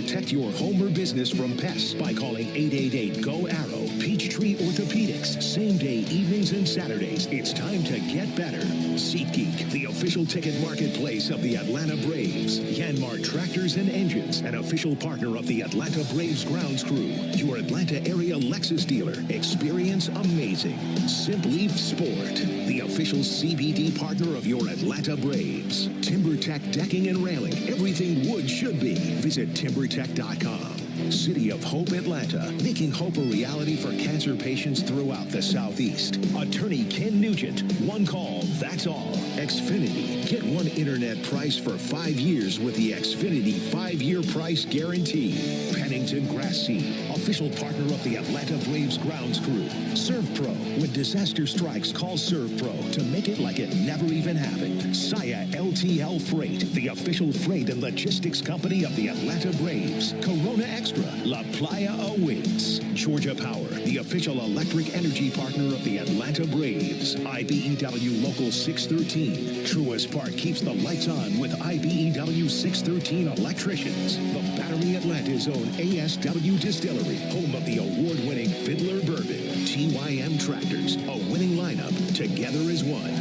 Protect your home or business from pests by calling 888-GO-ARROW. Peachtree Orthopedics, same day evenings and Saturdays. It's time to get better. SeatGeek, the official ticket marketplace of the Atlanta Braves. Yanmar Tractors and Engines, an official partner of the Atlanta Braves grounds crew. Your Atlanta area Lexus dealer. Experience amazing. Simply Sport, the official CBD partner of your Atlanta Braves. TimberTech Decking and Railing. Everything wood should be. Visit timbertech.com. City of Hope Atlanta, making hope a reality for cancer patients throughout the Southeast. Attorney Ken Nugent, one call, that's all. Xfinity, get one internet price for 5 years with the Xfinity 5-year price guarantee. Pennington Grass Seed, official partner of the Atlanta Braves grounds crew. ServPro, when disaster strikes, call ServPro to make it like it never even happened. Saya LTL Freight, the official freight and logistics company of the Atlanta Braves. Corona Extra, La Playa awaits. Georgia Power, the official electric energy partner of the Atlanta Braves. IBEW Local 613. Truist Park keeps the lights on with IBEW 613 electricians. The Battery Atlanta's own ASW Distillery, home of the award-winning Fiddler Bourbon. TYM Tractors, a winning lineup, together as one.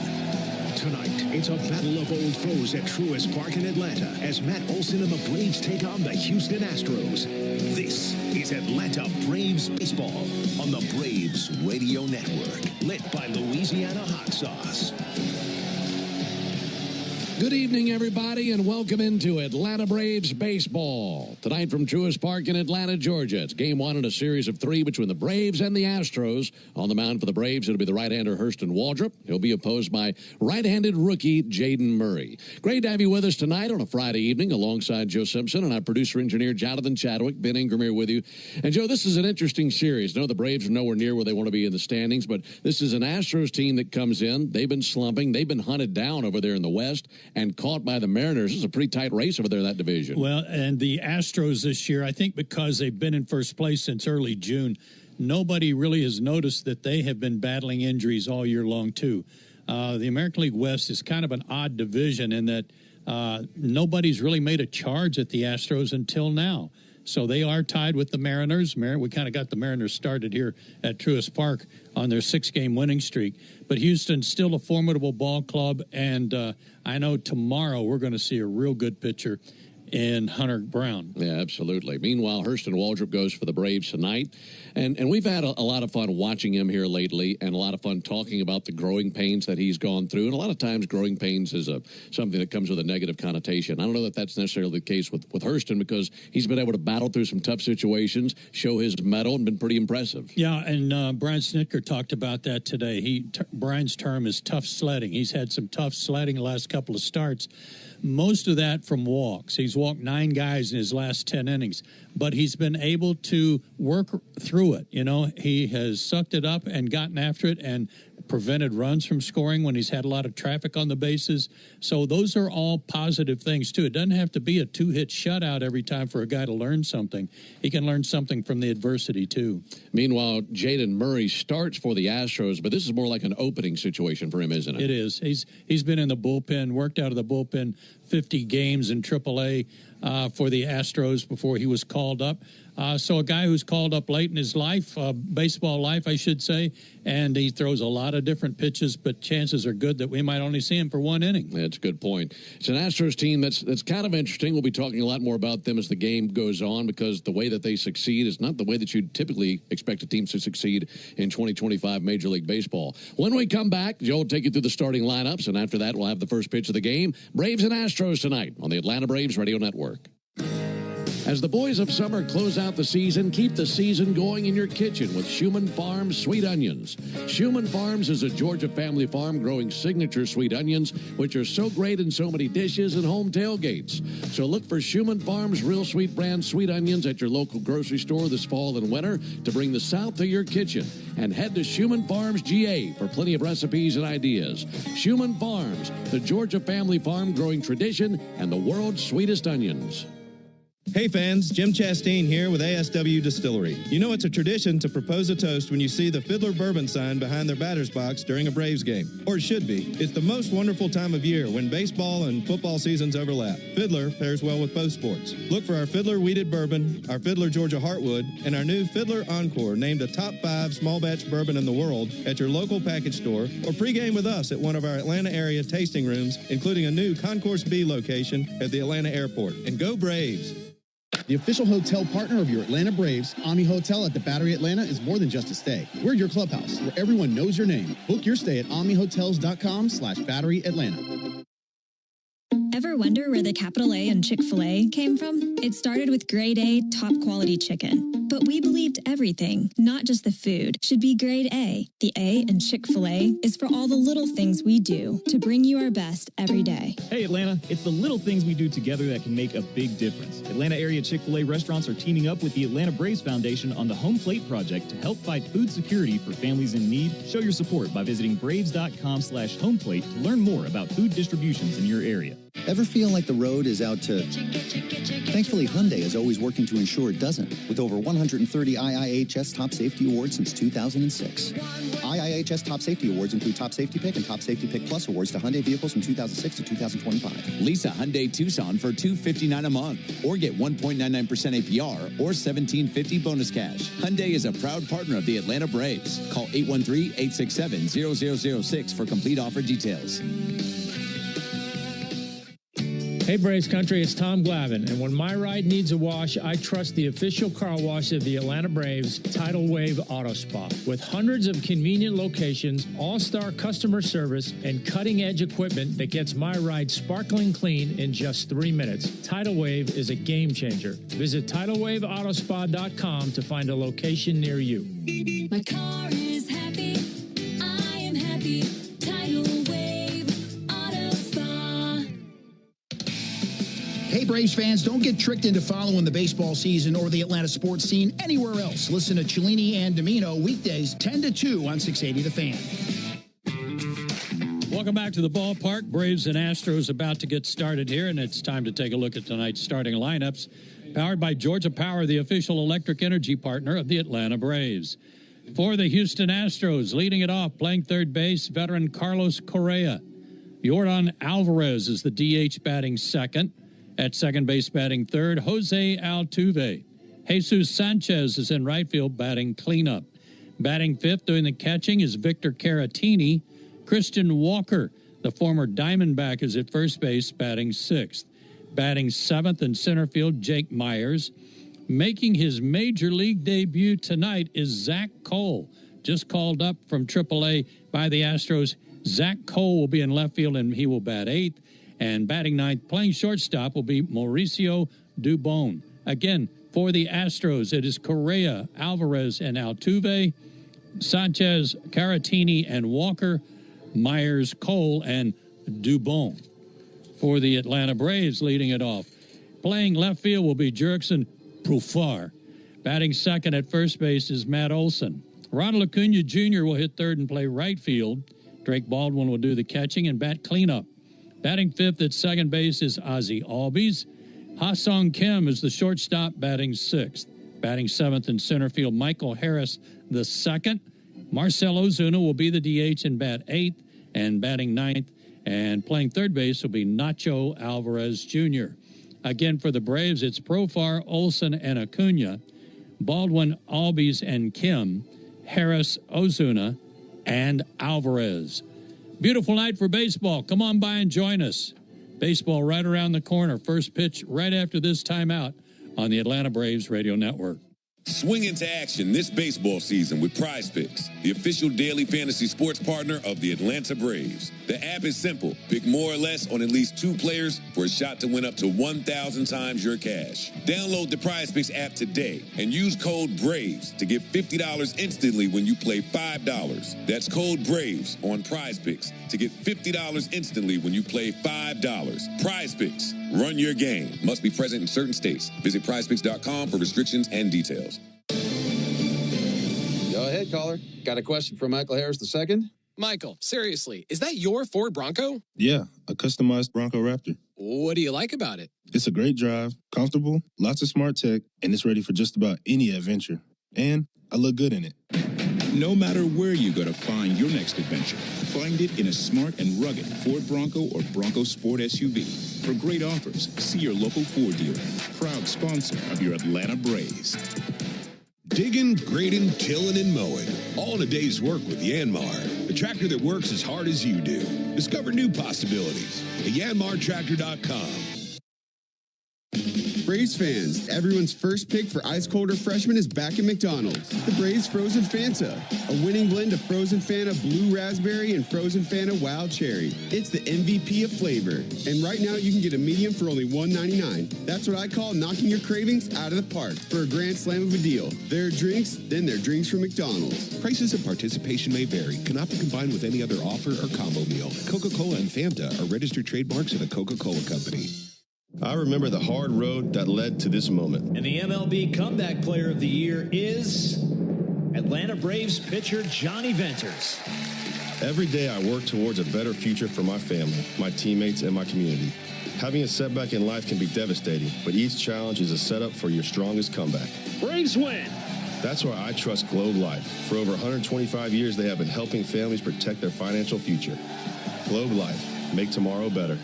Tonight, it's a battle of old foes at Truist Park in Atlanta as Matt Olson and the Braves take on the Houston Astros. This is Atlanta Braves Baseball on the Braves Radio Network, lit by Louisiana Hot Sauce. Good evening, everybody, and welcome into Atlanta Braves Baseball. Tonight from Truist Park in Atlanta, Georgia. It's game one in a series of 3 between the Braves and the Astros. On the mound for the Braves, it'll be the right-hander Hurston Waldrop. He'll be opposed by right-handed rookie Jaden Murray. Great to have you with us tonight on a Friday evening alongside Joe Simpson and our producer-engineer Jonathan Chadwick. Ben Ingram here with you. And, Joe, this is an interesting series. I know the Braves are nowhere near where they want to be in the standings, but this is an Astros team that comes in. They've been slumping. They've been hunted down over there in the West and caught by the Mariners. It's a pretty tight race over there in that division. Well, and the Astros this year, I think because they've been in first place since early June, nobody really has noticed that they have been battling injuries all year long, too. The American League West is kind of an odd division in that nobody's really made a charge at the Astros until now. So they are tied with the Mariners. We kind of got the Mariners started here at Truist Park on their 6-game winning streak. But Houston's still a formidable ball club, and I know tomorrow we're going to see a real good pitcher in Hunter Brown. Yeah, absolutely. Meanwhile, Hurston Waldrop goes for the Braves tonight. And we've had a lot of fun watching him here lately and a lot of fun talking about the growing pains that he's gone through. And a lot of times growing pains is something that comes with a negative connotation. I don't know that that's necessarily the case with Hurston because he's been able to battle through some tough situations, show his mettle, and been pretty impressive. Yeah, and Brian Snitker talked about that today. Brian's term is tough sledding. He's had some tough sledding the last couple of starts. Most of that from walks. He's walked 9 guys in his last 10 innings, but he's been able to work through it. You know, he has sucked it up and gotten after it and prevented runs from scoring when he's had a lot of traffic on the bases. So those are all positive things, too. It doesn't have to be a 2-hit shutout every time for a guy to learn something. He can learn something from the adversity, too. Meanwhile, Jaden Murray starts for the Astros, but this is more like an opening situation for him, isn't it? It is. He's been in the bullpen, worked out of the bullpen 50 games in AAA for the Astros before he was called up. So a guy who's called up late in his life, baseball life, I should say, and he throws a lot of different pitches, but chances are good that we might only see him for 1 inning. That's a good point. It's an Astros team that's kind of interesting. We'll be talking a lot more about them as the game goes on because the way that they succeed is not the way that you'd typically expect a team to succeed in 2025 Major League Baseball. When we come back, Joe will take you through the starting lineups, and after that, we'll have the first pitch of the game. Braves and Astros tonight on the Atlanta Braves Radio Network. As the boys of summer close out the season, keep the season going in your kitchen with Schumann Farms Sweet Onions. Schumann Farms is a Georgia family farm growing signature sweet onions, which are so great in so many dishes and home tailgates. So look for Schumann Farms Real Sweet brand sweet onions at your local grocery store this fall and winter to bring the South to your kitchen. And head to Schumann Farms GA for plenty of recipes and ideas. Schumann Farms, the Georgia family farm growing tradition and the world's sweetest onions. Hey fans, Jim Chastain here with ASW Distillery. You know it's a tradition to propose a toast when you see the Fiddler Bourbon sign behind their batter's box during a Braves game. Or it should be. It's the most wonderful time of year when baseball and football seasons overlap. Fiddler pairs well with both sports. Look for our Fiddler Wheated Bourbon, our Fiddler Georgia Heartwood, and our new Fiddler Encore, named a top 5 small batch bourbon in the world, at your local package store, or pregame with us at one of our Atlanta area tasting rooms, including a new Concourse B location at the Atlanta airport. And go Braves! The official hotel partner of your Atlanta Braves, Ami Hotel at the Battery Atlanta, is more than just a stay. We're your clubhouse, where everyone knows your name. Book your stay at amihotels.com/Battery Atlanta. Ever wonder where the capital A in Chick-fil-A came from? It started with grade A, top quality chicken. But we believed everything, not just the food, should be grade A. The A in Chick-fil-A is for all the little things we do to bring you our best every day. Hey Atlanta, it's the little things we do together that can make a big difference. Atlanta area Chick-fil-A restaurants are teaming up with the Atlanta Braves Foundation on the Home Plate Project to help fight food security for families in need. Show your support by visiting braves.com/homeplate to learn more about food distributions in your area. Ever feel like the road is out to... Thankfully, Hyundai is always working to ensure it doesn't, with over 130 IIHS Top Safety Awards since 2006. IIHS Top Safety Awards include Top Safety Pick and Top Safety Pick Plus awards to Hyundai vehicles from 2006 to 2025. Lease a Hyundai Tucson for $259 a month, or get 1.99% APR or $1,750 bonus cash. Hyundai is a proud partner of the Atlanta Braves. Call 813-867-0006 for complete offer details. Hey Braves Country, it's Tom Glavine, and when my ride needs a wash, I trust the official car wash of the Atlanta Braves, Tidal Wave Auto Spa. With hundreds of convenient locations, all-star customer service, and cutting-edge equipment that gets my ride sparkling clean in just 3 minutes, Tidal Wave is a game changer. Visit TidalWaveAutoSpa.com to find a location near you. My car is happy. I am happy. Tidal Wave Auto Spa. Hey, Braves fans, don't get tricked into following the baseball season or the Atlanta sports scene anywhere else. Listen to Cellini and Domino weekdays 10 to 2 on 680 The Fan. Welcome back to the ballpark. Braves and Astros about to get started here, and it's time to take a look at tonight's starting lineups. Powered by Georgia Power, the official electric energy partner of the Atlanta Braves. For the Houston Astros, leading it off, playing third base, veteran Carlos Correa. Yordan Alvarez is the DH batting second. At second base batting third, Jose Altuve. Jesus Sanchez is in right field batting cleanup. Batting fifth doing the catching is Victor Caratini. Christian Walker, the former Diamondback, is at first base batting sixth. Batting seventh in center field, Jake Myers. Making his major league debut tonight is Zach Cole, just called up from AAA by the Astros. Zach Cole will be in left field, and he will bat eighth. And batting ninth, playing shortstop, will be Mauricio Dubon. Again, for the Astros, it is Correa, Alvarez, and Altuve, Sanchez, Caratini, and Walker, Myers, Cole, and Dubon. For the Atlanta Braves, leading it off, playing left field will be Jurickson Profar. Batting second at first base is Matt Olson. Ronald Acuna Jr. will hit third and play right field. Drake Baldwin will do the catching and bat cleanup. Batting fifth at second base is Ozzie Albies. Ha-Sung Kim is the shortstop, batting sixth. Batting seventh in center field, Michael Harris the second. Marcell Ozuna will be the DH and bat eighth. And batting ninth and playing third base will be Nacho Alvarez Jr. Again, for the Braves, it's Profar, Olson, and Acuna. Baldwin, Albies, and Kim. Harris, Ozuna, and Alvarez. Beautiful night for baseball. Come on by and join us. Baseball right around the corner. First pitch right after this timeout on the Atlanta Braves Radio Network. Swing into action this baseball season with Prize Picks, the official daily fantasy sports partner of the Atlanta Braves. The app is simple. Pick more or less on at least 2 players for a shot to win up to 1,000 times your cash. Download the Prize Picks app today and use code BRAVES to get $50 instantly when you play $5. That's code BRAVES on Prize Picks to get $50 instantly when you play $5. Prize Picks. Run your game. Must be present in certain states. Visit prizepicks.com for restrictions and details. Go ahead, caller. Got a question for Michael Harris II? Michael, seriously, is that your Ford Bronco? Yeah, a customized Bronco Raptor. What do you like about it? It's a great drive, comfortable, lots of smart tech, and it's ready for just about any adventure. And I look good in it. No matter where you go to find your next adventure, find it in a smart and rugged Ford Bronco or Bronco Sport SUV. For great offers, see your local Ford dealer. Proud sponsor of your Atlanta Braves. Digging, grading, tilling, and mowing. All in a day's work with Yanmar, the tractor that works as hard as you do. Discover new possibilities at yanmartractor.com. Braves fans, everyone's first pick for ice cold refreshment is back at McDonald's. The Braves Frozen Fanta, a winning blend of Frozen Fanta Blue Raspberry and Frozen Fanta Wild Cherry. It's the MVP of flavor. And right now you can get a medium for only $1.99. That's what I call knocking your cravings out of the park for a grand slam of a deal. There are drinks, then there are drinks from McDonald's. Prices and participation may vary. Cannot be combined with any other offer or combo meal. Coca-Cola and Fanta are registered trademarks of the Coca-Cola Company. I remember the hard road that led to this moment. And the MLB Comeback Player of the Year is Atlanta Braves pitcher Johnny Venters. Every day I work towards a better future for my family, my teammates, and my community. Having a setback in life can be devastating, but each challenge is a setup for your strongest comeback. Braves win. That's why I trust Globe Life. For over 125 years, they have been helping families protect their financial future. Globe Life. Make tomorrow better.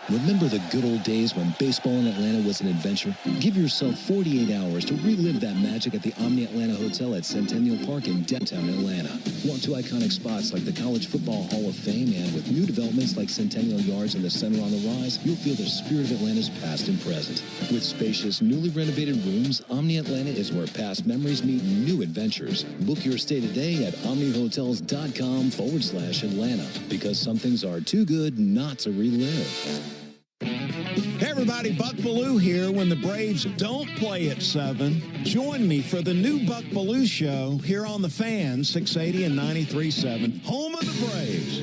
Remember the good old days when baseball in Atlanta was an adventure? Give yourself 48 hours to relive that magic at the Omni Atlanta Hotel at Centennial Park in downtown Atlanta. Walk to iconic spots like the College Football Hall of Fame, and with new developments like Centennial Yards and the Center on the Rise, you'll feel the spirit of Atlanta's past and present. With spacious, newly renovated rooms, Omni Atlanta is where past memories meet new adventures. Book your stay today at omnihotels.com/Atlanta, because some things are too good not to relive. Hey everybody, Buck Bellew here. When the Braves don't play at 7, join me for the new Buck Bellew Show here on The Fan, 680 and 93.7, home of the Braves.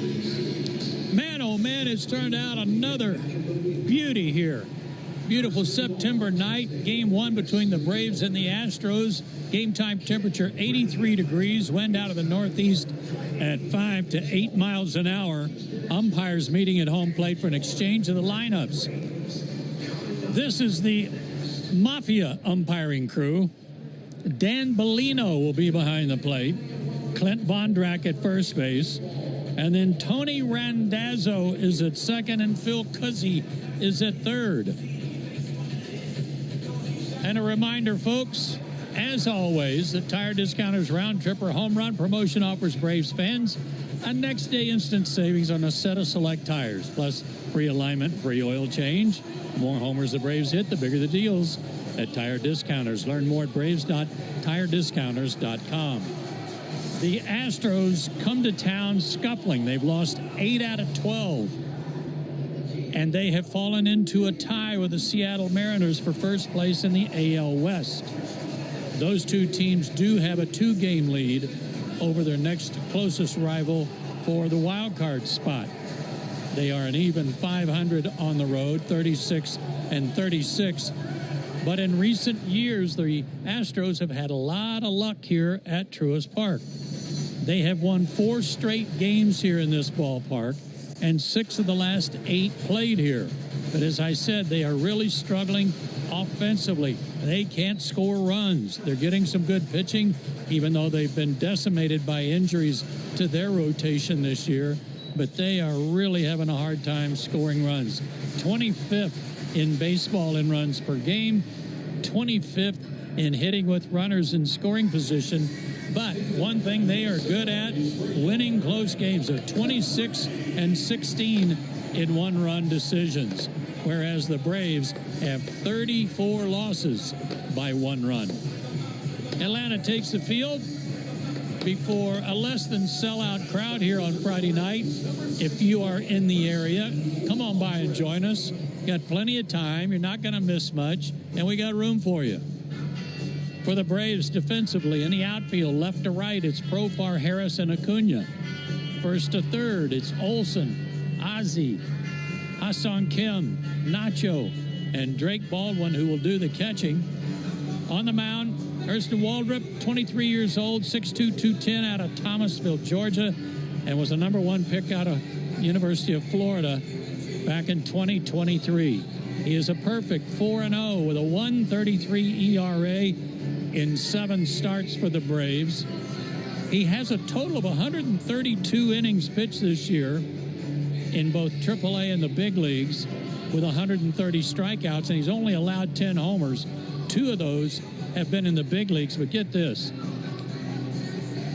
Man, oh man, it's turned out another beauty here. Beautiful September night, game 1 between the Braves and the Astros. Game time temperature 83 degrees, wind out of the northeast at 5 to 8 miles an hour. Umpires meeting at home plate for an exchange of the lineups. This is the Mafia umpiring crew. Dan Bellino will be behind the plate. Clint Bondrak at first base. And then Tony Randazzo is at second, and Phil Cuzzi is at third. And a reminder, folks, as always, the Tire Discounters Round Tripper Home Run promotion offers Braves fans a next-day instant savings on a set of select tires, plus free alignment, free oil change. The more homers the Braves hit, the bigger the deals at Tire Discounters. Learn more at braves.tirediscounters.com. The Astros come to town scuffling. They've lost 8 out of 12. And they have fallen into a tie with the Seattle Mariners for first place in the AL West. Those two teams do have a 2-game lead over their next closest rival for the wild card spot. They are an even 500 on the road, 36 and 36. But in recent years, the Astros have had a lot of luck here at Truist Park. They have won 4 straight games here in this ballpark, and 6 of the last 8 played here. But as I said, they are really struggling offensively. They can't score runs. They're getting some good pitching, even though they've been decimated by injuries to their rotation this year. But they are really having a hard time scoring runs. 25th in baseball in runs per game, 25th in hitting with runners in scoring position. But one thing they are good at, winning close games. They're 26 and 16 in one-run decisions, whereas the Braves have 34 losses by 1 run. Atlanta takes the field before a less than sellout crowd here on Friday night. If you are in the area, come on by and join us. Got plenty of time. You're not going to miss much, and we got room for you. For the Braves defensively, in the outfield, left to right, it's Profar, Harris, and Acuna. First to third, it's Olson, Ozzie, Ha-Seong Kim, Nacho, and Drake Baldwin, who will do the catching. On the mound, Hurston Waldrop, 23 years old, 6'2", 210 out of Thomasville, Georgia, and was a #1 pick out of University of Florida. back in 2023. He is a perfect 4-0 with a 1.33 ERA in 7 starts for the Braves. He has a total of 132 innings pitched this year in both AAA and the big leagues with 130 strikeouts, and he's only allowed 10 homers. 2 of those have been in the big leagues, but get this.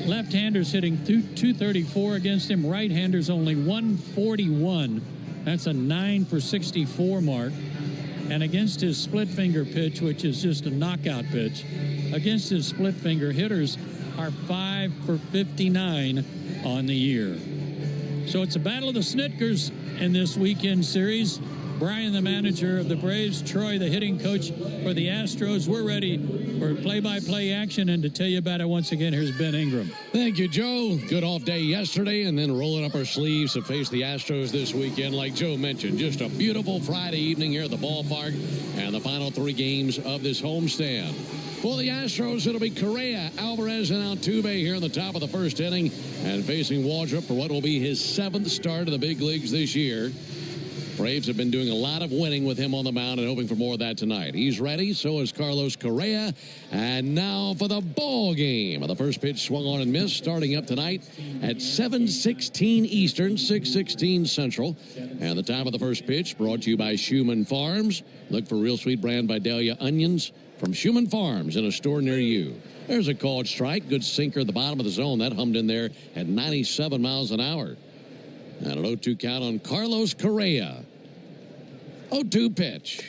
Left-handers hitting 234 against him. Right-handers only 141. That's a 9 for 64 mark. And against his split finger pitch, which is just a knockout pitch, against his split finger, hitters are 5 for 59 on the year. So it's a battle of the Snitkers in this weekend series. Brian, the manager of the Braves, Troy, the hitting coach for the Astros. We're ready for play-by-play action, and to tell you about it once again, here's Ben Ingram. Thank you, Joe. Good off day yesterday, and then rolling up our sleeves to face the Astros this weekend. Like Joe mentioned, just a beautiful Friday evening here at the ballpark, and the final 3 games of this homestand. For the Astros, it'll be Correa, Alvarez, and Altuve here in the top of the first inning, and facing Waldrop for what will be his 7th start in the big leagues this year. Braves have been doing a lot of winning with him on the mound and hoping for more of that tonight. He's ready, so is Carlos Correa. And now for the ball game. The first pitch swung on and missed, starting up tonight at 7:16 Eastern, 6:16 Central. And the time of the first pitch brought to you by Schumann Farms. Look for Real Sweet Brand Vidalia onions from Schumann Farms in a store near you. There's a called strike. Good sinker at the bottom of the zone. That hummed in there at 97 miles an hour. And an 0-2 count on Carlos Correa. 0-2 pitch.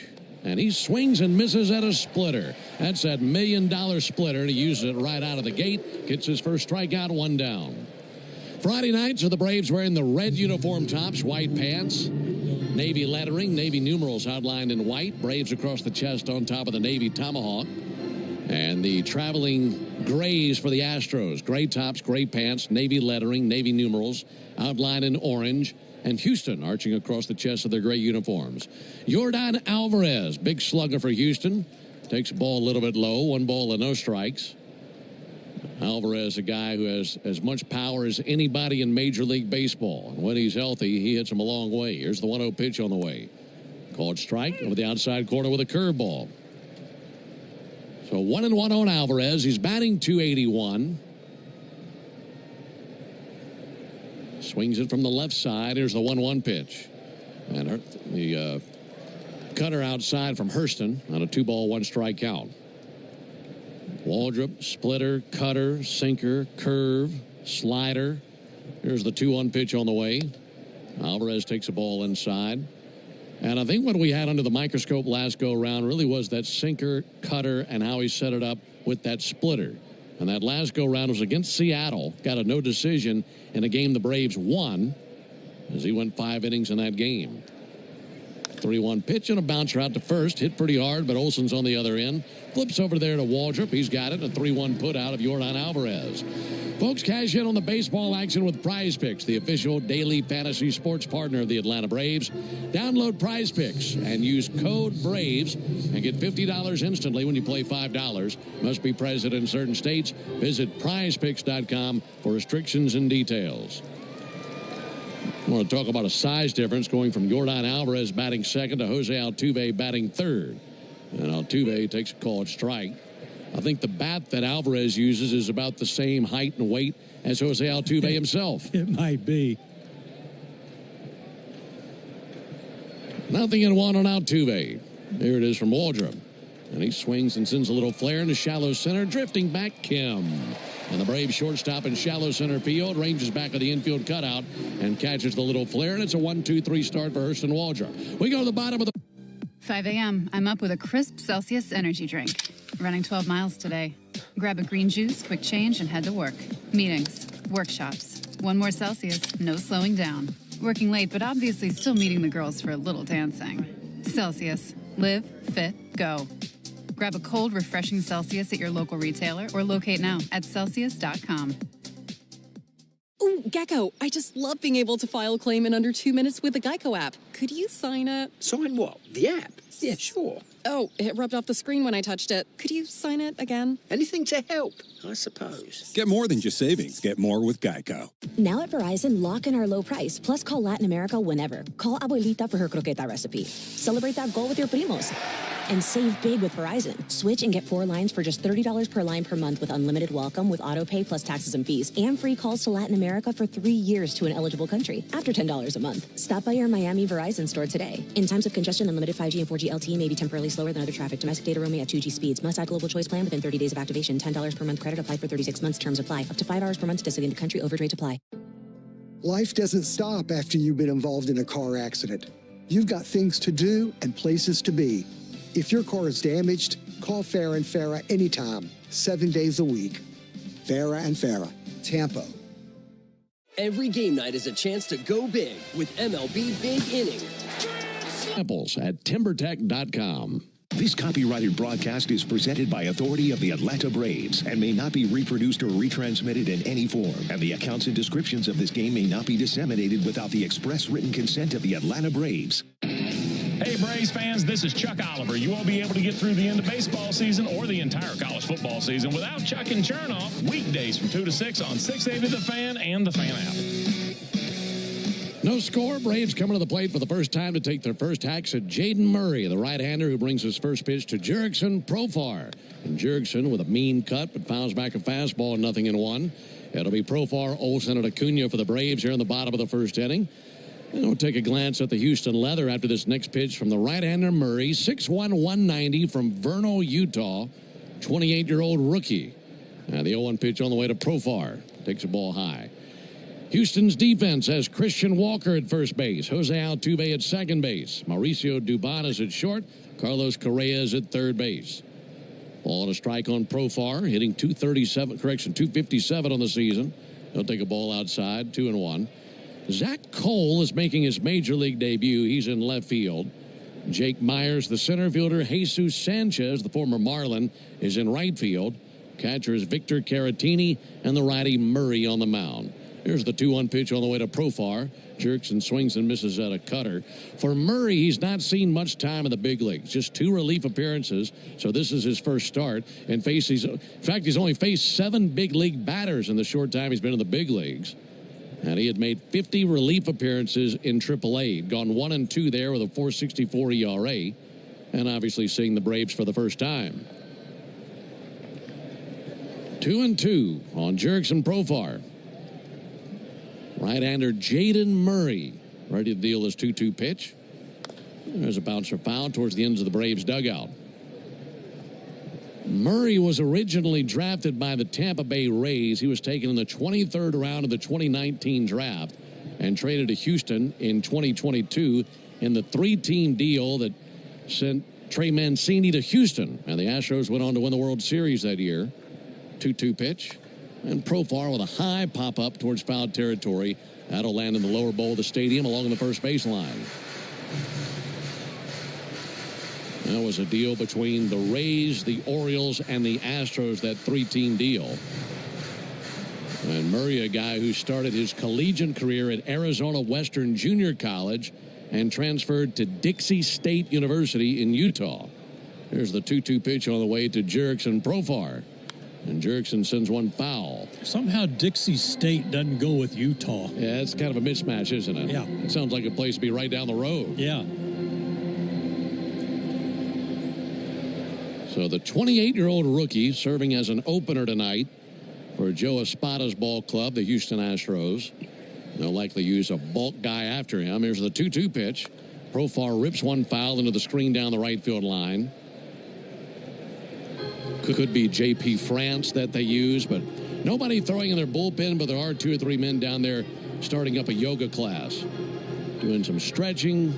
And he swings and misses at a splitter. That's that $1 million splitter, and he uses it right out of the gate. Gets his first strikeout, 1 down. Friday nights are the Braves wearing the red uniform tops, white pants, navy lettering, navy numerals outlined in white, Braves across the chest on top of the navy tomahawk. And the traveling grays for the Astros. Gray tops, gray pants, navy lettering, navy numerals, outlined in orange. And Houston arching across the chest of their gray uniforms. Yordan Alvarez, big slugger for Houston. Takes the ball a little bit low, 1 ball and no strikes. Alvarez, a guy who has as much power as anybody in Major League Baseball. And when he's healthy, he hits him a long way. Here's the 1-0 pitch on the way. Called strike over the outside corner with a curveball. So 1-1 on Alvarez. He's batting .281. Swings it from the left side. Here's the 1-1 pitch. And the cutter outside from Hurston on a 2-ball, 1-strike count. Waldrop, splitter, cutter, sinker, curve, slider. Here's the 2-1 pitch on the way. Alvarez takes a ball inside. And I think what we had under the microscope last go-around really was that sinker, cutter, and how he set it up with that splitter. And that last go-round was against Seattle. Got a no decision in a game the Braves won as he went 5 innings in that game. 3-1 pitch and a bouncer out to first. Hit pretty hard, but Olson's on the other end. Flips over there to Waldrop. He's got it. A 3-1 put out of Yordan Alvarez. Folks, cash in on the baseball action with Prize Picks, the official daily fantasy sports partner of the Atlanta Braves. Download Prize Picks and use code BRAVES and get $50 instantly when you play $5. Must be present in certain states. Visit prizepicks.com for restrictions and details. I want to talk about a size difference going from Yordan Alvarez batting second to Jose Altuve batting third. And Altuve takes a called strike. I think the bat that Alvarez uses is about the same height and weight as Jose Altuve himself. It might be. 0-1 on Altuve. Here it is from Waldrop. And he swings and sends a little flare into shallow center. Drifting back, Kim. And the Braves shortstop in shallow center field ranges back of the infield cutout and catches the little flare. And it's a 1-2-3 start for Hurston Waldrop. We go to the bottom of the... 5 a.m. I'm up with a crisp Celsius energy drink. Running 12 miles today. Grab a green juice, quick change, and head to work. Meetings, workshops. 1 more Celsius, no slowing down. Working late, but obviously still meeting the girls for a little dancing. Celsius. Live, fit, go. Grab a cold, refreshing Celsius at your local retailer or locate now at Celsius.com. Ooh, Gecko, I just love being able to file a claim in under 2 minutes with the Geico app. Could you sign it? Sign what? The app? Yeah, sure. Oh, it rubbed off the screen when I touched it. Could you sign it again? Anything to help, I suppose. Get more than just savings. Get more with Geico. Now at Verizon, lock in our low price, plus call Latin America whenever. Call Abuelita for her croqueta recipe. Celebrate that goal with your primos. And save big with Verizon. Switch and get 4 lines for just $30 per line per month with unlimited welcome with auto pay plus taxes and fees. And free calls to Latin America for 3 years to an eligible country after $10 a month. Stop by your Miami Verizon store today. In times of congestion, unlimited 5G and 4G LTE may be temporarily slower than other traffic. Domestic data roaming at 2G speeds. Must add global choice plan within 30 days of activation. $10 per month credit applied for 36 months. Terms apply. Up to $5 per month to designated country. Overage apply. Life doesn't stop after you've been involved in a car accident. You've got things to do and places to be. If your car is damaged, call Farah & Farah anytime, 7 days a week. Farah & Farah, Tampa. Every game night is a chance to go big with MLB Big Inning. Samples at timbertech.com. This copyrighted broadcast is presented by authority of the Atlanta Braves and may not be reproduced or retransmitted in any form. And the accounts and descriptions of this game may not be disseminated without the express written consent of the Atlanta Braves. Hey, Braves fans, this is Chuck Oliver. You won't be able to get through the end of baseball season or the entire college football season without Chuck and Chernoff. Weekdays from 2 to 6 on 680 The Fan and The Fan app. No score. Braves coming to the plate for the first time to take their first hacks at Jaden Murray, the right-hander who brings his first pitch to Jurickson Profar. And Jurickson with a mean cut, but fouls back a fastball, 0-1. It'll be Profar, Olsen, and Acuna for the Braves here in the bottom of the first inning. And we'll take a glance at the Houston Leather after this next pitch from the right-hander Murray, 6'1", 190 from Vernal, Utah, 28-year-old rookie. And the 0-1 pitch on the way to Profar. Takes the ball high. Houston's defense has Christian Walker at first base, Jose Altuve at second base, Mauricio Dubon is at short, Carlos Correa is at third base. Ball and a strike on Profar, hitting 257 on the season. He'll take a ball outside, 2-1. Zach Cole is making his major league debut. He's in left field. Jake Myers, the center fielder. Jesus Sanchez, the former Marlin, is in right field. Catcher is Victor Caratini, and the righty Murray on the mound. Here's the 2-1 pitch on the way to Profar. Jerks and swings and misses at a cutter. For Murray, he's not seen much time in the big leagues. Just 2 relief appearances, so this is his first start. In fact, he's only faced 7 big league batters in the short time he's been in the big leagues. And he had made 50 relief appearances in AAA. He'd gone 1-2 there with a 4.64 ERA. And obviously seeing the Braves for the first time. 2-2 on Jurickson Profar. Right-hander Jaden Murray ready to deal this 2-2 pitch. There's a bouncer foul towards the ends of the Braves dugout. Murray was originally drafted by the Tampa Bay Rays. He was taken in the 23rd round of the 2019 draft and traded to Houston in 2022 in the 3-team deal that sent Trey Mancini to Houston. And the Astros went on to win the World Series that year. 2-2 pitch. And Profar with a high pop-up towards foul territory. That'll land in the lower bowl of the stadium along the first baseline. That was a deal between the Rays, the Orioles, and the Astros, that 3-team deal. And Murray, a guy who started his collegiate career at Arizona Western Junior College and transferred to Dixie State University in Utah. Here's the 2-2 pitch on the way to Jurickson Profar. And Jurickson sends one foul. Somehow Dixie State doesn't go with Utah. Yeah, it's kind of a mismatch, isn't it? Yeah. It sounds like a place to be right down the road. Yeah. So the 28-year-old rookie serving as an opener tonight for Joe Espada's ball club, the Houston Astros. They'll likely use a bulk guy after him. Here's the 2-2 pitch. Profar rips one foul into the screen down the right field line. Could be J.P. France that they use, but nobody throwing in their bullpen, but there are 2 or 3 men down there starting up a yoga class, doing some stretching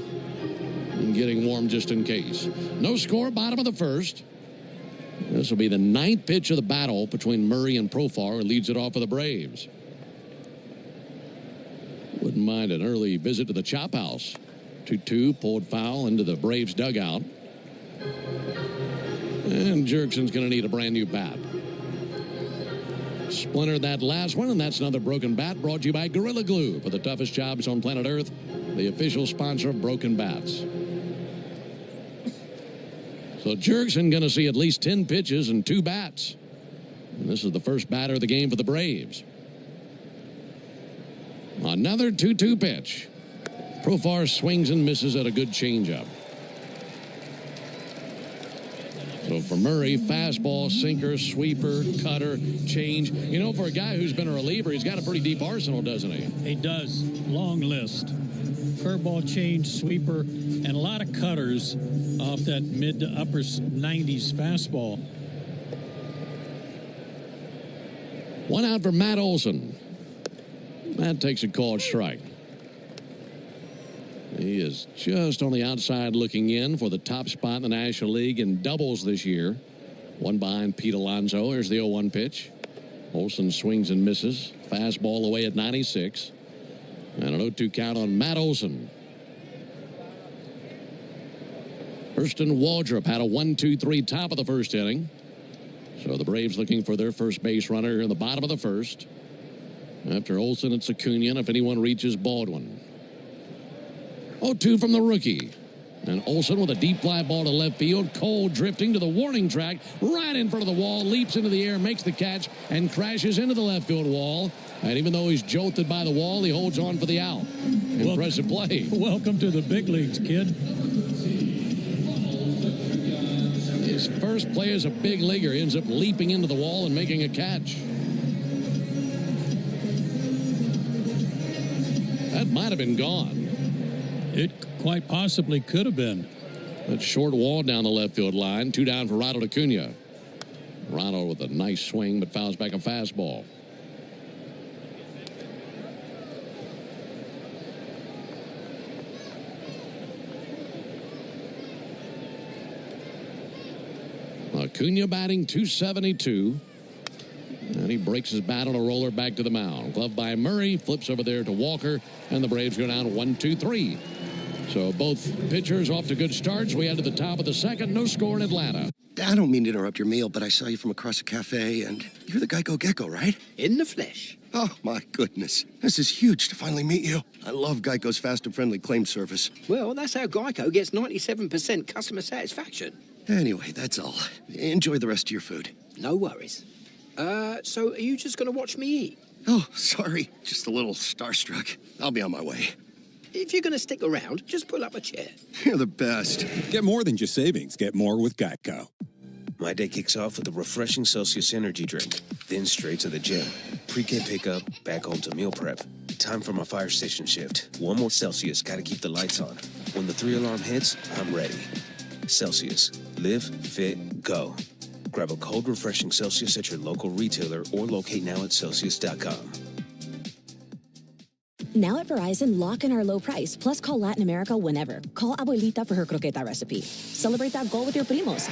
and getting warm just in case. No score, bottom of the first. This will be the 9th pitch of the battle between Murray and Profar, who leads it off for the Braves. Wouldn't mind an early visit to the chop house. 2-2, pulled foul into the Braves dugout. And Jurickson's going to need a brand new bat. splintered that last one, and that's another broken bat brought to you by Gorilla Glue for the toughest jobs on planet Earth, the official sponsor of broken bats. So Jurickson going to see at least 10 pitches and 2 bats. And this is the first batter of the game for the Braves. Another 2-2 pitch. Profar swings and misses at a good changeup. So for Murray, fastball, sinker, sweeper, cutter, change. You know, for a guy who's been a reliever, he's got a pretty deep arsenal, doesn't he? He does. Long list. Curveball, change, sweeper, and a lot of cutters off that mid to upper 90s fastball. One out for Matt Olson. Matt takes a called strike. He is just on the outside looking in for the top spot in the National League in doubles this year. One behind Pete Alonso. Here's the 0-1 pitch. Olson swings and misses. Fastball away at 96. And an 0-2 count on Matt Olson. Hurston Waldrop had a 1-2-3 top of the first inning. So the Braves looking for their first base runner here in the bottom of the first. After Olson, it's Acuna, and if anyone reaches Baldwin. 0-2 from the rookie. And Olson with a deep fly ball to left field. Cole drifting to the warning track, right in front of the wall, leaps into the air, makes the catch, and crashes into the left field wall. And even though he's jolted by the wall, he holds on for the out. Impressive play. Welcome to the big leagues, kid. His first play as a big leaguer ends up leaping into the wall and making a catch. That might have been gone. It quite possibly could have been. That short wall down the left field line. 2 down for Ronald Acuna. Ronald with a nice swing, but fouls back a fastball. Acuna batting .272. And he breaks his bat on a roller back to the mound. Glove by Murray, flips over there to Walker, and the Braves go down 1-2-3. So both pitchers off to good starts. We head to the top of the second. No score in Atlanta. I don't mean to interrupt your meal, but I saw you from across a cafe, and you're the Geico Gecko, right? In the flesh. Oh, my goodness. This is huge to finally meet you. I love Geico's fast and friendly claim service. Well, that's how Geico gets 97% customer satisfaction. Anyway, that's all. Enjoy the rest of your food. No worries. So are you just going to watch me eat? Oh, sorry. Just a little starstruck. I'll be on my way. If you're going to stick around, just pull up a chair. You're the best. Get more than just savings. Get more with Geico. My day kicks off with a refreshing Celsius energy drink, then straight to the gym. Pre-K pickup, back home to meal prep. Time for my fire station shift. One more Celsius, gotta keep the lights on. When the 3-alarm hits, I'm ready. Celsius. Live, fit, go. Grab a cold, refreshing Celsius at your local retailer or locate now at Celsius.com. Now at Verizon, lock in our low price, plus call Latin America whenever. Call Abuelita for her croqueta recipe. Celebrate that goal with your primos.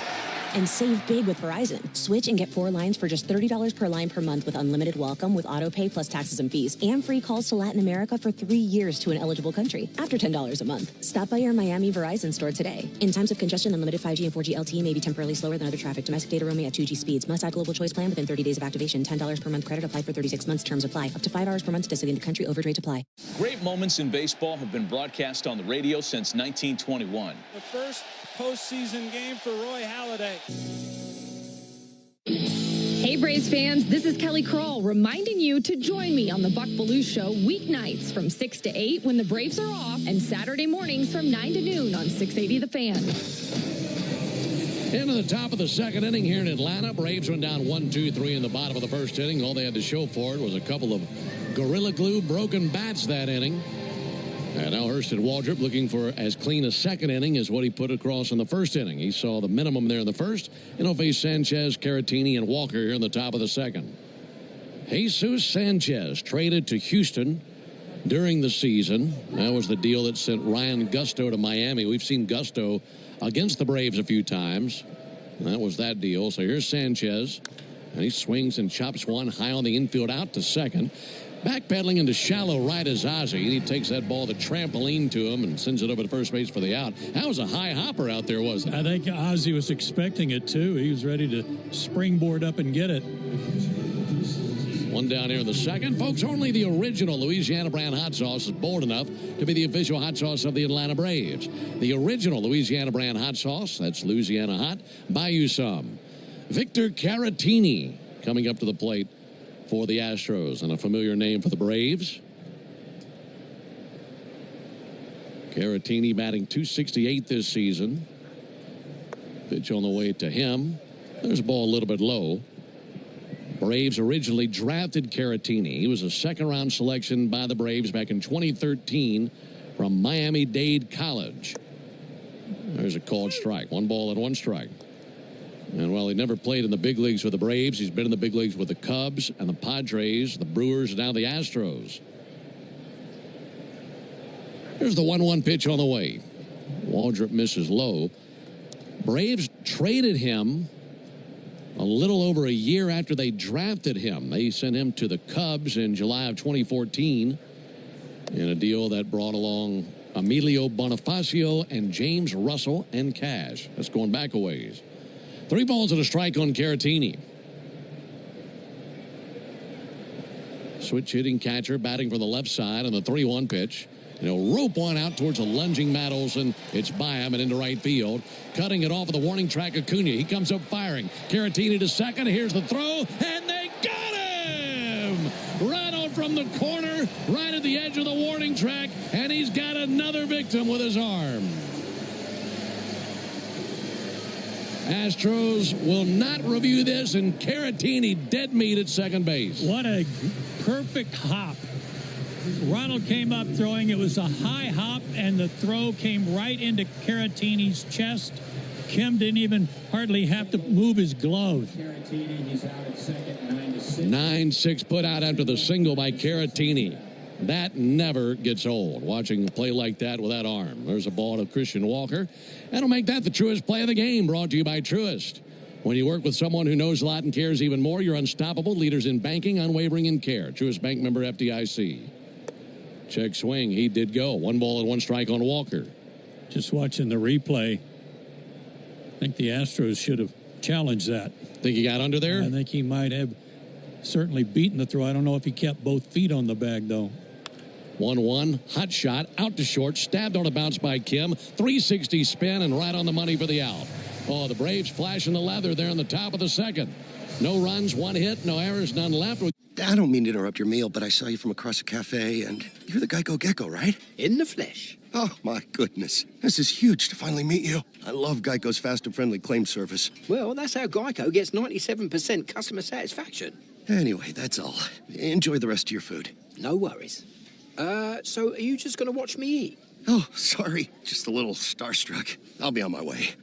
And save big with Verizon. Switch and get 4 lines for just $30 per line per month with unlimited welcome with auto pay plus taxes and fees. And free calls to Latin America for 3 years to an eligible country after $10 a month. Stop by your Miami Verizon store today. In times of congestion, unlimited 5G and 4G LTE may be temporarily slower than other traffic. Domestic data roaming at 2G speeds. Must add global choice plan within 30 days of activation. $10 per month credit applied for 36 months. Terms apply. Up to $5 per month to designated country. Overage rate apply. Great moments in baseball have been broadcast on the radio since 1921. The first postseason game for Roy Halladay. Hey Braves fans, this is Kelly Kroll reminding you to join me on the Buck Belue Show weeknights from 6 to 8 when the Braves are off, and Saturday mornings from 9 to noon on 680 The Fan. Into the top of the second inning here in Atlanta. Braves went down 1-2-3 in the bottom of the first inning. All they had to show for it was a couple of Gorilla Glue broken bats that inning. And now Hurston Waldrop looking for as clean a second inning as what he put across in the first inning. He saw the minimum there in the first. And he'll face Sanchez, Caratini, and Walker here in the top of the second. Jesus Sanchez traded to Houston during the season. That was the deal that sent Ryan Gusto to Miami. We've seen Gusto against the Braves a few times. That was that deal. So here's Sanchez. And he swings and chops one high on the infield out to second. Backpedaling into shallow right is Ozzie, and he takes that ball, the trampoline to him, and sends it over to first base for the out. That was a high hopper out there, wasn't it? I think Ozzie was expecting it, too. He was ready to springboard up and get it. One down here in the second. Folks, only the original Louisiana brand hot sauce is bold enough to be the official hot sauce of the Atlanta Braves. The original Louisiana brand hot sauce, that's Louisiana Hot. Buy you some. Victor Caratini coming up to the plate for the Astros, and a familiar name for the Braves. Caratini batting .268 this season. Pitch on the way to him. There's a ball a little bit low. Braves originally drafted Caratini. He was a second-round selection by the Braves back in 2013 from Miami-Dade College. There's a called strike. 1 ball and 1 strike. And while he never played in the big leagues with the Braves, he's been in the big leagues with the Cubs and the Padres, the Brewers, and now the Astros. Here's the 1-1 pitch on the way. Waldrop misses low. Braves traded him a little over a year after they drafted him. They sent him to the Cubs in July of 2014 in a deal that brought along Emilio Bonifacio and James Russell and cash. That's going back a ways. 3 balls and a strike on Caratini. Switch hitting catcher batting from the left side on the 3-1 pitch. And he'll rope one out towards a lunging Matt Olson. It's by him and into right field. Cutting it off of the warning track, Acuna. He comes up firing. Caratini to second. Here's the throw, and they got him! Right on from the corner, right at the edge of the warning track, and he's got another victim with his arm. Astros will not review this, and Caratini dead meat at second base. What a perfect hop. Ronald came up throwing. It was a high hop, and the throw came right into Caratini's chest. Kim didn't even hardly have to move his glove. 9-6 put out after the single by Caratini. That never gets old, watching a play like that with that arm. There's a ball to Christian Walker. That'll make that the Truist play of the game, brought to you by Truist. When you work with someone who knows a lot and cares even more, you're unstoppable. Leaders in banking, unwavering in care. Truist Bank member FDIC. Check swing. He did go. 1 ball and 1 strike on Walker. Just watching the replay, I think the Astros should have challenged that. Think he got under there? I think he might have certainly beaten the throw. I don't know if he kept both feet on the bag, though. 1-1. Hot shot. Out to short. Stabbed on a bounce by Kim. 360 spin and right on the money for the out. Oh, the Braves flashing the leather there in the top of the second. No runs, 1 hit, no errors, none left. I don't mean to interrupt your meal, but I saw you from across a cafe, and you're the Geico Gecko, right? In the flesh. Oh, my goodness. This is huge to finally meet you. I love Geico's fast and friendly claim service. Well, that's how Geico gets 97% customer satisfaction. Anyway, that's all. Enjoy the rest of your food. No worries. So are you just going to watch me eat? Oh, sorry. Just a little starstruck. I'll be on my way.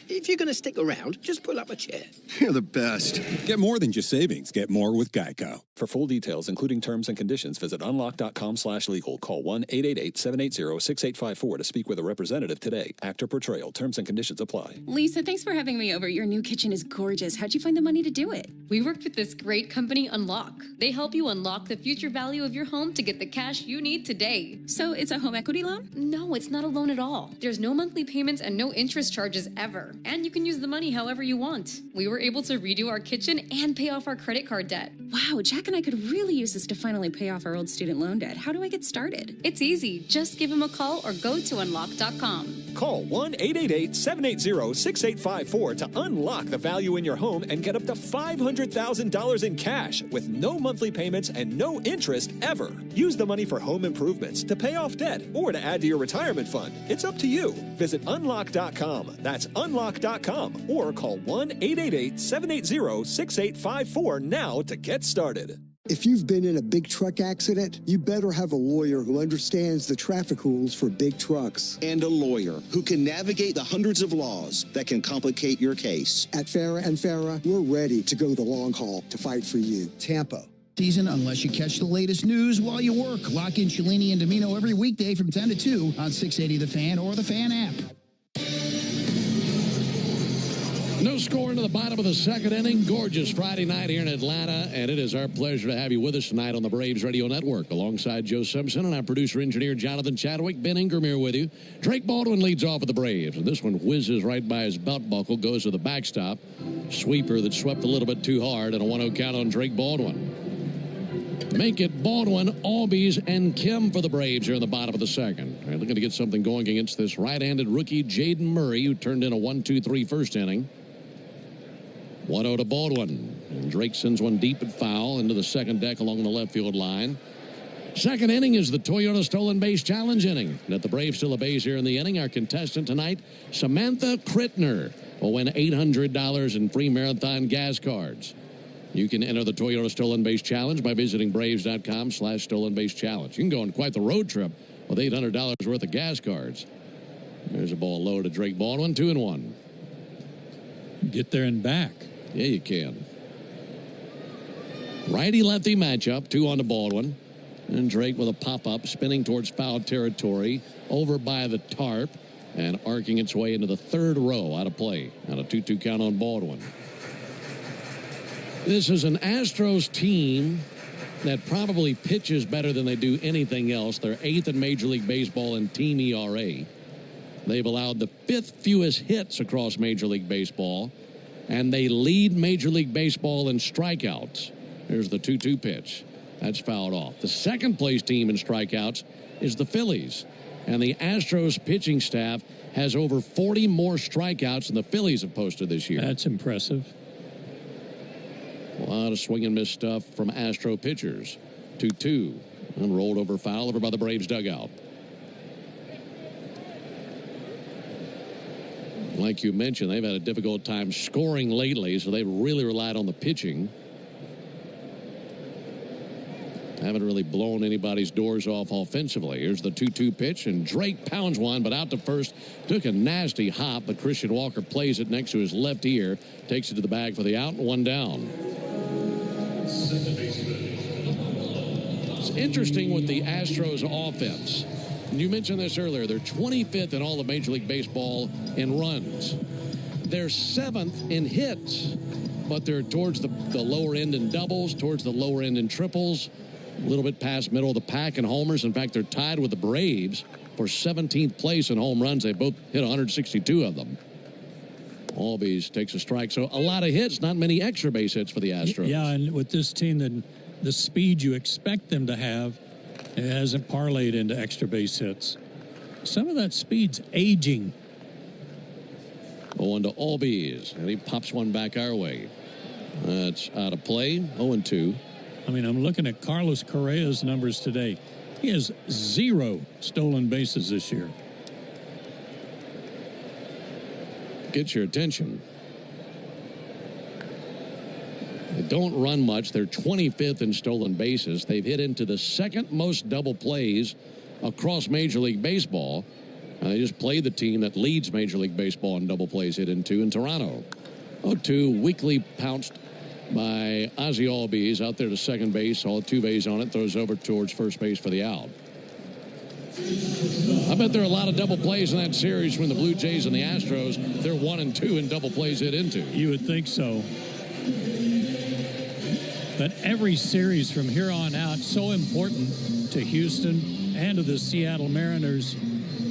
If you're going to stick around, just pull up a chair. You're the best. Get more than just savings. Get more with Geico. For full details, including terms and conditions, visit unlock.com/legal. Call 1-888-780-6854 to speak with a representative today. Actor portrayal. Terms and conditions apply. Lisa, thanks for having me over. Your new kitchen is gorgeous. How'd you find the money to do it? We worked with this great company, Unlock. They help you unlock the future value of your home to get the cash you need today. So it's a home equity loan? No, it's not a loan at all. There's no monthly payments and no interest charges ever. And you can use the money however you want. We were able to redo our kitchen and pay off our credit card debt. Wow, Jack and I could really use this to finally pay off our old student loan debt. How do I get started? It's easy. Just give him a call or go to unlock.com. Call 1-888-780-6854 to unlock the value in your home and get up to $500,000 in cash with no monthly payments and no interest ever. Use the money for home improvements, to pay off debt, or to add to your retirement fund. It's up to you. Visit unlock.com. That's unlock.com or call 1-888-780-6854 now to get started. If you've been in a big truck accident, you better have a lawyer who understands the traffic rules for big trucks. And a lawyer who can navigate the hundreds of laws that can complicate your case. At Farah & Farah, we're ready to go the long haul to fight for you. Tampa. Season unless you catch the latest news while you work. Lock in Cellini and Domino every weekday from 10 to 2 on 680 The Fan or the Fan app. No score into the bottom of the second inning. Gorgeous Friday night here in Atlanta, and it is our pleasure to have you with us tonight on the Braves Radio Network. Alongside Joe Simpson and our producer-engineer Jonathan Chadwick, Ben Ingram here with you. Drake Baldwin leads off with the Braves, and this one whizzes right by his belt buckle, goes to the backstop. Sweeper that swept a little bit too hard, and a 1-0 count on Drake Baldwin. Make it Baldwin, Albies, and Kim for the Braves here in the bottom of the second. They're looking to get something going against this right-handed rookie, Jaden Murray, who turned in a 1-2-3 first inning. 1-0 to Baldwin. And Drake sends one deep and foul into the second deck along the left field line. Second inning is the Toyota Stolen Base Challenge inning. And at the Braves still a base here in the inning, our contestant tonight, Samantha Crittner, will win $800 in free marathon gas cards. You can enter the Toyota Stolen Base Challenge by visiting Braves.com/Stolen Base Challenge. You can go on quite the road trip with $800 worth of gas cards. There's a ball low to Drake Baldwin, 2-1. Get there and back. Yeah, you can. Righty-lefty matchup, 2-1 to Baldwin. And Drake with a pop-up, spinning towards foul territory, over by the tarp, and arcing its way into the third row out of play. And a 2-2 count on Baldwin. This is an Astros team that probably pitches better than they do anything else. They're 8th in Major League Baseball in team ERA. They've allowed the 5th fewest hits across Major League Baseball, and they lead Major League Baseball in strikeouts. Here's the 2-2 pitch. That's fouled off. The second place team in strikeouts is the Phillies, and the Astros pitching staff has over 40 more strikeouts than the Phillies have posted this year. That's impressive. A lot of swing and miss stuff from Astro pitchers. 2-2. And rolled over foul over by the Braves dugout. Like you mentioned, they've had a difficult time scoring lately, so they've really relied on the pitching. Haven't really blown anybody's doors off offensively. Here's the 2-2 pitch, and Drake pounds one, but out to first. Took a nasty hop, but Christian Walker plays it next to his left ear. Takes it to the bag for the out, and one down. It's interesting with the Astros offense. You mentioned this earlier. They're 25th in all of Major League Baseball in runs. They're 7th in hits, but they're towards the lower end in doubles, towards the lower end in triples, a little bit past middle of the pack in homers. In fact, they're tied with the Braves for 17th place in home runs. They both hit 162 of them. Albies takes a strike. So a lot of hits, not many extra base hits for the Astros. Yeah, and with this team, the speed you expect them to have, it hasn't parlayed into extra base hits. Some of that speed's aging. Going to Albies, and he pops one back our way. That's out of play, 0-2. I mean, I'm looking at Carlos Correa's numbers today. He has 0 stolen bases this year. Gets your attention. They don't run much. They're 25th in stolen bases. They've hit into the second most double plays across Major League Baseball. And they just played the team that leads Major League Baseball in double plays hit into in Toronto. 0-2, weakly pounced by Ozzie Albies out there to second base. All 2 bases on it. Throws over towards first base for the out. I bet there are a lot of double plays in that series between the Blue Jays and the Astros. They're 1-2 in double plays hit into. You would think so. But every series from here on out so important to Houston and to the Seattle Mariners,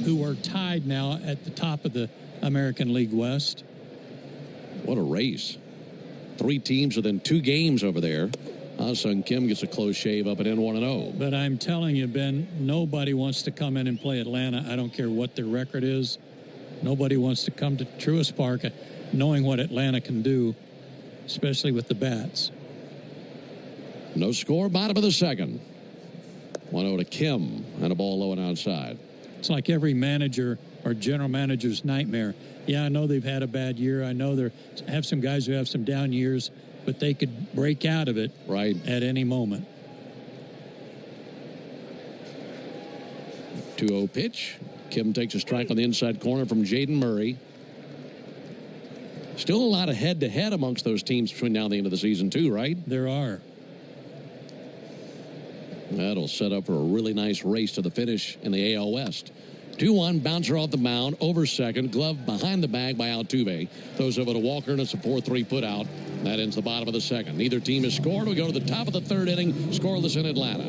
who are tied now at the top of the American League West. What a race. 3 teams within 2 games over there. Ah-Sung Kim gets a close shave up at N1-0. But I'm telling you, Ben, nobody wants to come in and play Atlanta. I don't care what their record is. Nobody wants to come to Truist Park knowing what Atlanta can do, especially with the bats. No score, bottom of the second. 1-0 to Kim, and a ball low and outside. It's like every manager or general manager's nightmare. Yeah, I know they've had a bad year. I know they have some guys who have some down years, but they could break out of it right at any moment. 2-0 pitch. Kim takes a strike on the inside corner from Jaden Murray. Still a lot of head-to-head amongst those teams between now and the end of the season, too, right? There are. That'll set up for a really nice race to the finish in the AL West. 2-1, bouncer off the mound, over second, glove behind the bag by Altuve. Throws over to Walker, and it's a 4-3 put out. That ends the bottom of the second. Neither team has scored. We go to the top of the third inning, scoreless in Atlanta.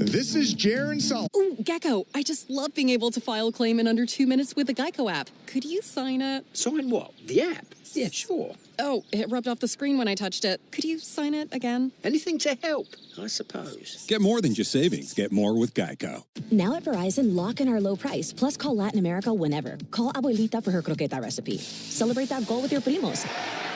This is Jaron Sol. Ooh, Gecko, I just love being able to file a claim in under 2 minutes with the Geico app. Could you sign it? Sign what? The app? Yeah, sure. Oh, it rubbed off the screen when I touched it. Could you sign it again? Anything to help, I suppose. Get more than just savings. Get more with Geico. Now at Verizon, lock in our low price, plus call Latin America whenever. Call Abuelita for her croqueta recipe. Celebrate that goal with your primos.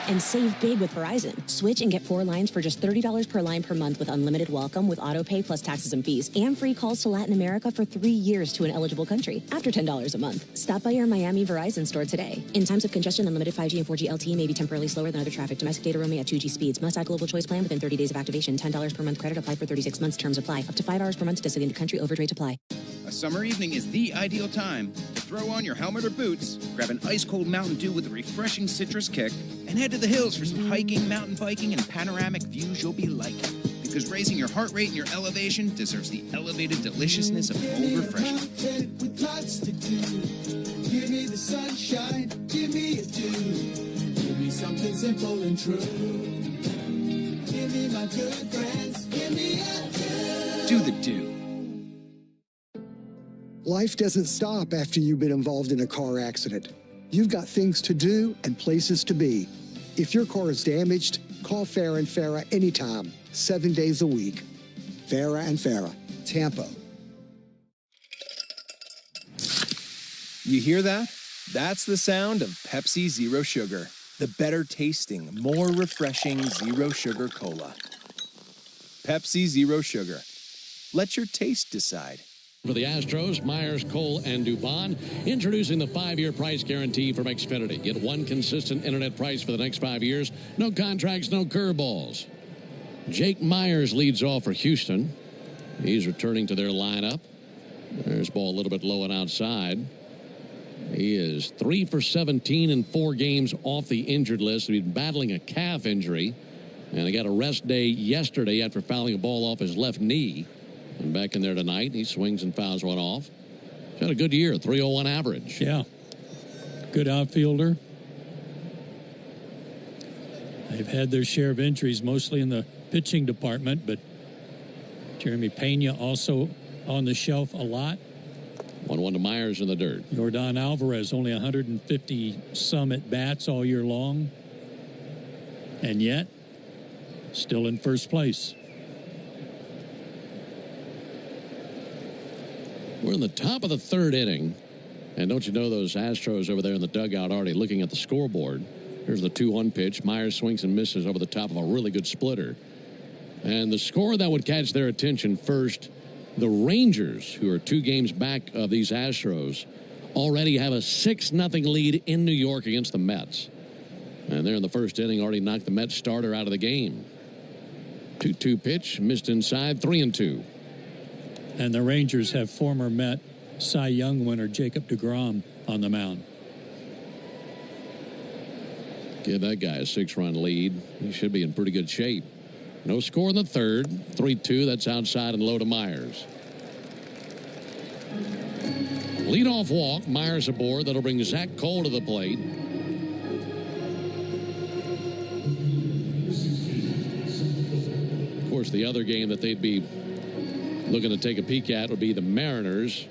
And save big with Verizon. Switch and get 4 lines for just $30 per line per month with unlimited welcome with auto pay plus taxes and fees. And free calls to Latin America for 3 years to an eligible country after $10 a month. Stop by your Miami Verizon store today. In times of congestion, unlimited 5G and 4G LTE may be temporarily slower than other traffic. Domestic data roaming at 2G speeds. Must add global choice plan within 30 days of activation. $10 per month credit applied for 36 months. Terms apply. Up to $5 per month to designated country. Overage rate apply. A summer evening is the ideal time to throw on your helmet or boots, grab an ice-cold Mountain Dew with a refreshing citrus kick, and head to the hills for some hiking, mountain biking, and panoramic views you'll be liking. Because raising your heart rate and your elevation deserves the elevated deliciousness of cold refreshment. With lots to do. Give me the sunshine, give me a dew. Give me something simple and true. Give me my good friends, give me a dew. Do the dew. Life doesn't stop after you've been involved in a car accident. You've got things to do and places to be. If your car is damaged, call Farah & Farah anytime, 7 days a week. Farah & Farah, Tampa. You hear that? That's the sound of Pepsi Zero Sugar, the better tasting, more refreshing Zero Sugar Cola. Pepsi Zero Sugar. Let your taste decide. For the Astros, Myers, Cole, and Dubon, introducing the 5-year price guarantee from Xfinity. Get one consistent internet price for the next 5 years. No contracts, no curveballs. Jake Myers leads off for Houston. He's returning to their lineup. There's ball a little bit low and outside. He is 3 for 17 in 4 games off the injured list. He's been battling a calf injury, and he got a rest day yesterday after fouling a ball off his left knee. And back in there tonight, he swings and fouls one off. He's had a good year, 301 average. Yeah. Good outfielder. They've had their share of injuries, mostly in the pitching department, but Jeremy Pena also on the shelf a lot. 1-1 to Myers in the dirt. Yordan Alvarez, only 150-some at-bats all year long. And yet, still in first place. We're in the top of the 3rd inning. And don't you know those Astros over there in the dugout already looking at the scoreboard. Here's the 2-1 pitch. Myers swings and misses over the top of a really good splitter. And the score that would catch their attention first, the Rangers, who are 2 games back of these Astros, already have a 6-0 lead in New York against the Mets. And they're in the first inning, already knocked the Mets starter out of the game. 2-2 pitch, missed inside, 3-2. And the Rangers have former Met Cy Young winner Jacob deGrom on the mound. Give that guy a 6-run lead. He should be in pretty good shape. No score in the 3rd. 3-2. That's outside and low to Myers. Leadoff walk. Myers aboard. That'll bring Zach Cole to the plate. Of course, the other game that they'd be looking to take a peek at would be the Mariners.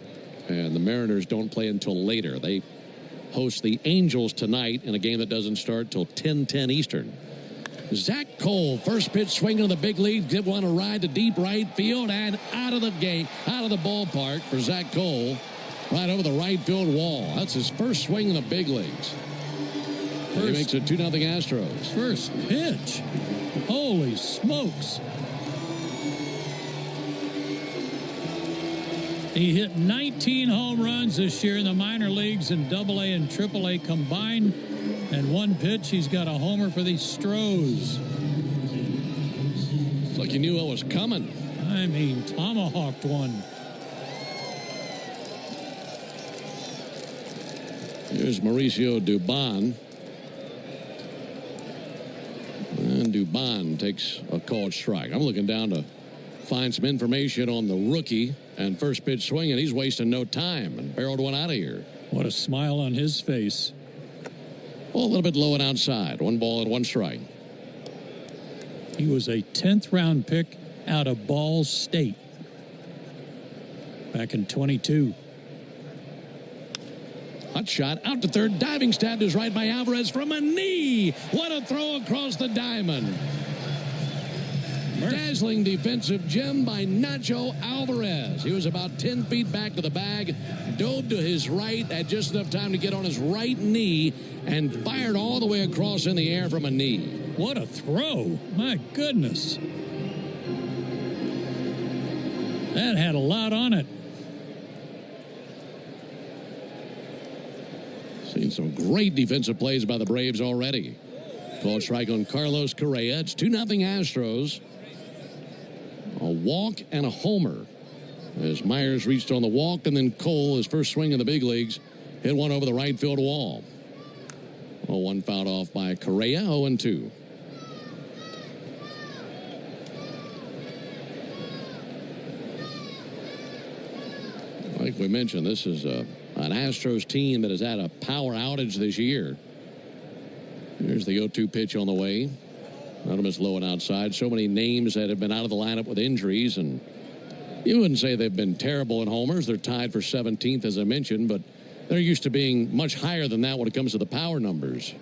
And the Mariners don't play until later. They host the Angels tonight in a game that doesn't start till 10:10 Eastern. Zach Cole, first pitch swinging to the big league. Did want to ride to deep right field and out of the game, out of the ballpark for Zach Cole. Right over the right field wall. That's his first swing in the big leagues. He makes it 2-0 Astros. First pitch. Holy smokes. He hit 19 home runs this year in the minor leagues in AA and AAA combined. And one pitch, he's got a homer for the Astros. It's like you knew what was coming. I mean, tomahawked one. Here's Mauricio Dubon. And Dubon takes a called strike. I'm looking down to find some information on the rookie and first pitch swing, and he's wasting no time and barreled one out of here. What a smile on his face. Well, a little bit low and outside. 1 ball and 1 strike. He was a 10th round pick out of Ball State. back in 22. Hot shot out to third. Diving stab is right by Alvarez from a knee. What a throw across the diamond. Dazzling defensive gem by Nacho Alvarez. He was about 10 feet back to the bag, dove to his right, had just enough time to get on his right knee, and fired all the way across in the air from a knee. What a throw. My goodness. That had a lot on it. Seen some great defensive plays by the Braves already. Called strike on Carlos Correa. It's 2-0 Astros. A walk and a homer as Myers reached on the walk, and then Cole, his first swing in the big leagues, hit one over the right field wall. One fouled off by Correa, 0-2. Like we mentioned, this is an Astros team that has had a power outage this year. Here's the 0-2 pitch on the way. Adam is low and outside. So many names that have been out of the lineup with injuries, and you wouldn't say they've been terrible in homers. They're tied for 17th, as I mentioned, but they're used to being much higher than that when it comes to the power numbers.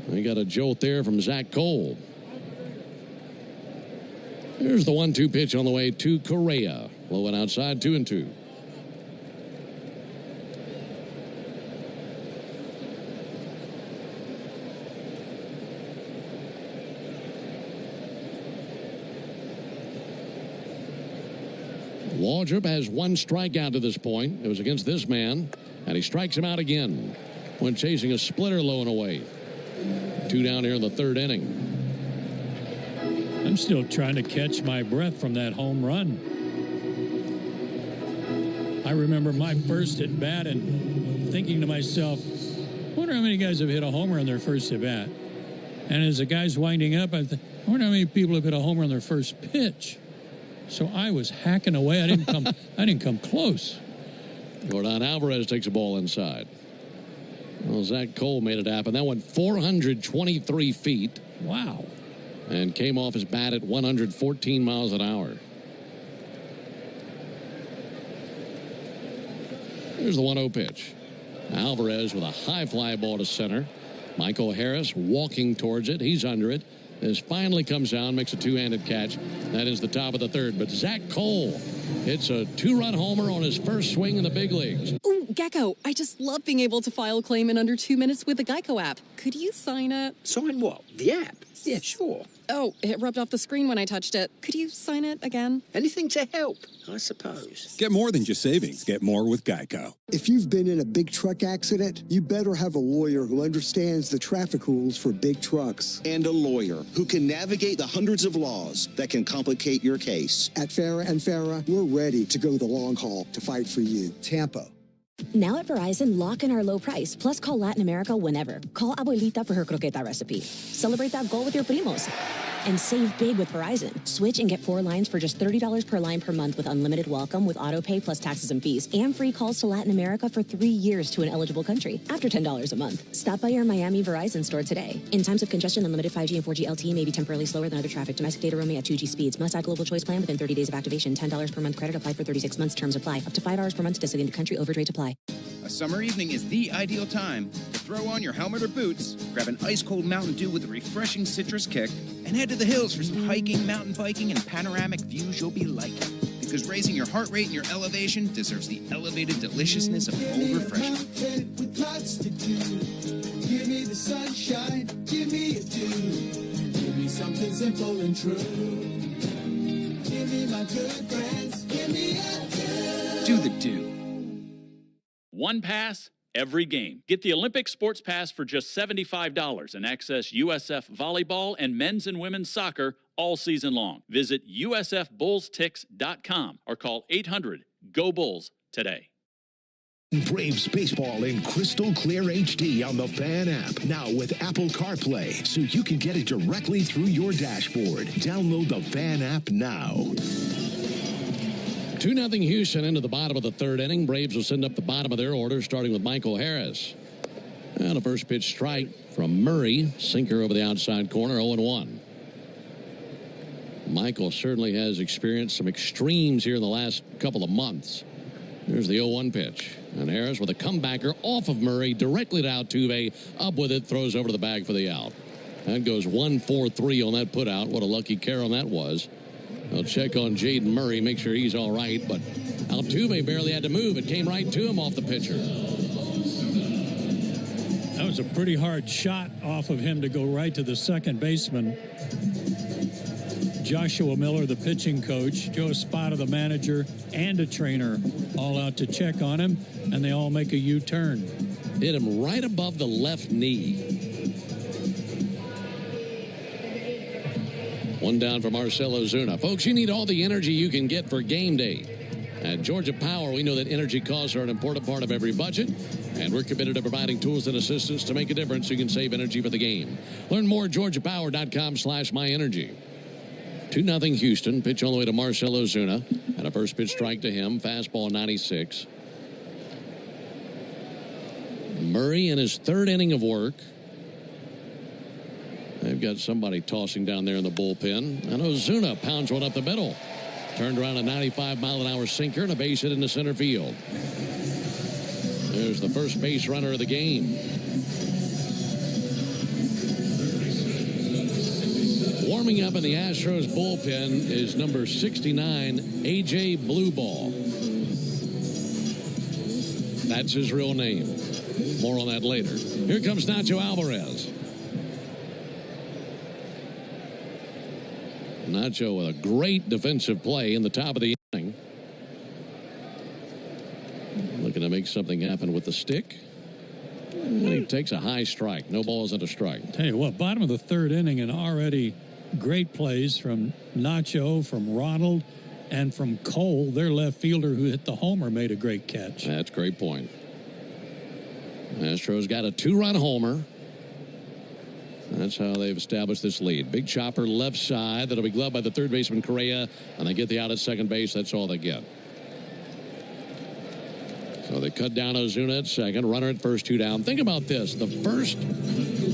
We got a jolt there from Zach Cole. Here's the 1-2 pitch on the way to Correa. Low and outside, 2-2. Waldrop has one strikeout to this point. It was against this man, and he strikes him out again when chasing a splitter low and away. 2 down here in the third inning. I'm still trying to catch my breath from that home run. I remember my first at bat and thinking to myself, I wonder how many guys have hit a homer on their first at bat. And as the guy's winding up, I wonder how many people have hit a homer on their first pitch. So I was hacking away. I didn't come close. Jordan Alvarez takes a ball inside. Well, Zach Cole made it happen. That went 423 feet. Wow. And came off his bat at 114 miles an hour. Here's the 1-0 pitch. Alvarez with a high fly ball to center. Michael Harris walking towards it. He's under it. This finally comes down, makes a two-handed catch. That is the top of the third. But Zach Cole hits a 2-run homer on his first swing in the big leagues. Ooh, Gecko, I just love being able to file a claim in under 2 minutes with the Geico app. Could you sign it? Sign what? The app? Yeah, sure. Oh, it rubbed off the screen when I touched it. Could you sign it again? Anything to help, I suppose. Get more than just savings. Get more with Geico. If you've been in a big truck accident, you better have a lawyer who understands the traffic rules for big trucks. And a lawyer who can navigate the hundreds of laws that can complicate your case. At Farah and Farah, we're ready to go the long haul to fight for you. Tampa. Now at Verizon, lock in our low price, plus call Latin America whenever. Call Abuelita for her croqueta recipe. Celebrate that goal with your primos. And save big with Verizon. Switch and get 4 lines for just $30 per line per month with unlimited welcome with auto pay plus taxes and fees. And free calls to Latin America for 3 years to an eligible country after $10 a month. Stop by your Miami Verizon store today. In times of congestion, unlimited 5G and 4G LTE may be temporarily slower than other traffic. Domestic data roaming at 2G speeds. Must add global choice plan within 30 days of activation. $10 per month credit applied for 36 months. Terms apply. Up to 5 hours per month to designated country. Overage apply. A summer evening is the ideal time to throw on your helmet or boots, grab an ice-cold Mountain Dew with a refreshing citrus kick, and head to the hills for some hiking, mountain biking, and panoramic views you'll be liking. Because raising your heart rate and your elevation deserves the elevated deliciousness of cold refreshment. With lots to do. Give me the sunshine, give me a dew. Give me something simple and true. Give me my good friends, give me a dew. Do the dew. One pass, every game. Get the Olympic Sports Pass for just $75 and access USF volleyball and men's and women's soccer all season long. Visit usfbullstix.com or call 800-GO-BULLS today. Braves baseball in crystal clear HD on the Fan app. Now with Apple CarPlay, so you can get it directly through your dashboard. Download the Fan app now. 2-0 Houston into the bottom of the third inning. Braves will send up the bottom of their order, starting with Michael Harris. And a first pitch strike from Murray. Sinker over the outside corner, 0-1. Michael certainly has experienced some extremes here in the last couple of months. Here's the 0-1 pitch. And Harris with a comebacker off of Murray, directly to Altuve. Up with it, throws over to the bag for the out. That goes 1-4-3 on that put out. What a lucky carry on that was. They'll check on Jaden Murray, make sure he's all right. But Altuve barely had to move. It came right to him off the pitcher. That was a pretty hard shot off of him to go right to the second baseman. Joshua Miller, the pitching coach, Joe Espada, the manager, and a trainer, all out to check on him, and they all make a U-turn. Hit him right above the left knee. One down for Marcell Ozuna. Folks, you need all the energy you can get for game day. At Georgia Power, we know that energy costs are an important part of every budget, and we're committed to providing tools and assistance to make a difference so you can save energy for the game. Learn more at georgiapower.com/myenergy. 2-0 Houston. Pitch all the way to Marcell Ozuna. And a first pitch strike to him. Fastball 96. Murray in his third inning of work. They've got somebody tossing down there in the bullpen. And Ozuna pounds one up the middle. Turned around a 95-mile-an-hour sinker and a base hit into center field. There's the first base runner of the game. Warming up in the Astros bullpen is number 69, A.J. Blueball. That's his real name. More on that later. Here comes Nacho Alvarez. Nacho with a great defensive play in the top of the inning. Looking to make something happen with the stick. And he takes a high strike. No balls and a strike. Tell you what, bottom of the third inning and already great plays from Nacho, from Ronald, and from Cole. Their left fielder who hit the homer made a great catch. That's a great point. Astros got a 2-run homer. That's how they've established this lead. Big chopper left side. That'll be gloved by the third baseman Correa. And they get the out at second base. That's all they get. So they cut down Ozuna at second. Runner at first, 2 down. Think about this. The first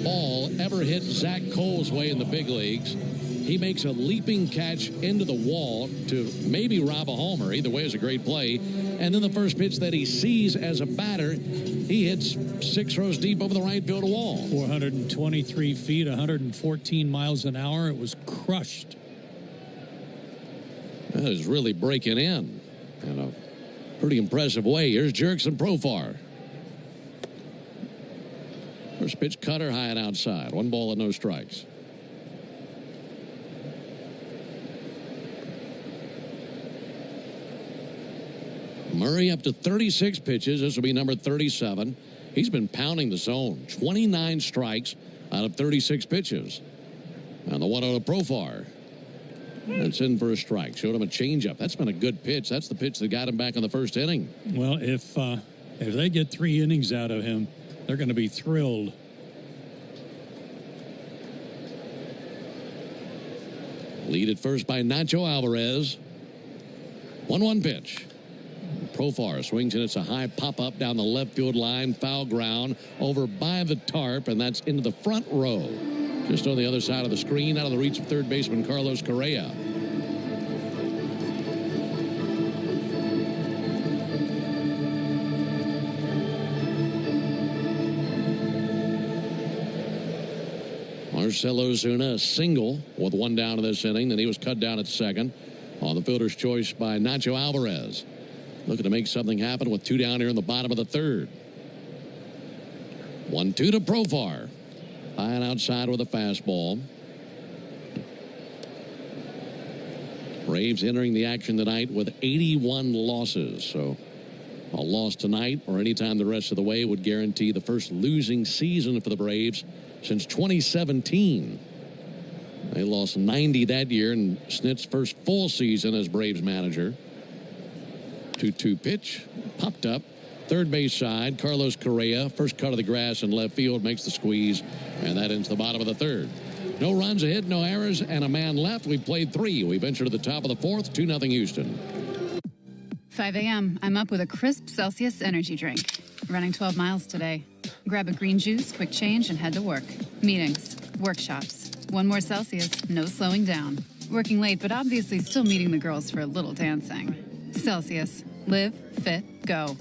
ball ever hit Zach Cole's way in the big leagues. He makes a leaping catch into the wall to maybe rob a homer. Either way, is a great play. And then the first pitch that he sees as a batter, he hits 6 rows deep over the right field wall. 423 feet, 114 miles an hour. It was crushed. That is really breaking in a pretty impressive way. Here's Jurickson Profar. First pitch cutter high and outside. 1 ball and no strikes. Murray up to 36 pitches. This will be number 37. He's been pounding the zone. 29 strikes out of 36 pitches. And the 1-0 to Profar. That's in for a strike. Showed him a changeup. That's been a good pitch. That's the pitch that got him back in the first inning. Well, if they get 3 innings out of him, they're going to be thrilled. Lead at first by Nacho Alvarez. 1-1 pitch. Profar swings and it's a high pop-up down the left field line. Foul ground over by the tarp, and that's into the front row. Just on the other side of the screen, out of the reach of third baseman Carlos Correa. Marcell Ozuna, a single with 1 down in this inning. Then he was cut down at second on the fielder's choice by Nacho Alvarez. Looking to make something happen with 2 down here in the bottom of the third. 1-2 to Profar. High and outside with a fastball. Braves entering the action tonight with 81 losses. So a loss tonight or anytime the rest of the way would guarantee the first losing season for the Braves since 2017. They lost 90 that year in Snit's first full season as Braves manager. 2-2 pitch. Popped up. Third base side. Carlos Correa. First cut of the grass in left field. Makes the squeeze. And that ends the bottom of the third. No runs ahead, no errors, and a man left. We've played 3. We venture to the top of the fourth. 2-0 Houston. 5 a.m. I'm up with a crisp Celsius energy drink. Running 12 miles today. Grab a green juice, quick change, and head to work. Meetings. Workshops. 1 more Celsius. No slowing down. Working late, but obviously still meeting the girls for a little dancing. Celsius. Live, fit, go.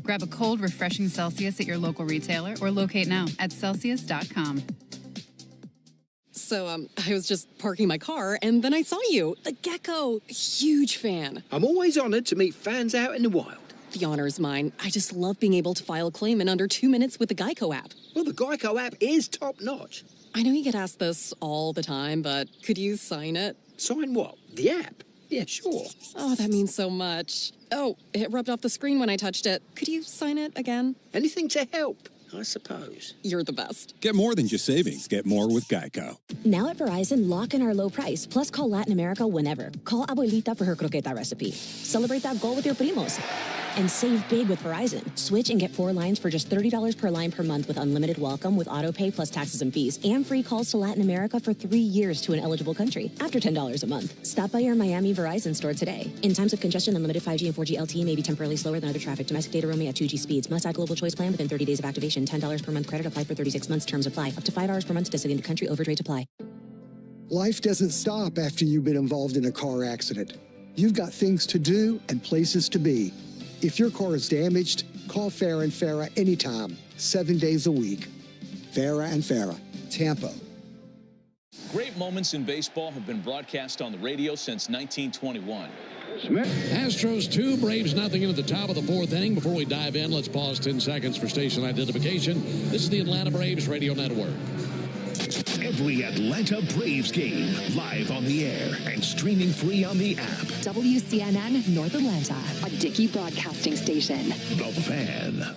Grab a cold, refreshing Celsius at your local retailer or locate now at Celsius.com. So, I was just parking my car, and then I saw you, the gecko. Huge fan. I'm always honored to meet fans out in the wild. The honor is mine. I just love being able to file a claim in under 2 minutes with the Geico app. Well, the Geico app is top-notch. I know you get asked this all the time, but could you sign it? Sign what? The app? Yeah, sure. Oh, that means so much. Oh, it rubbed off the screen when I touched it. Could you sign it again? Anything to help, I suppose. You're the best. Get more than just savings. Get more with Geico. Now at Verizon, lock in our low price, plus call Latin America whenever. Call Abuelita for her croqueta recipe. Celebrate that goal with your primos. And save big with Verizon. Switch and get 4 lines for just $30 per line per month with unlimited welcome with auto pay plus taxes and fees. And free calls to Latin America for 3 years to an eligible country after $10 a month. Stop by your Miami Verizon store today. In times of congestion, unlimited 5G and 4G LTE may be temporarily slower than other traffic. Domestic data roaming at 2G speeds. Must add global choice plan within 30 days of activation. $10 per month credit applied for 36 months. Terms apply. Up to $5 per month to designated country. Overage apply. Life doesn't stop after you've been involved in a car accident. You've got things to do and places to be. If your car is damaged, call Farah & Farah anytime, 7 days a week. Farah & Farah, Tampa. Great moments in baseball have been broadcast on the radio since 1921. Astros 2, Braves nothing into the top of the 4th inning. Before we dive in, let's pause 10 seconds for station identification. This is the Atlanta Braves Radio Network. Every Atlanta Braves game, live on the air and streaming free on the app. WCNN North Atlanta, a Dickey broadcasting station. The Fan.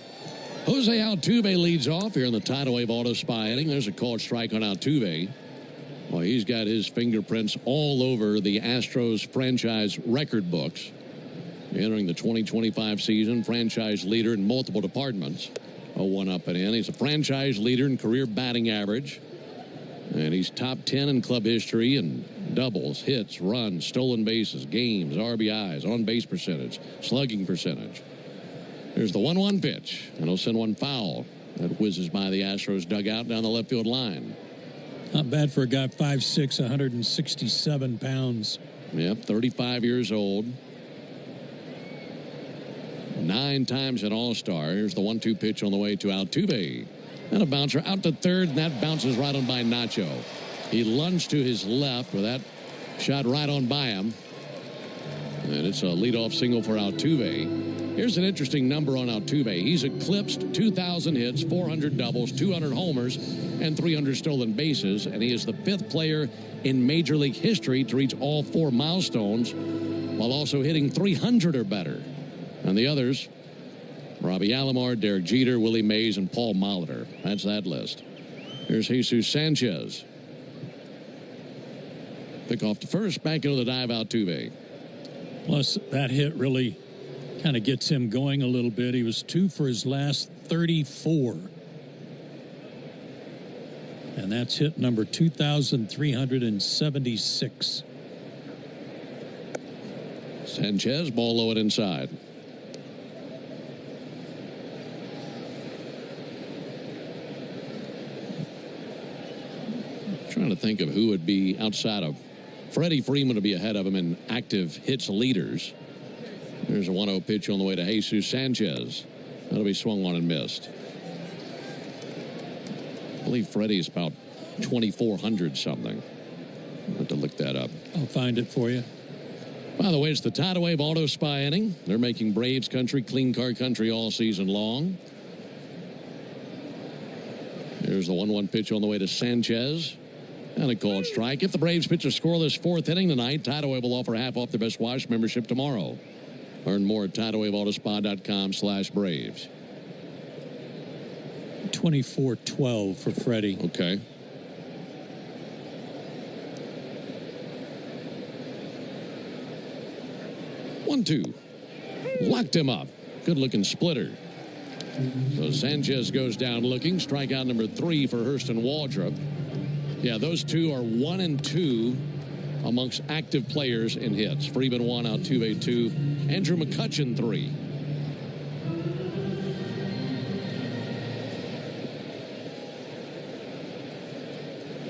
Jose Altuve leads off here in the tidal wave auto spy inning. There's a called strike on Altuve. Well, he's got his fingerprints all over the Astros franchise record books. Entering the 2025 season, franchise leader in multiple departments. A 1 up and in. He's a franchise leader in career batting average. And he's top 10 in club history in doubles, hits, runs, stolen bases, games, RBIs, on-base percentage, slugging percentage. There's the 1-1 pitch, and he'll send one foul. That whizzes by the Astros dugout down the left field line. Not bad for a guy 5'6", 167 pounds. Yep, 35 years old. 9 times an All-Star. Here's the 1-2 pitch on the way to Altuve. And a bouncer out to third, and that bounces right on by Nacho. He lunged to his left with that shot right on by him. And it's a leadoff single for Altuve. Here's an interesting number on Altuve. He's eclipsed 2,000 hits, 400 doubles, 200 homers, and 300 stolen bases. And he is the 5th player in Major League history to reach all 4 milestones while also hitting 300 or better. And the others, Robbie Alomar, Derek Jeter, Willie Mays, and Paul Molitor. That's that list. Here's Jesus Sanchez. Pick off to first, back into the dive, Altuve. Plus, that hit really kind of gets him going a little bit. He was 2 for his last 34. And that's hit number 2,376. Sanchez, ball low and inside. Trying to think of who would be outside of Freddie Freeman to be ahead of him in active hits leaders. There's a 1-0 pitch on the way to Jesus Sanchez. That'll be swung on and missed. I believe Freddie's about 2,400 something. I'll have to look that up. I'll find it for you. By the way, it's the tidal wave auto spy inning. They're making Braves country clean car country all season long. There's the 1-1 pitch on the way to Sanchez. And a called strike. If the Braves pitch a scoreless 4th inning tonight, Tidal Wave will offer half off their Best Wash membership tomorrow. Learn more at TidalWaveAutoSpa.com/Braves. 24-12 for Freddie. Okay. One, two. Locked him up. Good-looking splitter. So Sanchez goes down looking. Strikeout number 3 for Hurston Waldrop. Yeah, those two are 1 and 2 amongst active players in hits. Freeman 1, Altuve 2, Andrew McCutchen 3.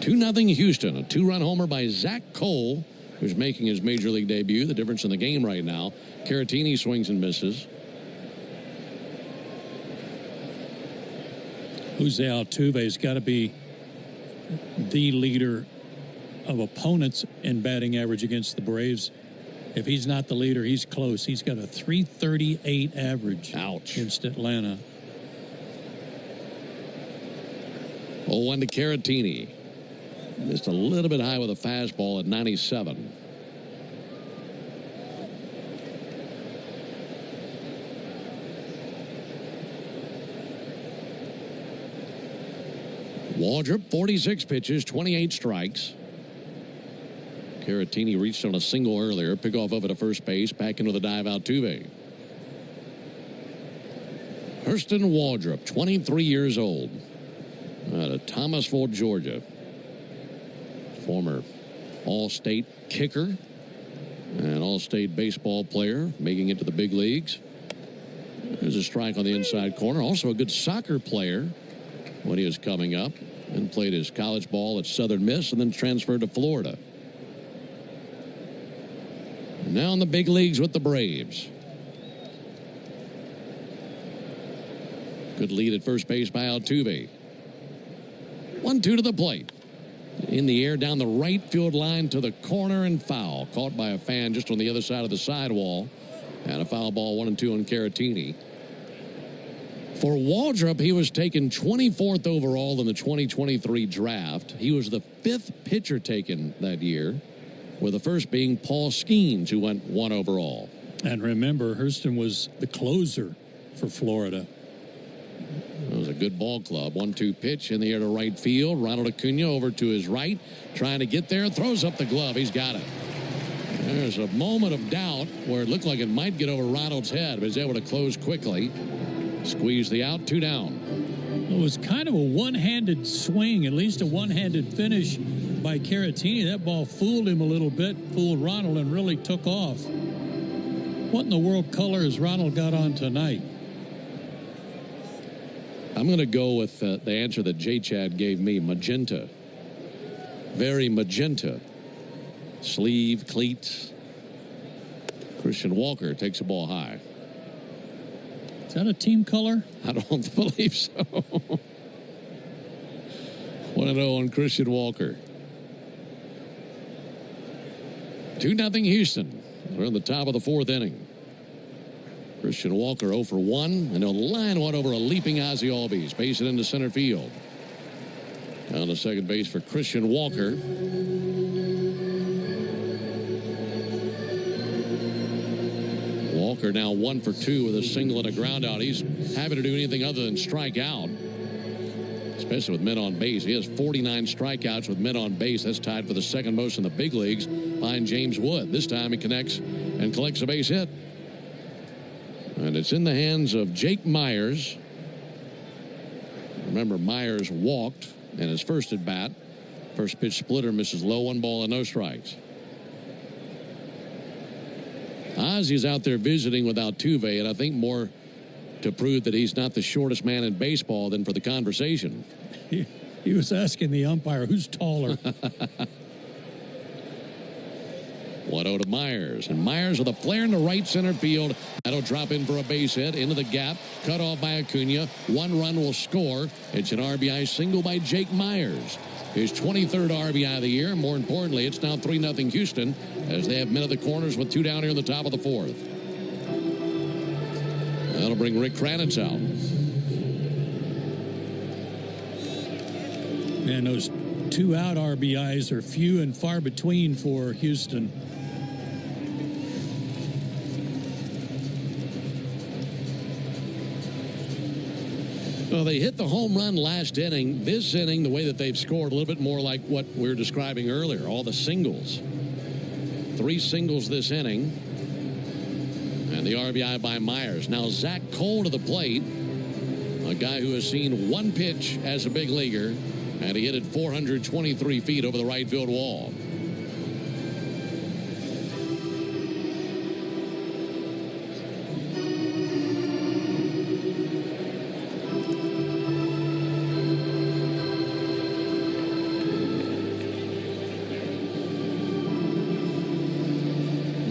Two-0 Houston. A 2-run homer by Zach Cole who's making his Major League debut. The difference in the game right now. Caratini swings and misses. Jose Altuve's got to be the leader of opponents in batting average against the Braves. If he's not the leader, he's close. He's got a .338 average. Ouch. Against Atlanta. 0-1 to Caratini. Just a little bit high with a fastball at 97. Waldrop, 46 pitches, 28 strikes. Caratini reached on a single earlier. Pickoff over to first base. Back into the dive, Altuve. Hurston Waldrop, 23 years old. Out of Thomasville, Georgia. Former All-State kicker and All-State baseball player, making it to the big leagues. There's a strike on the inside corner. Also a good soccer player when he was coming up, and played his college ball at Southern Miss and then transferred to Florida. Now in the big leagues with the Braves. Good lead at first base by Altuve. 1-2 to the plate. In the air down the right field line to the corner and foul. Caught by a fan just on the other side of the sidewall. And a foul ball, 1-2 on Caratini. For Waldrop, he was taken 24th overall in the 2023 draft. He was the 5th pitcher taken that year, with the first being Paul Skeens, who went 1 overall. And remember, Hurston was the closer for Florida. It was a good ball club. 1-2 pitch in the air to right field. Ronald Acuna over to his right, trying to get there. Throws up the glove. He's got it. There's a moment of doubt where it looked like it might get over Ronald's head, but he's able to close quickly. Squeeze the out, 2 down. It was kind of a one-handed swing, at least a one-handed finish by Caratini. That ball fooled him a little bit, fooled Ronald, and really took off. What in the world color has Ronald got on tonight? I'm going to go with the answer that J-Chad gave me, magenta. Very magenta. Sleeve, cleats. Christian Walker takes the ball high. Is that a team color? I don't believe so. 1-0 on Christian Walker. 2-0 Houston. We're in the top of the 4th inning. Christian Walker 0 for 1, and he'll line one over a leaping Ozzie Albies. Base it into center field. Down to second base for Christian Walker. Walker now 1 for 2 with a single and a ground out. He's happy to do anything other than strike out, especially with men on base. He has 49 strikeouts with men on base. That's tied for the second most in the big leagues behind James Wood. This time he connects and collects a base hit. And it's in the hands of Jake Myers. Remember, Myers walked in his first at bat. First pitch splitter misses low, 1 ball and no strikes. Ozzie's out there visiting with Altuve, and I think more to prove that he's not the shortest man in baseball than for the conversation. He was asking the umpire, who's taller? 1-0 to Myers. And Myers with a flare in the right center field. That'll drop in for a base hit into the gap. Cut off by Acuna. 1 run will score. It's an RBI single by Jake Myers. His 23rd RBI of the year. More importantly, it's now 3-0 Houston as they have men at the corners with 2 down here in the top of the 4th. That'll bring Rick Kranitz out. Man, those 2 out RBIs are few and far between for Houston. Well, they hit the home run last inning. This inning, the way that they've scored, a little bit more like what we were describing earlier, all the singles. 3 singles this inning. And the RBI by Myers. Now Zach Cole to the plate, a guy who has seen 1 pitch as a big leaguer, and he hit it 423 feet over the right field wall.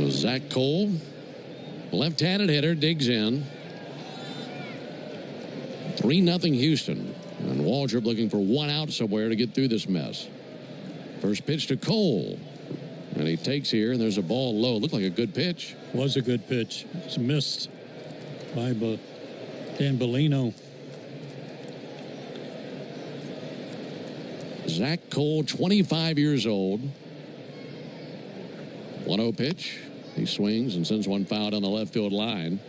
Zach Cole, left-handed hitter, digs in. 3-0 Houston. And Waldrop looking for one out somewhere to get through this mess. First pitch to Cole. And he takes here, and there's a ball low. Looked like a good pitch. Was a good pitch. It's missed by Dan Bellino. Zach Cole, 25 years old. 1-0 pitch. He swings and sends one foul down the left field line.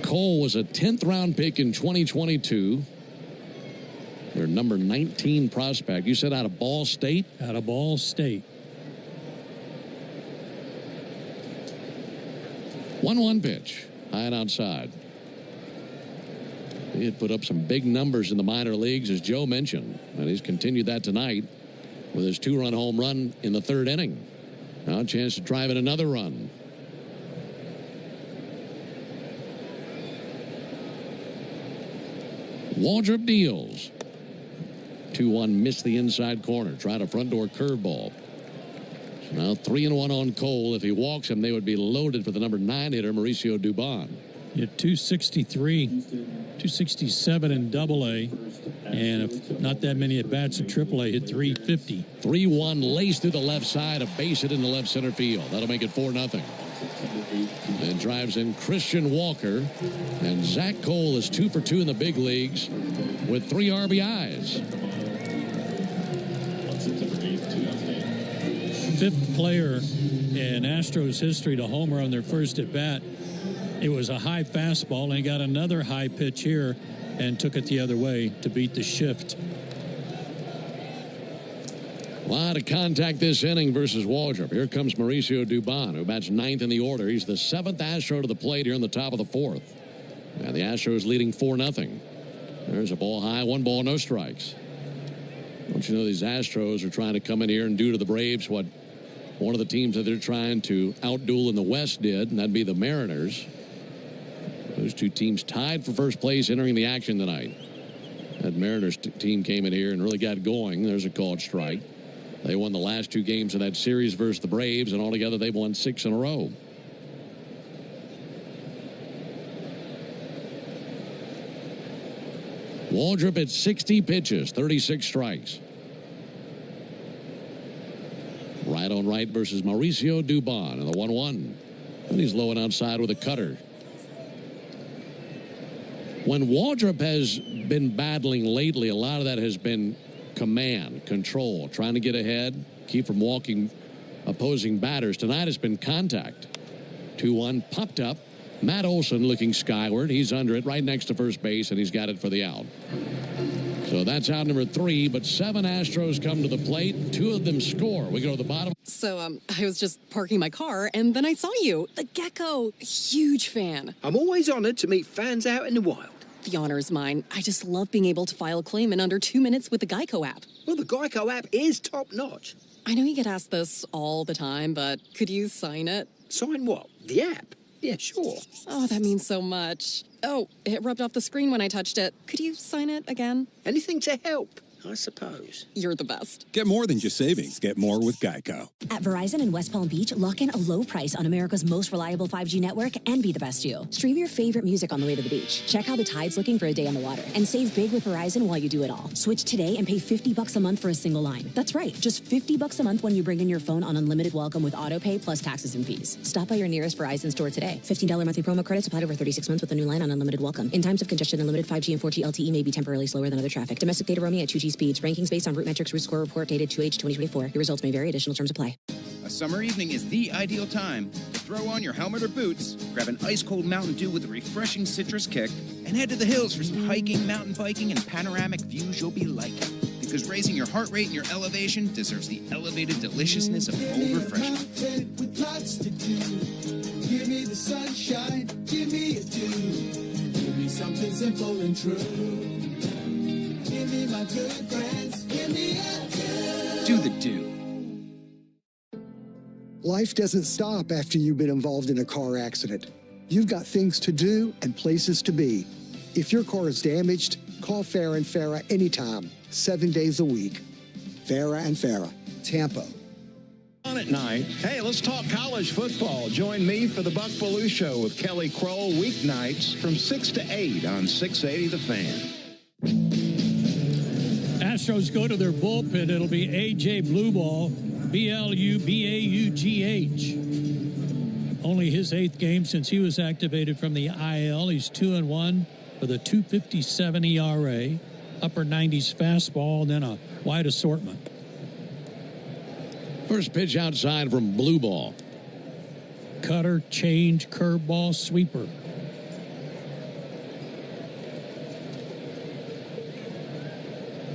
Cole was a 10th round pick in 2022. Their number 19 prospect. You said out of Ball State? Out of Ball State. 1-1 pitch. High and outside. He had put up some big numbers in the minor leagues, as Joe mentioned. And he's continued that tonight with his 2-run home run in the 3rd inning. Now a chance to drive in another run. Waldrop deals. 2-1, missed the inside corner. Tried a front door curveball. So now 3-1 on Cole. If he walks him, they would be loaded for the number 9 hitter, Mauricio Dubon. You had 263, 267 in Double-A, and if not that many at bats in Triple-A, hit 350. 3-1, lace through the left side, a base hit in the left center field. That'll make it 4-0. And drives in Christian Walker. And Zach Cole is 2 for 2 in the big leagues with 3 RBIs. 5th player in Astros history to homer on their first at bat. It was a high fastball, and he got another high pitch here and took it the other way to beat the shift. A lot of contact this inning versus Waldrop. Here comes Mauricio Dubon, who bats 9th in the order. He's the 7th Astro to the plate here in the top of the 4th. And the Astros leading 4-0. There's a ball high, 1 ball, no strikes. Don't you know these Astros are trying to come in here and do to the Braves what one of the teams that they're trying to outduel in the West did, and that'd be the Mariners. Those two teams tied for first place entering the action tonight. That Mariners team came in here and really got going. There's a called strike. They won the last 2 games of that series versus the Braves, and altogether they've won 6 in a row. Waldrop at 60 pitches, 36 strikes. Right on right versus Mauricio Dubon in the 1-1. And he's low and outside with a cutter. When Waldrop has been battling lately, a lot of that has been command, control, trying to get ahead, keep from walking opposing batters. Tonight it's been contact. 2-1, popped up. Matt Olson looking skyward. He's under it right next to first base, and he's got it for the out. So that's out number 3, but 7 Astros come to the plate. 2 of them score. We go to the bottom. So, I was just parking my car, and then I saw you. The Gecko. Huge fan. I'm always honored to meet fans out in the wild. The honor is mine. I just love being able to file a claim in under 2 minutes with the Geico app. Well, the Geico app is top-notch. I know you get asked this all the time, but could you sign it? Sign what? The app? Yeah, sure. Oh, that means so much. Oh, it rubbed off the screen when I touched it. Could you sign it again? Anything to help, I suppose. You're the best. Get more than just savings. Get more with Geico. At Verizon in West Palm Beach, lock in a low price on America's most reliable 5G network and be the best you. Stream your favorite music on the way to the beach. Check how the tide's looking for a day on the water. And save big with Verizon while you do it all. Switch today and pay $50 a month for a single line. That's right, just $50 a month when you bring in your phone on unlimited welcome with auto pay plus taxes and fees. Stop by your nearest Verizon store today. $15 monthly promo credits applied over 36 months with a new line on unlimited welcome. In times of congestion, unlimited 5G and 4G LTE may be temporarily slower than other traffic. Domestic data roaming at 2G speeds. Rankings based on Root Metrics Root Score Report dated 2H 2024. Your results may vary. Additional terms apply. A summer evening is the ideal time to throw on your helmet or boots, grab an ice-cold Mountain Dew with a refreshing citrus kick, and head to the hills for some hiking, mountain biking, and panoramic views you'll be liking. Because raising your heart rate and your elevation deserves the elevated deliciousness of cold refreshment. With lots to do. Give me the sunshine, give me a dew. Give me something simple and true. Give me my good friends, give me a dew. Do the dew. Life doesn't stop after you've been involved in a car accident. You've got things to do and places to be. If your car is damaged, call Farah and Farah anytime, 7 days a week. Farah and Farah, Tampa. On at 9. Hey, let's talk college football. Join me for the Buck Belue Show with Kelly Kroll weeknights from 6 to 8 on 680 The Fan. Astros go to their bullpen. It'll be A.J. Blueball, B-L-U-B-A-U-G-H. Only his 8th game since he was activated from the IL. He's 2-1 with a 2.57 ERA, upper 90s fastball, and then a wide assortment. First pitch outside from Blueball. Cutter, change, curveball, sweeper.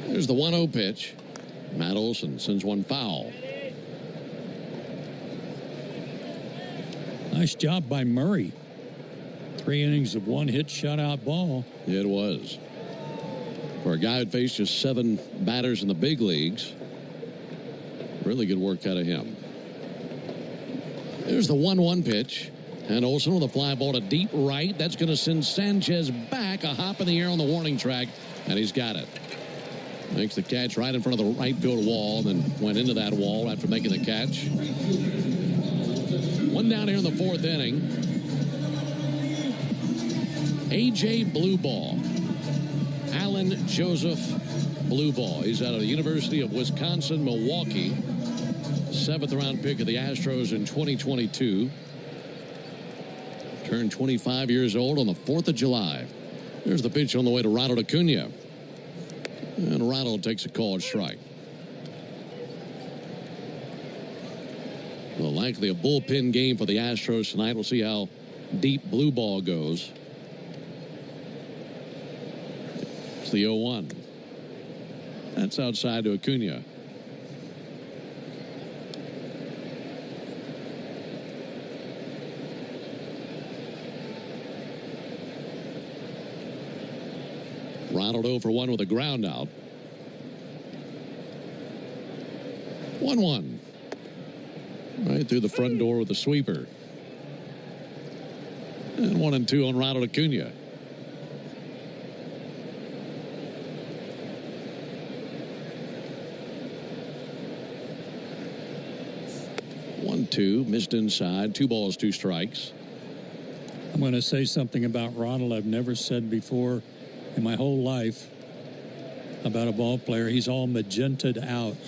Here's the 1-0 pitch. Matt Olson sends one foul. Nice job by Murray. 3 innings of 1 hit shutout ball. It was. For a guy who faced just 7 batters in the big leagues, really good work out of him. There's the 1-1 pitch. And Olson with a fly ball to deep right. That's going to send Sanchez back. A hop in the air on the warning track. And he's got it. Makes the catch right in front of the right field wall, then went into that wall after making the catch. One down here in the 4th inning. A.J. Blueball. Alan Joseph Blueball. He's out of the University of Wisconsin-Milwaukee. 7th round pick of the Astros in 2022. Turned 25 years old on the 4th of July. There's the pitch on the way to Ronald Acuna. And Ronald takes a called strike. Well, likely a bullpen game for the Astros tonight. We'll see how deep blue ball goes. It's the 0-1. That's outside to Acuna. Ronald 0 for 1 with a ground out. 1-1. Right through the front door with a sweeper. And 1-2 on Ronald Acuna. One, two, missed inside. 2 balls, 2 strikes. I'm going to say something about Ronald I've never said before in my whole life about a ball player. He's all magenta'd out.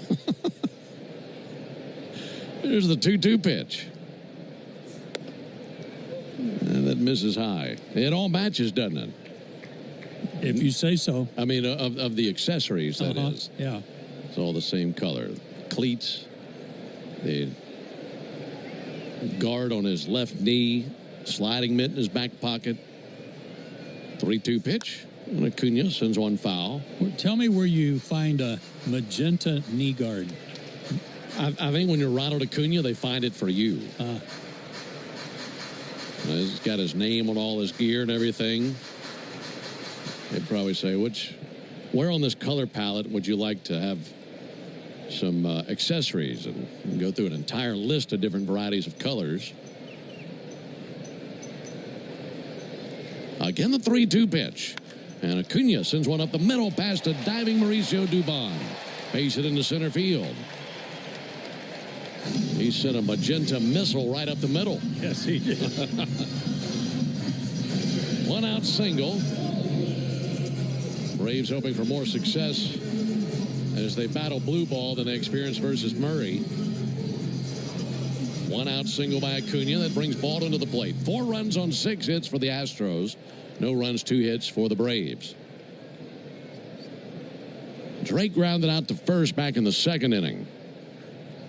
There's the 2-2 pitch. And that misses high. It all matches, doesn't it? If you say so. I mean, of the accessories, that is. Yeah. It's all the same color. Cleats, the guard on his left knee, sliding mitt in his back pocket. 3-2 pitch. And Acuna sends one foul. Tell me where you find a magenta knee guard. I think when you're Ronald Acuna, they find it for you. He's got his name on all his gear and everything. They'd probably say, where on this color palette would you like to have some accessories? And go through an entire list of different varieties of colors. Again, the 3-2 pitch. And Acuna sends one up the middle past a diving Mauricio Dubon. Face it into center field. He sent a magenta missile right up the middle. Yes, he did. 1 out single. Braves hoping for more success as they battle blue ball the next appearance versus Murray. 1 out single by Acuna. That brings Baldwin to the plate. 4 runs on 6 hits for the Astros. No runs, 2 hits for the Braves. Drake grounded out to first back in the 2nd inning.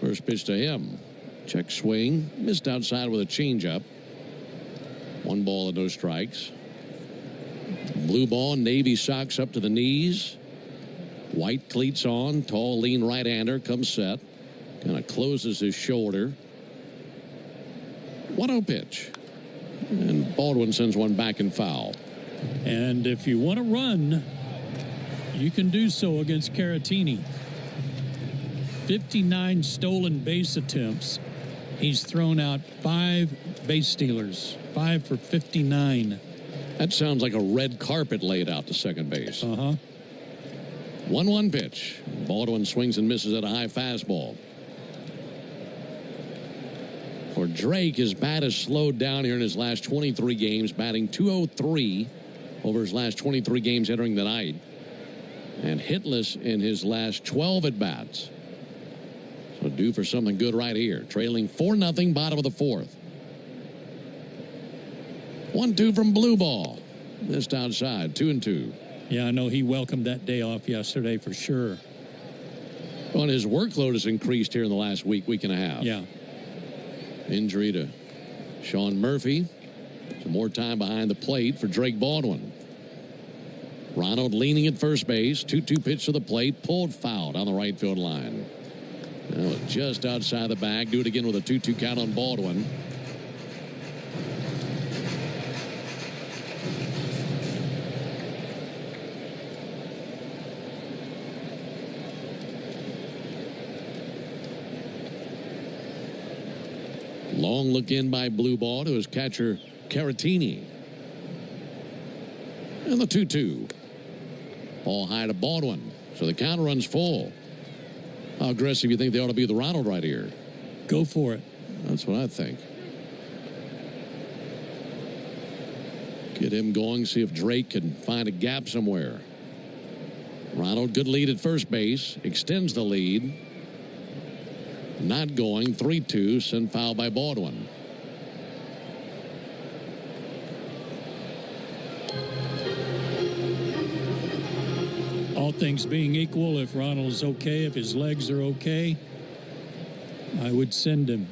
First pitch to him. Check swing. Missed outside with a changeup. 1 ball and no strikes. Blue ball, navy socks up to the knees. White cleats on. Tall, lean right-hander. Comes set. Kind of closes his shoulder. 1-0 pitch. And Baldwin sends one back and foul. And if you want to run, you can do so against Caratini. 59 stolen base attempts. He's thrown out 5 base stealers. 5 for 59. That sounds like a red carpet laid out to second base. 1-1 pitch. Baldwin swings and misses at a high fastball. Drake, his bat has slowed down here in his last 23 games, batting .203 over his last 23 games entering the night, and hitless in his last 12 at-bats. So due for something good right here. Trailing 4-0, bottom of the fourth. 1-2 from Blue Ball. Missed outside, 2-2. Yeah, I know he welcomed that day off yesterday for sure. Well, his workload has increased here in the last week and a half. Yeah. Injury to Sean Murphy. Some more time behind the plate for Drake Baldwin. Ronald leaning at first base. 2-2 pitch to the plate. Pulled foul down the right field line. That was just outside the bag. Do it again with a 2-2 count on Baldwin. Long look in by Blue Ball to his catcher, Caratini. And the 2-2. Ball high to Baldwin. So the count runs full. How aggressive you think they ought to be with Ronald right here? Go for it. That's what I think. Get him going, see if Drake can find a gap somewhere. Ronald, good lead at first base. Extends the lead. Not going. 3-2. Sent foul by Baldwin. All things being equal, if Ronald's okay, if his legs are okay, I would send him.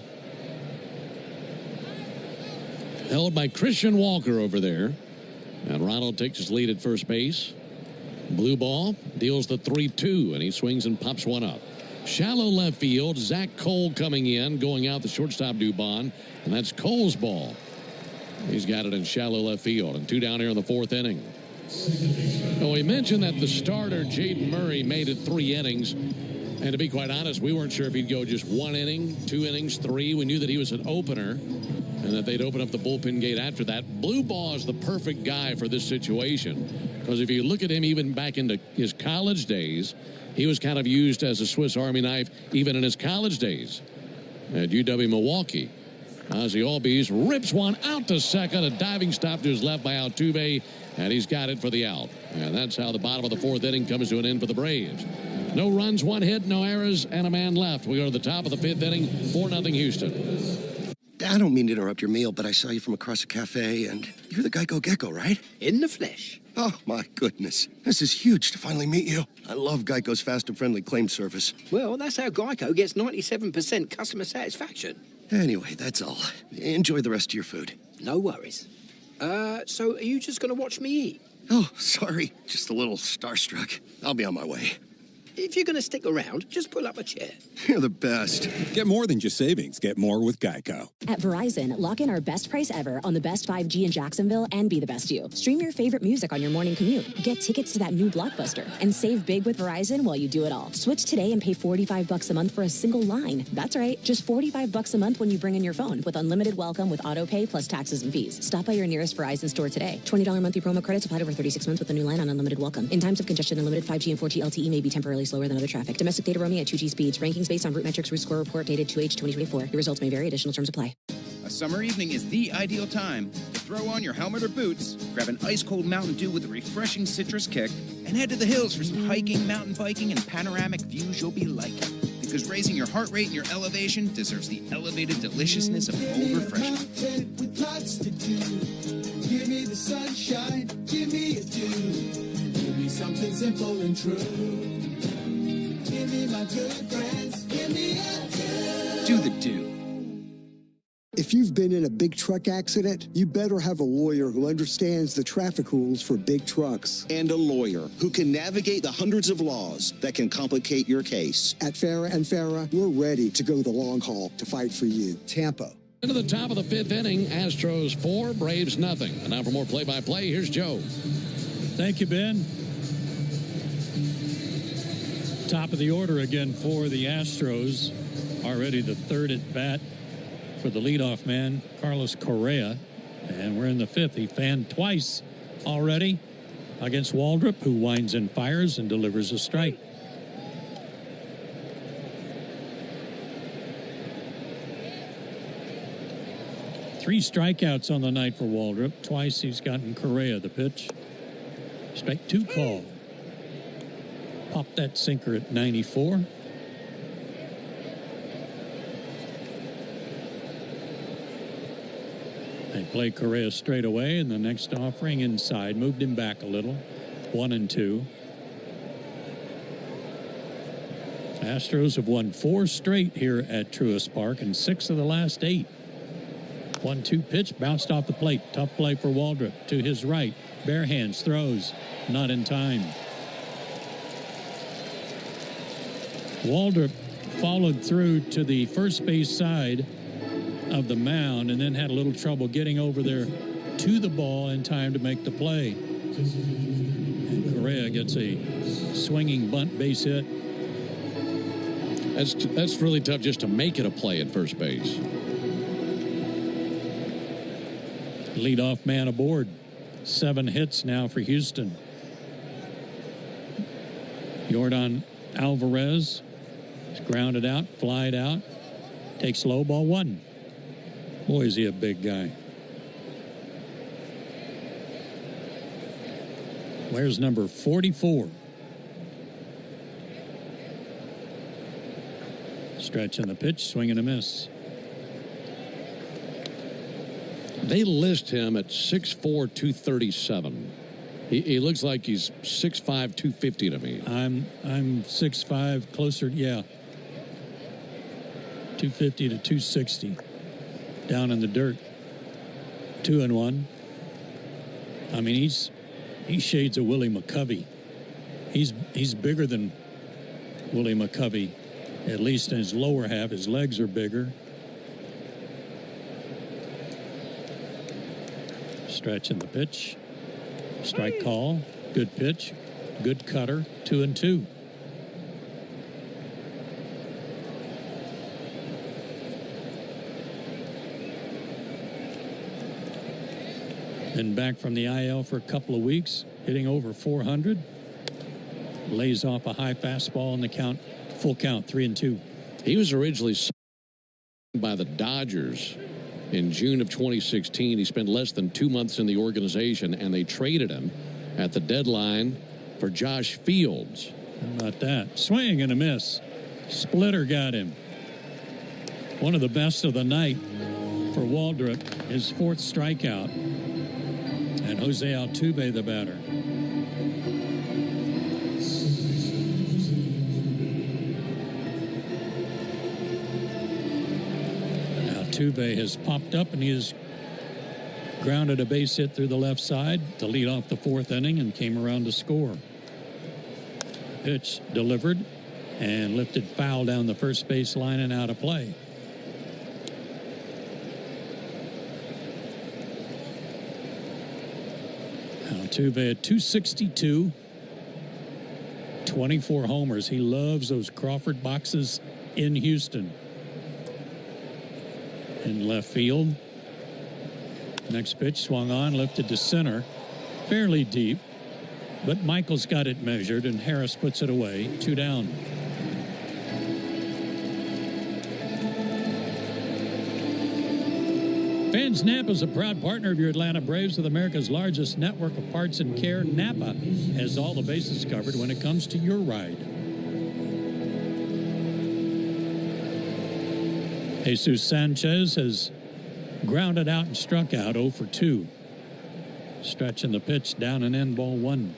Held by Christian Walker over there. And Ronald takes his lead at first base. Blue Ball deals the 3-2, and he swings and pops one up. Shallow left field. Zach Cole coming in, going out the shortstop Dubon, and that's Cole's ball. He's got it in shallow left field, and 2 down here in the 4th inning. Well, we mentioned that the starter, Jaden Murray, made it 3 innings. And to be quite honest, we weren't sure if he'd go just 1 inning, 2 innings, 3. We knew that he was an opener and that they'd open up the bullpen gate after that. Blue Ball is the perfect guy for this situation because if you look at him even back into his college days, he was kind of used as a Swiss Army knife even in his college days at UW-Milwaukee. Ozzie Albies rips one out to second. A diving stop to his left by Altuve, and he's got it for the out. And that's how the bottom of the 4th inning comes to an end for the Braves. No runs, 1 hit, no errors, and a man left. We go to the top of the 5th inning, 4-0 Houston. I don't mean to interrupt your meal, but I saw you from across a cafe, and you're the Geico Gecko, right? In the flesh. Oh, my goodness. This is huge to finally meet you. I love Geico's fast and friendly claim service. Well, that's how Geico gets 97% customer satisfaction. Anyway, that's all. Enjoy the rest of your food. No worries. So are you just going to watch me eat? Oh, sorry. Just a little starstruck. I'll be on my way. If you're going to stick around, just pull up a chair. You're the best. Get more than just savings. Get more with Geico. At Verizon, lock in our best price ever on the best 5G in Jacksonville and be the best you. Stream your favorite music on your morning commute. Get tickets to that new Blockbuster. And save big with Verizon while you do it all. Switch today and pay $45 a month for a single line. That's right, just $45 a month when you bring in your phone with unlimited welcome with auto pay plus taxes and fees. Stop by your nearest Verizon store today. $20 monthly promo credits applied over 36 months with a new line on unlimited welcome. In times of congestion, unlimited 5G and 4G LTE may be temporarily slower than other traffic. Domestic data roaming at 2G speeds. Rankings based on Root Metrics Root Score Report dated 2H 2024. Your results may vary. Additional terms apply. A summer evening is the ideal time to throw on your helmet or boots, grab an ice-cold Mountain Dew with a refreshing citrus kick, and head to the hills for some hiking, mountain biking, and panoramic views you'll be liking. Because raising your heart rate and your elevation deserves the elevated deliciousness of cold refreshment. With lots to do. Give me the sunshine, give me a dew. Give me something simple and true. Give me my good friends, give me a dew. Do the do. If you've been in a big truck accident, you better have a lawyer who understands the traffic rules for big trucks. And a lawyer who can navigate the hundreds of laws that can complicate your case. At Farah & Farah, we're ready to go the long haul to fight for you. Tampa. Into the top of the 5th inning, Astros 4, Braves nothing. And now for more play-by-play, here's Joe. Thank you, Ben. Top of the order again for the Astros. Already the 3rd at bat for the leadoff man, Carlos Correa. And we're in the 5th. He fanned twice already against Waldrop, who winds and fires and delivers a strike. 3 strikeouts on the night for Waldrop. Twice he's gotten Correa the pitch. Strike 2 call. Pop that sinker at 94. They play Correa straight away, and the next offering inside moved him back a little. 1-2. Astros have won 4 straight here at Truist Park and 6 of the last 8. 1-2 pitch bounced off the plate. Tough play for Waldrop to his right. Bare hands throws. Not in time. Waldrop followed through to the first base side of the mound and then had a little trouble getting over there to the ball in time to make the play. And Correa gets a swinging bunt base hit. That's really tough just to make it a play at first base. Leadoff man aboard. 7 hits now for Houston. Yordan Alvarez is grounded out, flied out, takes low, ball 1. Boy, is he a big guy. Where's number 44? Stretch on the pitch, swing and a miss. They list him at 6'4", 237. He looks like he's 6'5", 250 to me. I'm 6'5", closer, yeah. 250 to 260. Down in the dirt. 2-1. I mean, he's shades of Willie McCovey. He's bigger than Willie McCovey, at least in his lower half. His legs are bigger. Stretch in the pitch. Strike call. Good pitch. Good cutter. 2-2. Been back from the IL for a couple of weeks, hitting over 400. Lays off a high fastball in the count, full count, 3-2. He was originally signed by the Dodgers in June of 2016. He spent less than 2 months in the organization, and they traded him at the deadline for Josh Fields. How about that? Swing and a miss. Splitter got him. One of the best of the night for Waldrop, his 4th strikeout. And Jose Altuve, the batter. Altuve has popped up, and he has grounded a base hit through the left side to lead off the 4th inning and came around to score. Pitch delivered and lifted foul down the first base line and out of play. Altuve at 262, 24 homers. He loves those Crawford boxes in Houston. In left field. Next pitch swung on, lifted to center. Fairly deep, but Michael's got it measured, and Harris puts it away. 2 down. Fans, Napa is a proud partner of your Atlanta Braves with America's largest network of parts and care. Napa has all the bases covered when it comes to your ride. Jesus Sanchez has grounded out and struck out 0 for 2. Stretching the pitch down and in, ball 1.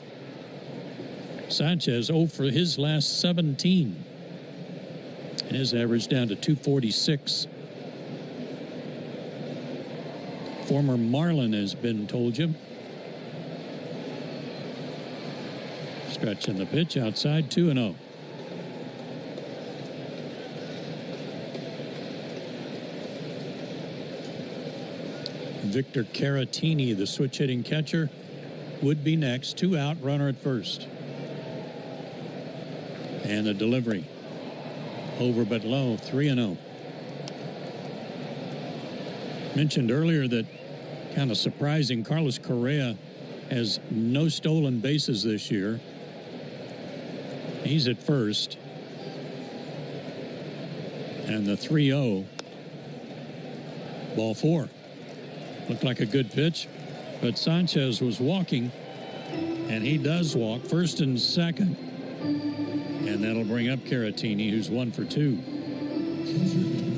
Sanchez 0 for his last 17. And his average down to 246. Former Marlin has been told you. Stretching the pitch outside, 2-0. Victor Caratini, the switch-hitting catcher, would be next. 2 out, runner at first. And the delivery. Over but low, 3-0. Mentioned earlier that kind of surprising, Carlos Correa has no stolen bases this year. He's at first. And the 3-0. Ball 4. Looked like a good pitch, but Sanchez was walking, and he does walk first and second. And that'll bring up Caratini, who's 1 for 2.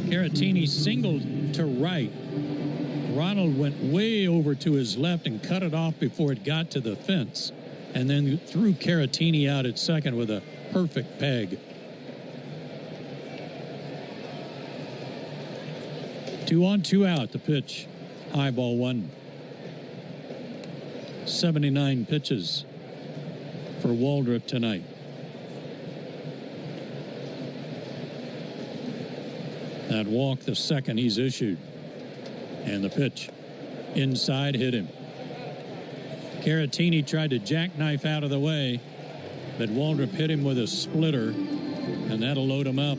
Caratini singled to right. Ronald went way over to his left and cut it off before it got to the fence, and then threw Caratini out at second with a perfect peg. 2 on, 2 out, the pitch. High ball 1. 79 pitches for Waldrop tonight. That walk, the second he's issued. And the pitch. Inside, hit him. Caratini tried to jackknife out of the way, but Waldrop hit him with a splitter, and that'll load him up.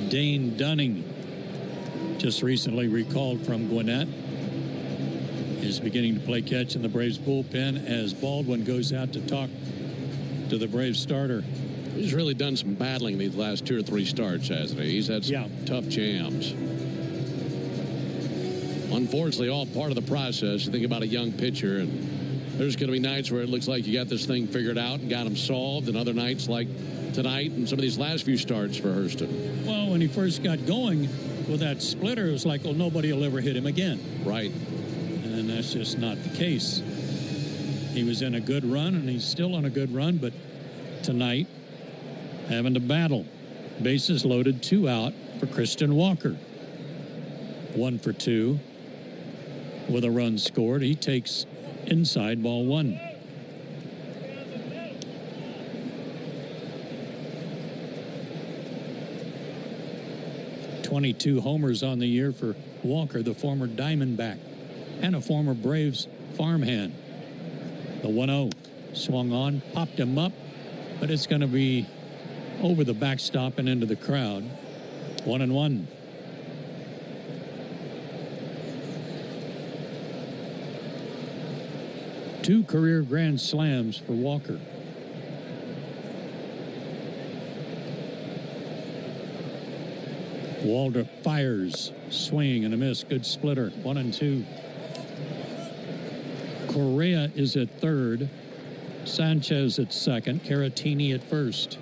Dane Dunning, just recently recalled from Gwinnett, is beginning to play catch in the Braves bullpen as Baldwin goes out to talk to the Braves starter. He's really done some battling these last 2 or 3 starts, hasn't he? He's had some tough jams. Unfortunately, all part of the process. You think about a young pitcher, and there's going to be nights where it looks like you got this thing figured out and got them solved, and other nights like tonight and some of these last few starts for Hurston. Well, when he first got going with that splitter, it was like, well, nobody will ever hit him again. Right. And that's just not the case. He was in a good run, and he's still on a good run, but tonight, having to battle. Bases loaded, 2 out for Christian Walker. 1 for 2 with a run scored. He takes inside, ball 1. .22 homers on the year for Walker, the former Diamondback and a former Braves farmhand. The 1-0 swung on, popped him up, but it's going to be over the backstop and into the crowd. 1-1. Two career grand slams for Walker. Waldrop fires, swing and a miss. Good splitter. 1-2. Correa is at third. Sanchez at second. Caratini at first.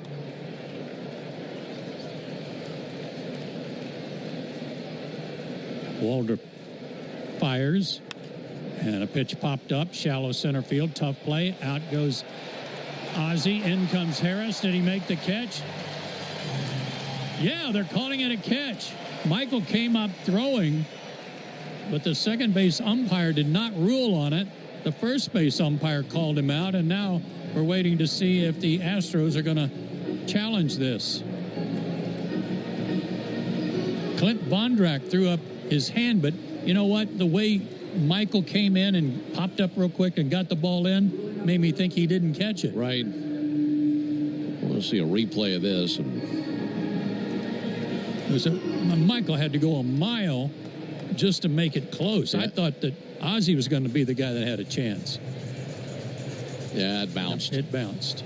Waldrop fires. And a pitch popped up. Shallow center field. Tough play. Out goes Ozzie. In comes Harris. Did he make the catch? Yeah, they're calling it a catch. Michael came up throwing, but the second base umpire did not rule on it. The first base umpire called him out, and now we're waiting to see if the Astros are going to challenge this. Clint Bondrak threw up his hand, but you know what? The way Michael came in and popped up real quick and got the ball in made me think he didn't catch it. Right. We'll see a replay of this. Michael had to go a mile just to make it close. Yeah. I thought that Ozzie was going to be the guy that had a chance. Yeah, it bounced. It bounced.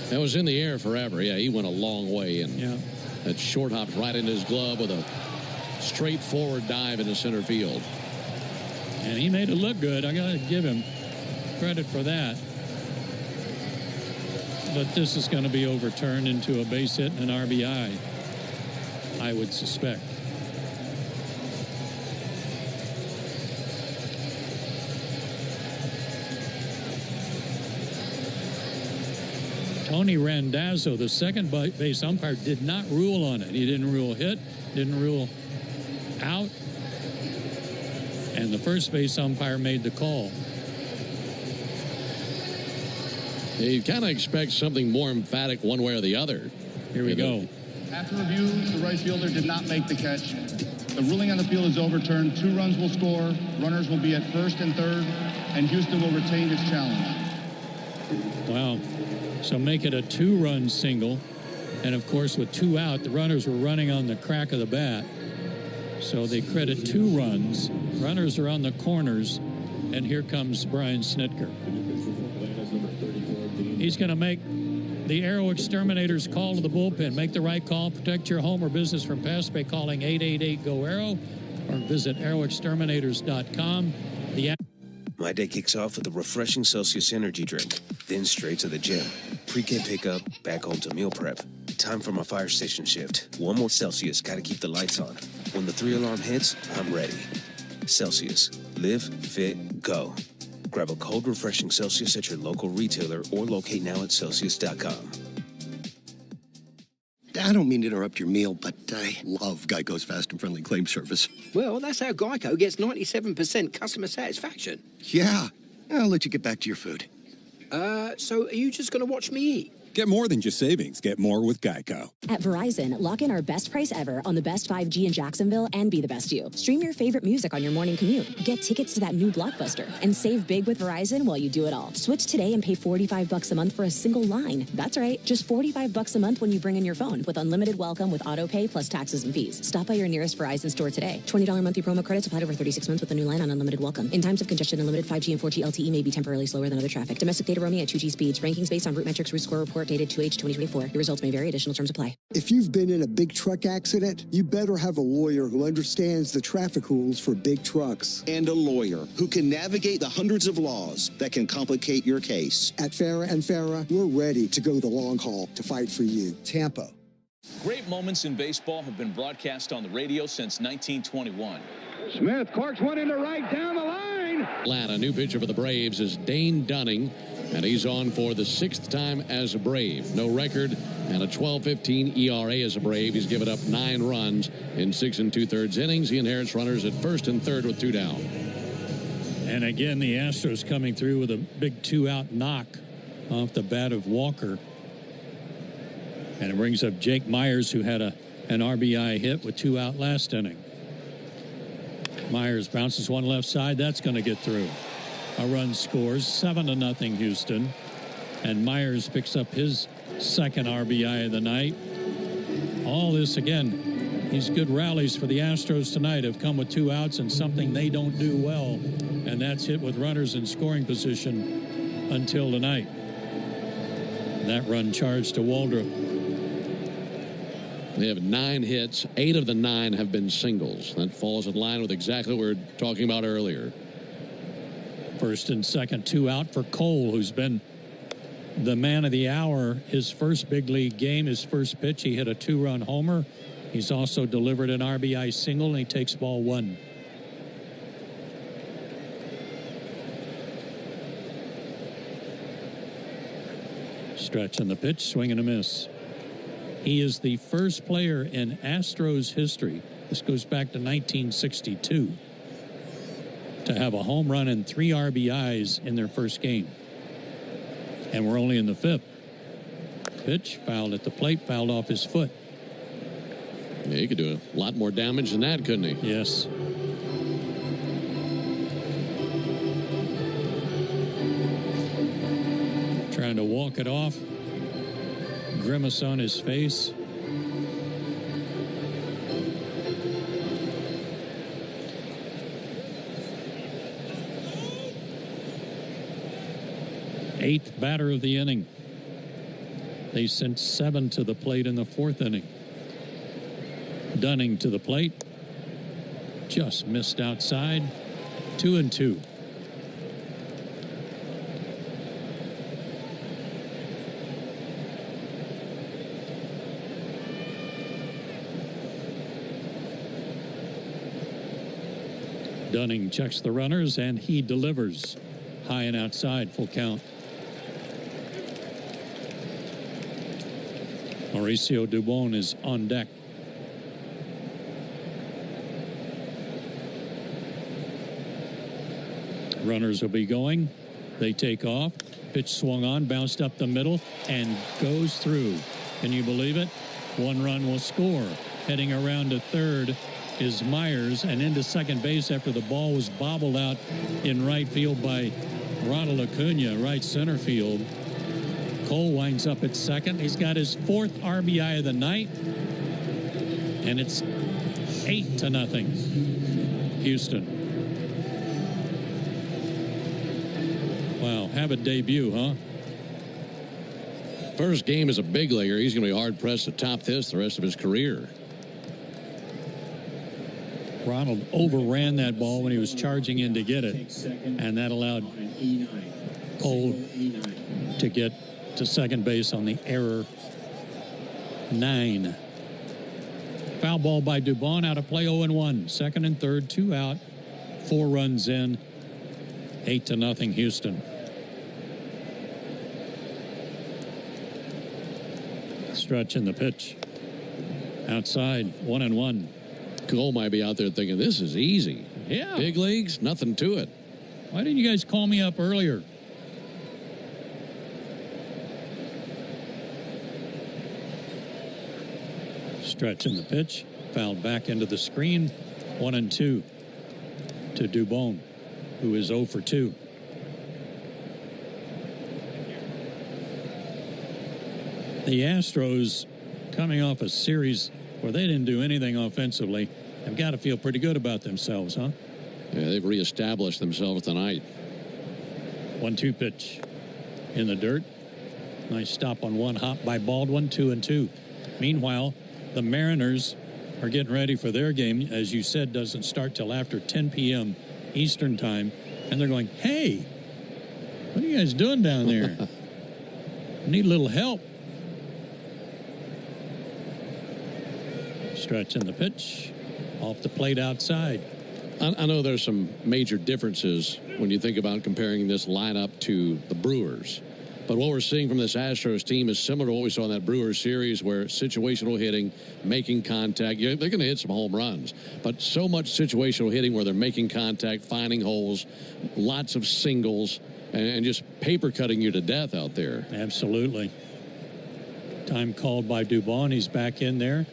That was in the air forever. Yeah, he went a long way. And that short hopped right into his glove with a straightforward dive into center field. And he made it look good. I got to give him credit for that. But this is going to be overturned into a base hit and an RBI, I would suspect. Tony Randazzo, the second base umpire, did not rule on it. He didn't rule hit, didn't rule out, and the first base umpire made the call. You kind of expect something more emphatic one way or the other. Here we go. After review, the right fielder did not make the catch. The ruling on the field is overturned. 2 runs will score. Runners will be at first and third, and Houston will retain its challenge. Wow. So make it a 2-run single. And, of course, with 2 out, the runners were running on the crack of the bat. So they credit 2 runs. Runners are on the corners. And here comes Brian Snitker. He's going to make the Aero Exterminators call to the bullpen. Make the right call. Protect your home or business from pests by calling 888-GO-AERO or visit aeroexterminators.com. My day kicks off with a refreshing Celsius energy drink, then straight to the gym. Pre-K pickup, back home to meal prep. Time for my fire station shift. One more Celsius, gotta keep the lights on. When the 3-alarm hits, I'm ready. Celsius. Live, fit, go. Grab a cold, refreshing Celsius at your local retailer or locate now at Celsius.com. I don't mean to interrupt your meal, but I love Geico's fast and friendly claim service. Well, that's how Geico gets 97% customer satisfaction. Yeah. I'll let you get back to your food. So are you just going to watch me eat? Get more than just savings. Get more with Geico. At Verizon, lock in our best price ever on the best 5G in Jacksonville and be the best you. Stream your favorite music on your morning commute. Get tickets to that new blockbuster. And save big with Verizon while you do it all. Switch today and pay $45 a month for a single line. That's right, just $45 a month when you bring in your phone with unlimited welcome with auto pay plus taxes and fees. Stop by your nearest Verizon store today. $20 monthly promo credits applied over 36 months with a new line on unlimited welcome. In times of congestion, unlimited 5G and 4G LTE may be temporarily slower than other traffic. Domestic data roaming at 2G speeds. Rankings based on Root Metrics Root Score Report dated 2H 2024. Your results may vary. Additional terms apply. If you've been in a big truck accident, you better have a lawyer who understands the traffic rules for big trucks. And a lawyer who can navigate the hundreds of laws that can complicate your case. At Farah and Farah, we're ready to go the long haul to fight for you. Tampa. Great moments in baseball have been broadcast on the radio since 1921. Smith corks one into right down the line. A new pitcher for the Braves is Dane Dunning, and he's on for the 6th time as a Brave. No record and a 12.15 ERA as a Brave. He's given up 9 runs in 6 2/3 innings. He inherits runners at first and third with 2 down. And again, the Astros coming through with a big 2-out knock off the bat of Walker. And it brings up Jake Myers, who had an RBI hit with 2 out last inning. Myers bounces one left side. That's going to get through. A run scores, 7-0 Houston. And Myers picks up his 2nd RBI of the night. All this, again, these good rallies for the Astros tonight have come with 2 outs and something they don't do well. And that's hit with runners in scoring position until tonight. That run charged to Waldrop. They have 9 hits. 8 of the 9 have been singles. That falls in line with exactly what we were talking about earlier. First and second, 2 out for Cole, who's been the man of the hour. His first big league game, his first pitch, he hit a 2-run homer. He's also delivered an RBI single, and he takes ball 1. Stretch on the pitch, swing and a miss. He is the first player in Astros history, this goes back to 1962, to have a home run and 3 RBIs in their first game. And we're only in the 5th. Pitch fouled at the plate, fouled off his foot. Yeah, he could do a lot more damage than that, couldn't he? Yes. Trying to walk it off. Grimace on his face. Eighth batter of the inning. They sent 7 to the plate in the 4th inning. Dunning to the plate. Just missed outside. 2-2. Dunning checks the runners, and he delivers. High and outside, full count. Mauricio Dubon is on deck. Runners will be going. They take off. Pitch swung on, bounced up the middle, and goes through. Can you believe it? 1 run will score. Heading around to third is Myers, and into second base after the ball was bobbled out in right field by Ronald Acuna, right center field. Cole winds up at second. He's got his 4th RBI of the night, and it's 8-0 Houston. Wow, have a debut, huh? First game as a big leaguer. He's going to be hard-pressed to top this the rest of his career. Ronald overran that ball when he was charging in to get it, and that allowed Cole to get to second base on the error 9. Foul ball by Dubon, out of play 0-1. Second and third, 2 out, 4 runs in, 8-0 Houston. Stretch in the pitch. Outside, 1-1. Cole might be out there thinking, this is easy. Yeah. Big leagues, nothing to it. Why didn't you guys call me up earlier? Stretch in the pitch. Fouled back into the screen. 1-2 to Dubon, who is 0 for 2. The Astros, coming off a series where they didn't do anything offensively, have got to feel pretty good about themselves, huh? Yeah, they've reestablished themselves tonight. 1-2 pitch in the dirt. Nice stop on one hop by Baldwin, 2-2. Meanwhile, the Mariners are getting ready for their game. As you said, doesn't start till after 10 p.m. Eastern time. And they're going, hey, what are you guys doing down there? Need a little help. Stretch in the pitch. Off the plate outside. I know there's some major differences when you think about comparing this lineup to the Brewers. But what we're seeing from this Astros team is similar to what we saw in that Brewers series, where situational hitting, making contact. They're going to hit some home runs, but so much situational hitting where they're making contact, finding holes, lots of singles, and just paper cutting you to death out there. Absolutely. Time called by Dubon. He's back in there.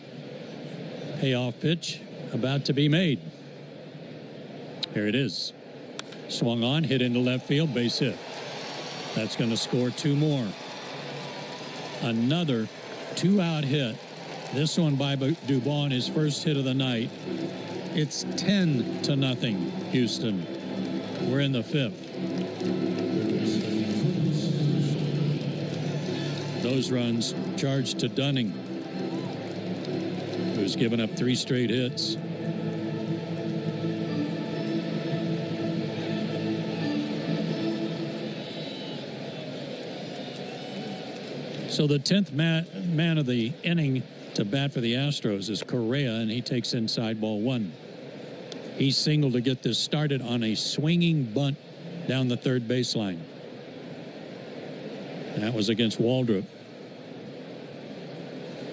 Payoff pitch about to be made. Here it is. Swung on, hit into left field, base hit. That's going to score 2 more. Another 2-out hit. This one by Dubon, his first hit of the night. It's 10-0 Houston. We're in the 5th. Those runs charged to Dunning, who's given up 3 straight hits. So the 10th man of the inning to bat for the Astros is Correa, and he takes inside ball 1. He singled to get this started on a swinging bunt down the third baseline. That was against Waldrop,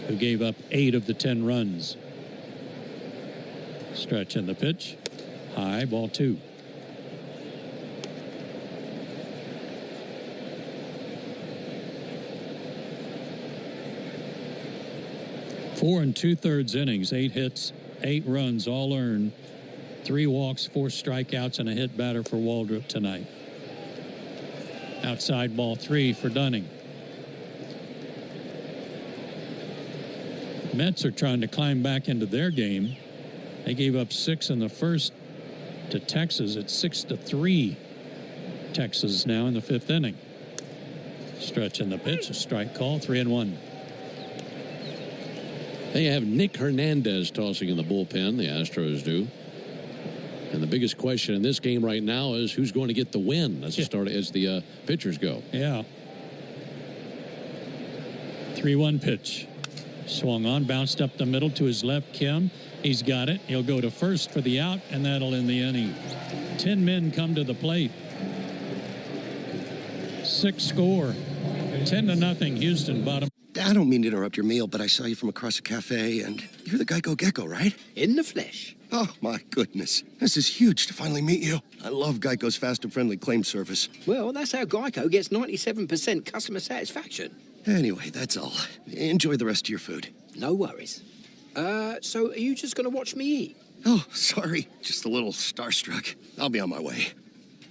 who gave up 8 of the 10 runs. Stretch in the pitch. High, ball 2. Four and 2/3 innings, 8 hits, 8 runs, all earned. 3 walks, 4 strikeouts, and a hit batter for Waldrop tonight. Outside ball 3 for Dunning. Mets are trying to climb back into their game. They gave up 6 in the first to Texas. It's 6-3. Texas now in the 5th inning. Stretch in the pitch, a strike call, 3-1. They have Nick Hernandez tossing in the bullpen, the Astros do. And the biggest question in this game right now is who's going to get the win as the pitchers go. Yeah. 3-1 pitch. Swung on, bounced up the middle to his left, Kim. He's got it. He'll go to first for the out, and that'll end the inning. 10 men come to the plate. 6 score. 10-0 Houston, bottom. I don't mean to interrupt your meal, but I saw you from across the cafe, and you're the Geico Gecko, right? In the flesh. Oh, my goodness. This is huge to finally meet you. I love Geico's fast and friendly claim service. Well, that's how Geico gets 97% customer satisfaction. Anyway, that's all. Enjoy the rest of your food. No worries. So are you just going to watch me eat? Oh, sorry. Just a little starstruck. I'll be on my way.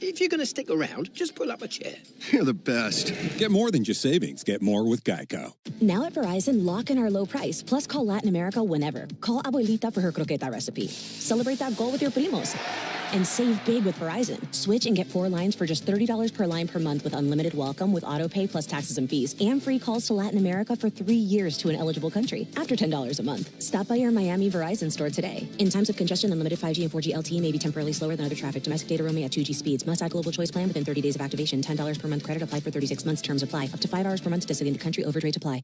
If you're going to stick around, just pull up a chair. You're the best. Get more than just savings. Get more with Geico. Now at Verizon, lock in our low price, plus call Latin America whenever. Call Abuelita for her croqueta recipe. Celebrate that goal with your primos. And save big with Verizon. Switch and get 4 lines for just $30 per line per month with unlimited welcome with auto pay plus taxes and fees. And free calls to Latin America for 3 years to an eligible country after $10 a month. Stop by your Miami Verizon store today. In times of congestion, unlimited 5G and 4G LTE may be temporarily slower than other traffic. Domestic data roaming at 2G speeds. Must add global choice plan within 30 days of activation. $10 per month credit applied for 36 months. Terms apply. Up to 5 hours per month to designated country. Overage apply.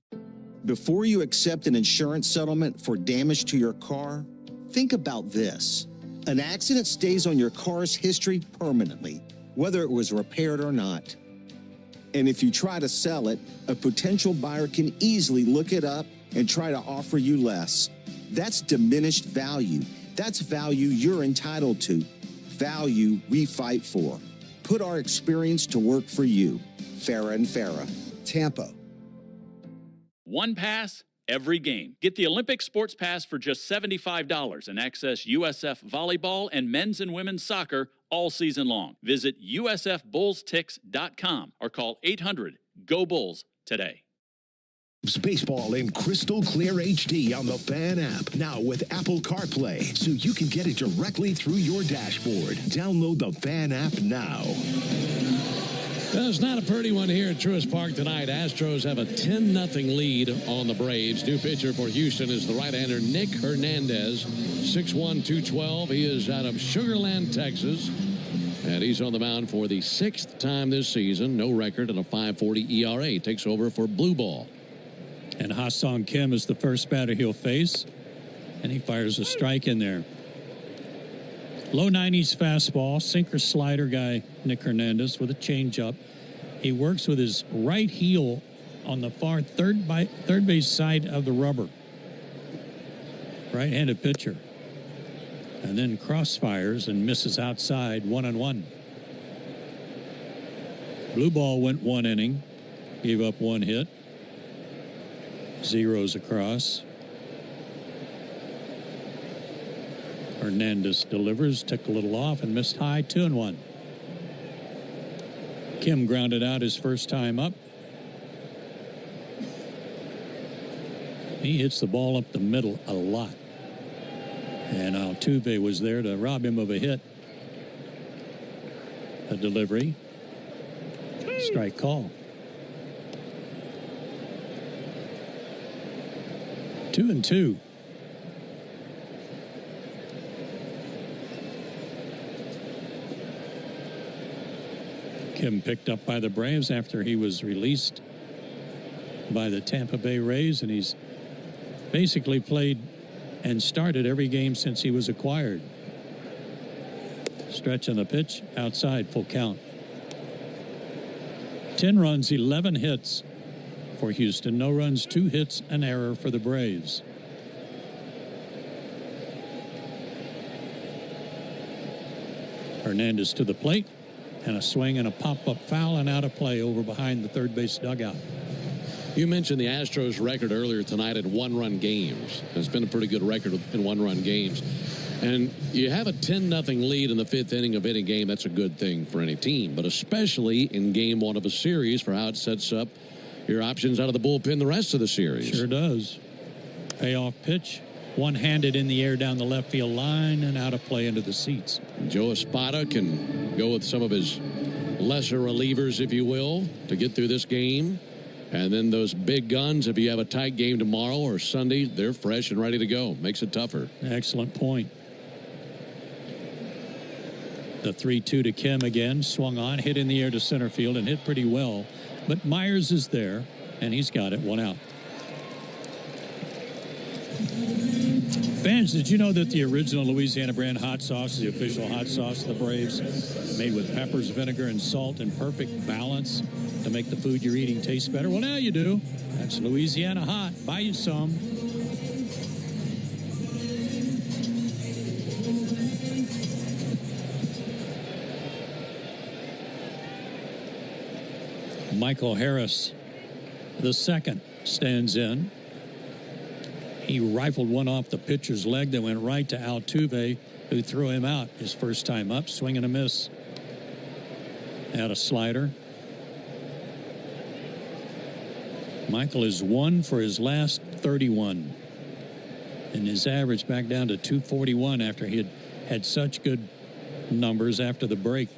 Before you accept an insurance settlement for damage to your car, think about this. An accident stays on your car's history permanently, whether it was repaired or not. And if you try to sell it, a potential buyer can easily look it up and try to offer you less. That's diminished value. That's value you're entitled to. Value we fight for. Put our experience to work for you. Farah and Farah, Tampa. One pass, every game. Get the Olympic Sports Pass for just $75 and access USF volleyball and men's and women's soccer all season long. Visit usfbullstix.com or call 800-GO-BULLS today. Baseball in crystal clear HD on the Fan app. Now with Apple CarPlay, so you can get it directly through your dashboard. Download the Fan app now. Well, it's not a pretty one here at Truist Park tonight. Astros have a 10-0 lead on the Braves. New pitcher for Houston is the right-hander Nick Hernandez, 6'1", 212. He is out of Sugar Land, Texas. And he's on the mound for the 6th time this season. No record and a 5.40 ERA. Takes over for Blue Ball. And Ha-Sung Kim is the first batter he'll face. And he fires a strike in there. Low 90s fastball, sinker slider guy, Nick Hernandez, with a changeup. He works with his right heel on the far third base side of the rubber. Right-handed pitcher. And then crossfires and misses outside 1-1. Blue Ball went 1 inning, gave up 1 hit. Zeros across. Hernandez delivers, took a little off and missed high, 2-1. Kim grounded out his first time up. He hits the ball up the middle a lot. And Altuve was there to rob him of a hit. A delivery. Strike call. 2-2. Kim picked up by the Braves after he was released by the Tampa Bay Rays, and he's basically played and started every game since he was acquired. Stretch on the pitch, outside, full count. 10 runs, 11 hits for Houston. No runs, 2 hits, an error for the Braves. Hernandez to the plate, and a swing and a pop-up foul and out of play over behind the third base dugout. You mentioned the Astros record earlier tonight at 1-run games. It's been a pretty good record in 1-run games. And you have a 10-0 lead in the 5th inning of any game. That's a good thing for any team, but especially in game 1 of a series for how it sets up your options out of the bullpen the rest of the series. Sure does. Payoff pitch, one-handed in the air down the left field line and out of play into the seats. Joe Espada can go with some of his lesser relievers, if you will, to get through this game. And then those big guns, if you have a tight game tomorrow or Sunday, they're fresh and ready to go. Makes it tougher. Excellent point. The 3-2 to Kim again, swung on, hit in the air to center field and hit pretty well. But Myers is there, and he's got it, 1 out. Fans, did you know that the original Louisiana brand hot sauce is the official hot sauce of the Braves? Made with peppers, vinegar, and salt in perfect balance to make the food you're eating taste better? Well, now you do. That's Louisiana Hot. Buy you some. Michael Harris, the second, stands in. He rifled one off the pitcher's leg that went right to Altuve, who threw him out his first time up. Swing and a miss. Had a slider. Michael is 1 for his last 31. And his average back down to 241 after he had such good numbers after the break.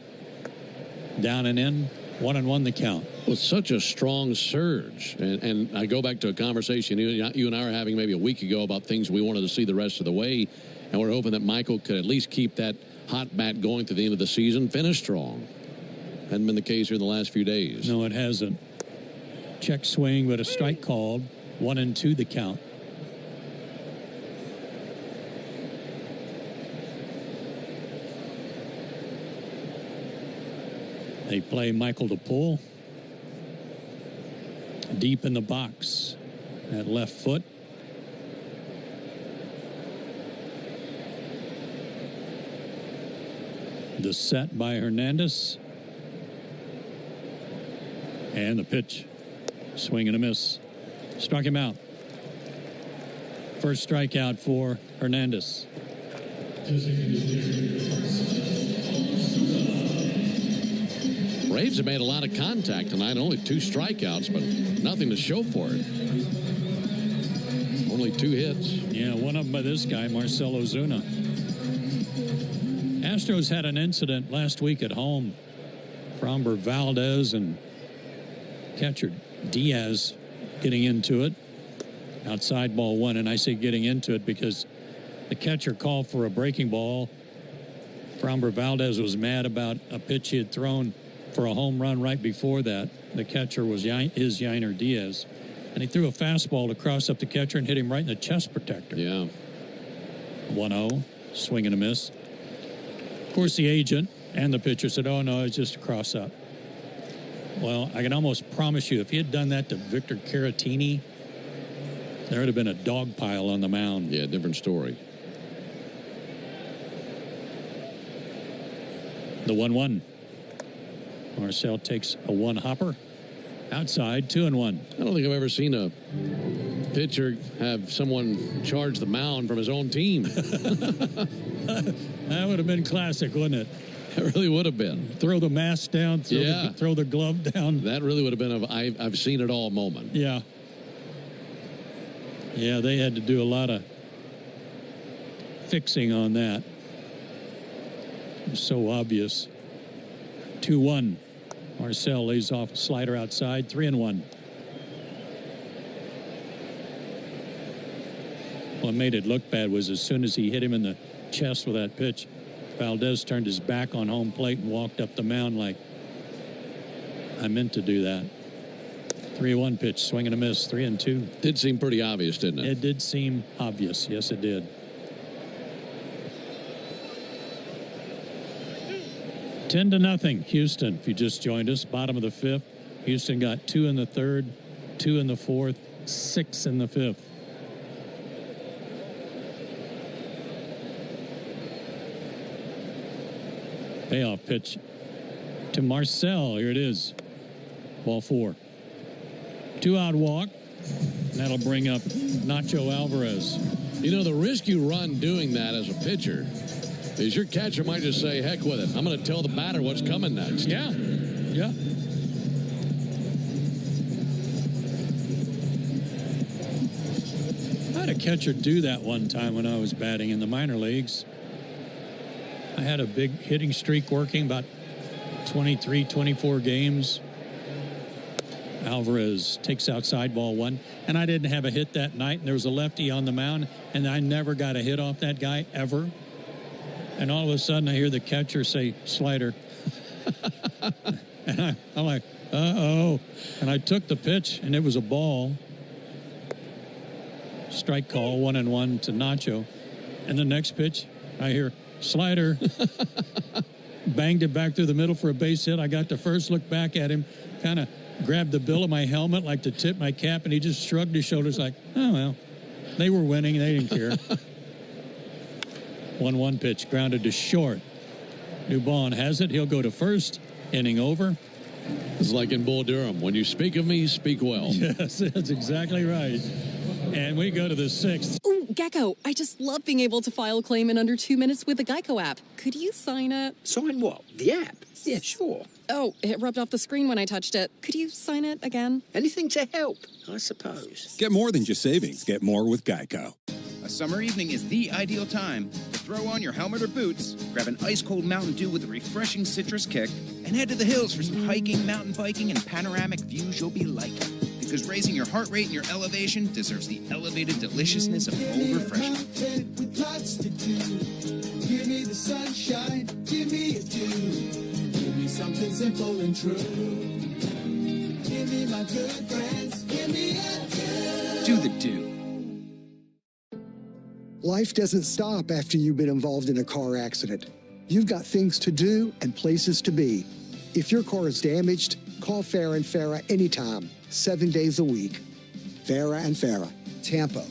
Down and in, 1-1 the count. With such a strong surge. And I go back to a conversation you and I were having maybe a week ago about things we wanted to see the rest of the way. And we're hoping that Michael could at least keep that hot bat going to the end of the season, finish strong. Hadn't been the case here in the last few days. No, it hasn't. Check swing, but a strike called. 1-2 the count. They play Michael to pull. Deep in the box at left foot. The set by Hernandez. And the pitch. Swing and a miss. Struck him out. First strikeout for Hernandez. Braves have made a lot of contact tonight. Only 2 strikeouts, but nothing to show for it. Only 2 hits. Yeah, one of them by this guy, Marcell Ozuna. Astros had an incident last week at home. Framber Valdez and catcher Diaz getting into it. Outside ball 1, and I say getting into it because the catcher called for a breaking ball. Framber Valdez was mad about a pitch he had thrown for a home run right before that. The catcher was Yainer Diaz. And he threw a fastball to cross up the catcher and hit him right in the chest protector. Yeah. 1-0, swing and a miss. Of course, the agent and the pitcher said, oh, no, it's just a cross-up. Well, I can almost promise you, if he had done that to Victor Caratini, there would have been a dog pile on the mound. Yeah, different story. The 1-1. Marcell takes a 1-hopper. Outside, 2-1. I don't think I've ever seen a pitcher have someone charge the mound from his own team. That would have been classic, wouldn't it? It really would have been. Throw the mask down, throw the glove down. That really would have been I've seen it all moment. Yeah. Yeah, they had to do a lot of fixing on that. It was so obvious. 2-1. Marcell lays off a slider outside. 3-1. What made it look bad was as soon as he hit him in the chest with that pitch, Valdez turned his back on home plate and walked up the mound like, I meant to do that. 3-1 pitch, swing and a miss, 3-2. Did seem pretty obvious, didn't it? It did seem obvious. Yes, it did. 10-0, Houston. If you just joined us, bottom of the 5th. Houston got 2 in the 3rd, 2 in the 4th, 6 in the 5th. Payoff pitch to Marcell. Here it is. Ball 4. 2-out walk. That'll bring up Nacho Alvarez. You know, the risk you run doing that as a pitcher is your catcher might just say, heck with it. I'm going to tell the batter what's coming next. Yeah. Yeah. I had a catcher do that one time when I was batting in the minor leagues. I had a big hitting streak working, about 23, 24 games. Alvarez takes outside ball 1, and I didn't have a hit that night, and there was a lefty on the mound, and I never got a hit off that guy ever. And all of a sudden I hear the catcher say, slider. And I'm like, uh-oh. And I took the pitch, and it was a ball. Strike call, 1-1 to Nacho. And the next pitch, I hear, slider. Banged it back through the middle for a base hit. I got the first look back at him, kind of grabbed the bill of my helmet like to tip my cap, and he just shrugged his shoulders like, oh, well, they were winning. They didn't care. 1-1 pitch, grounded to short. Dubon has it. He'll go to first. Inning over. It's like in Bull Durham. When you speak of me, speak well. Yes, that's exactly right. And we go to the 6th. Ooh, Gecko, I just love being able to file a claim in under 2 minutes with the Geico app. Could you sign it? Sign what? The app? Yeah, sure. Oh, it rubbed off the screen when I touched it. Could you sign it again? Anything to help, I suppose. Get more than just savings. Get more with Geico. A summer evening is the ideal time to throw on your helmet or boots, grab an ice-cold Mountain Dew with a refreshing citrus kick, and head to the hills for some hiking, mountain biking, and panoramic views you'll be liking. Because raising your heart rate and your elevation deserves the elevated deliciousness of cold refreshment. With lots to do. Give me the sunshine, give me a dew. Give me something simple and true. Give me my good friends, give me a dew. Do the dew. Life doesn't stop after you've been involved in a car accident. You've got things to do and places to be. If your car is damaged, call Farah & Farah anytime, 7 days a week. Farah & Farah, Tampa.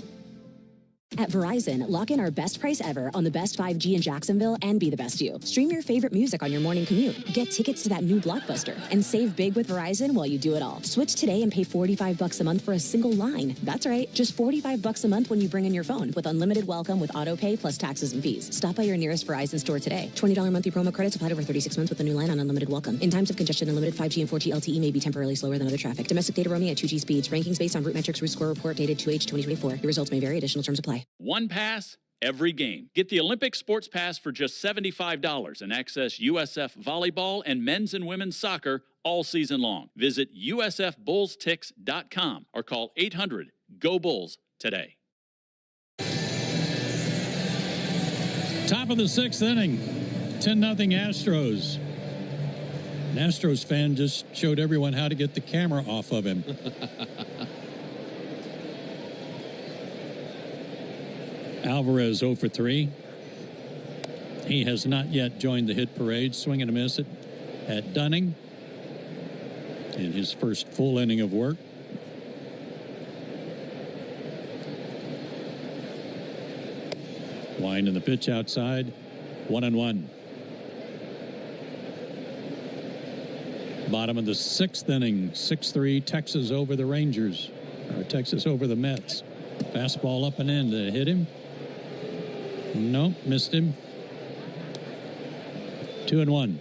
At Verizon, lock in our best price ever on the best 5G in Jacksonville and be the best you. Stream your favorite music on your morning commute. Get tickets to that new blockbuster and save big with Verizon while you do it all. Switch today and pay $45 a month for a single line. That's right, just $45 a month when you bring in your phone with unlimited welcome with auto pay plus taxes and fees. Stop by your nearest Verizon store today. $20 monthly promo credits applied over 36 months with a new line on unlimited welcome. In times of congestion, unlimited 5G and 4G LTE may be temporarily slower than other traffic. Domestic data roaming at 2G speeds. Rankings based on Root Metrics Root Score report dated 2H 2024. Your results may vary. Additional terms apply. One pass, every game. Get the Olympic Sports Pass for just $75 and access USF volleyball and men's and women's soccer all season long. Visit usfbullstix.com or call 800-GO-BULLS today. Top of the sixth inning, 10-0 Astros. An Astros fan just showed everyone how to get the camera off of him. Alvarez 0 for 3. He has not yet joined the hit parade. Swing and a miss at Dunning in his first full inning of work. Wind in the pitch outside. 1-1. Bottom of the sixth inning. 6-3 Texas over the Rangers. Or Texas over the Mets. Fastball up and in to hit him. Nope, missed him. 2-1.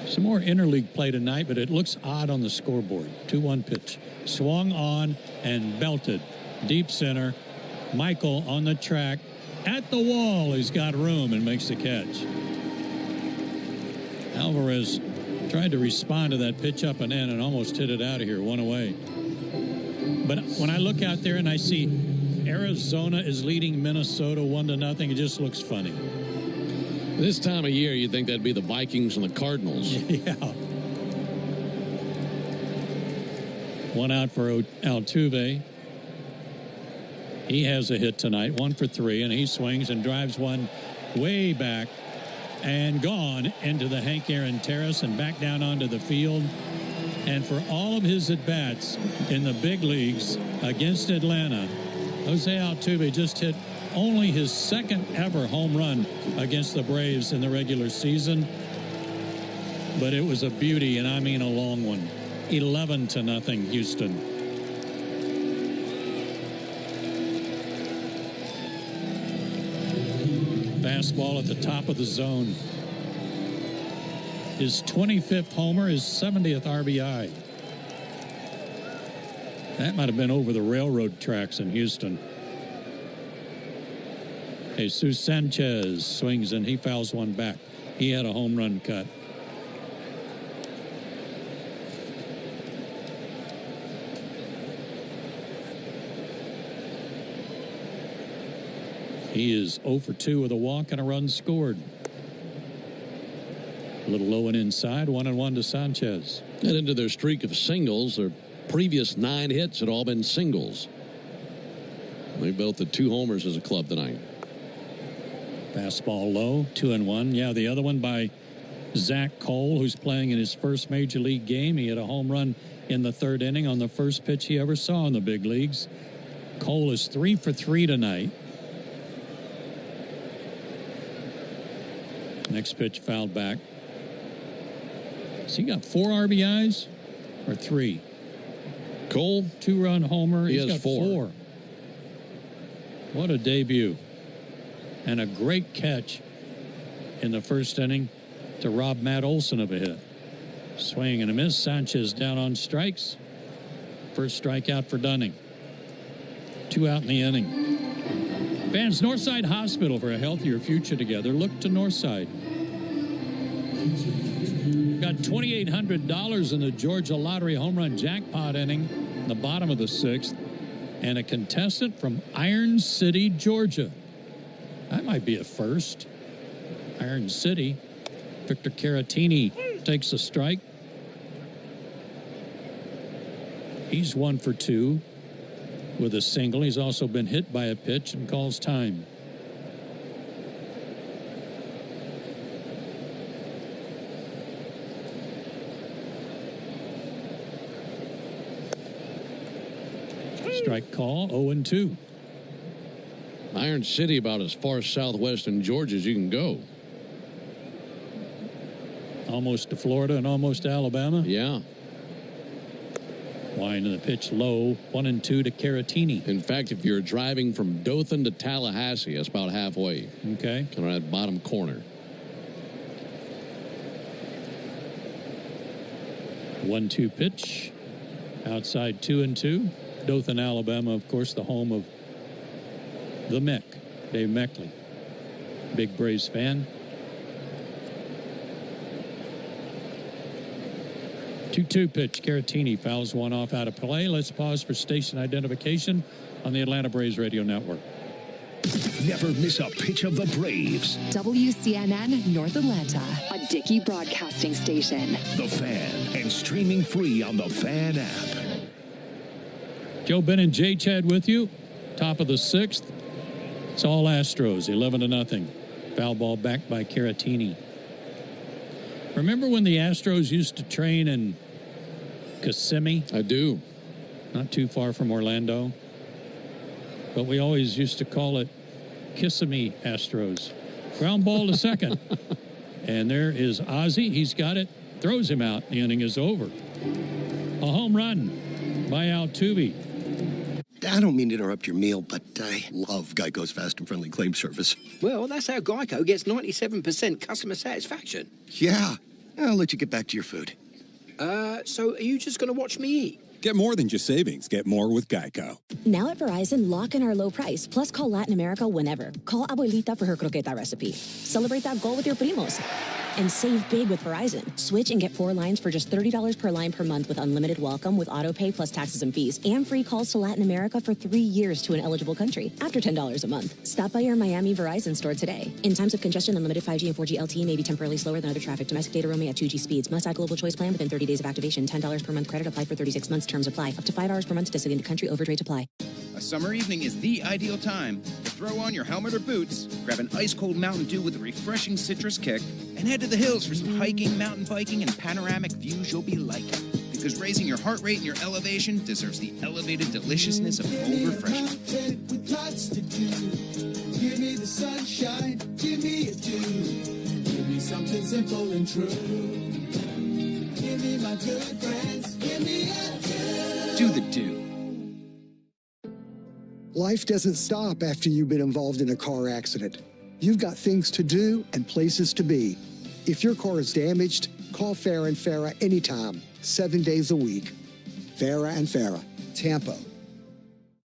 Some more interleague play tonight, but it looks odd on the scoreboard. 2-1 pitch. Swung on and belted. Deep center. Michael on the track. At the wall, he's got room and makes the catch. Alvarez tried to respond to that pitch up and in and almost hit it out of here, one away. But when I look out there and I see Arizona is leading Minnesota 1-0, it just looks funny. This time of year, you'd think that'd be the Vikings and the Cardinals. Yeah. One out for Altuve. He has a hit tonight, 1 for 3, and he swings and drives one way back and gone into the Hank Aaron Terrace and back down onto the field. And for all of his at-bats in the big leagues against Atlanta, Jose Altuve just hit only his second ever home run against the Braves in the regular season. But it was a beauty, and I mean a long one. 11-0 Houston. Fastball at the top of the zone. His 25th homer, his 70th RBI. That might have been over the railroad tracks in Houston. Jesus Sanchez swings and he fouls one back. He had a home run cut. He is 0 for 2 with a walk and a run scored. A little low and inside, 1-1 to Sanchez. And into their streak of singles, their previous 9 hits had all been singles. They built the 2 homers as a club tonight. Fastball low, 2-1. Yeah, the other one by Zach Cole, who's playing in his first major league game. He had a home run in the 3rd inning on the first pitch he ever saw in the big leagues. Cole is 3 for 3 tonight. Next pitch fouled back. Has he got 4 RBIs or 3? Cole? 2-run homer. He He's has got 4. What a debut. And a great catch in the first inning to rob Matt Olson of a hit. Swing and a miss. Sanchez down on strikes. First strikeout for Dunning. 2 out in the inning. Fans, Northside Hospital, for a healthier future together. Look to Northside. Got $2,800 in the Georgia Lottery home run jackpot inning in the bottom of the 6th. And a contestant from Iron City, Georgia. That might be a first. Iron City. Victor Caratini takes a strike. He's 1 for 2 with a single. He's also been hit by a pitch and calls time. Strike call, 0-2. Iron City about as far southwest in Georgia as you can go. Almost to Florida and almost to Alabama. Yeah. Line of the pitch low, 1-2 to Caratini. In fact, if you're driving from Dothan to Tallahassee, that's about halfway. Okay. Kind of that bottom corner. 1-2 pitch. Outside 2-2. Dothan, Alabama, of course, the home of the Mech, Dave Meckley. Big Braves fan. 2-2 pitch. Caratini fouls one off out of play. Let's pause for station identification on the Atlanta Braves Radio Network. Never miss a pitch of the Braves. WCNN North Atlanta, a Dickey broadcasting station. The Fan, and streaming free on the Fan app. Joe, Ben, and Jay Chad with you. Top of the 6th. It's all Astros, 11-0. Foul ball back by Caratini. Remember when the Astros used to train in Kissimmee? I do. Not too far from Orlando. But we always used to call it Kissimmee Astros. Ground ball to second. And there is Ozzie. He's got it. Throws him out. The inning is over. A home run by Altuve. I don't mean to interrupt your meal, but I love Geico's fast and friendly claim service. Well, that's how Geico gets 97% customer satisfaction. Yeah. I'll let you get back to your food. So are you just going to watch me eat? Get more than just savings. Get more with Geico. Now at Verizon, lock in our low price, plus call Latin America whenever. Call Abuelita for her croqueta recipe. Celebrate that goal with your primos. And save big with Verizon. Switch and get 4 lines for just $30 per line per month with unlimited welcome with auto pay plus taxes and fees. And free calls to Latin America for 3 years to an eligible country after $10 a month. Stop by your Miami Verizon store today. In times of congestion, unlimited 5G and 4G LTE may be temporarily slower than other traffic. Domestic data roaming at 2G speeds. Must add global choice plan within 30 days of activation. $10 per month credit applied for 36 months. Terms apply. Up to $5 per month to designated country. Overage rate apply. A summer evening is the ideal time to throw on your helmet or boots, grab an ice-cold Mountain Dew with a refreshing citrus kick, and head to the hills for some hiking, mountain biking, and panoramic views you'll be liking. Because raising your heart rate and your elevation deserves the elevated deliciousness of cold refreshment. With lots to do. Give me the sunshine, give me a dew. Give me something simple and true. Give me my good friends, give me a dew. Do the dew. Life doesn't stop after you've been involved in a car accident. You've got things to do and places to be. If your car is damaged, call Farah & Farah anytime, 7 days a week. Farah & Farah, Tampa.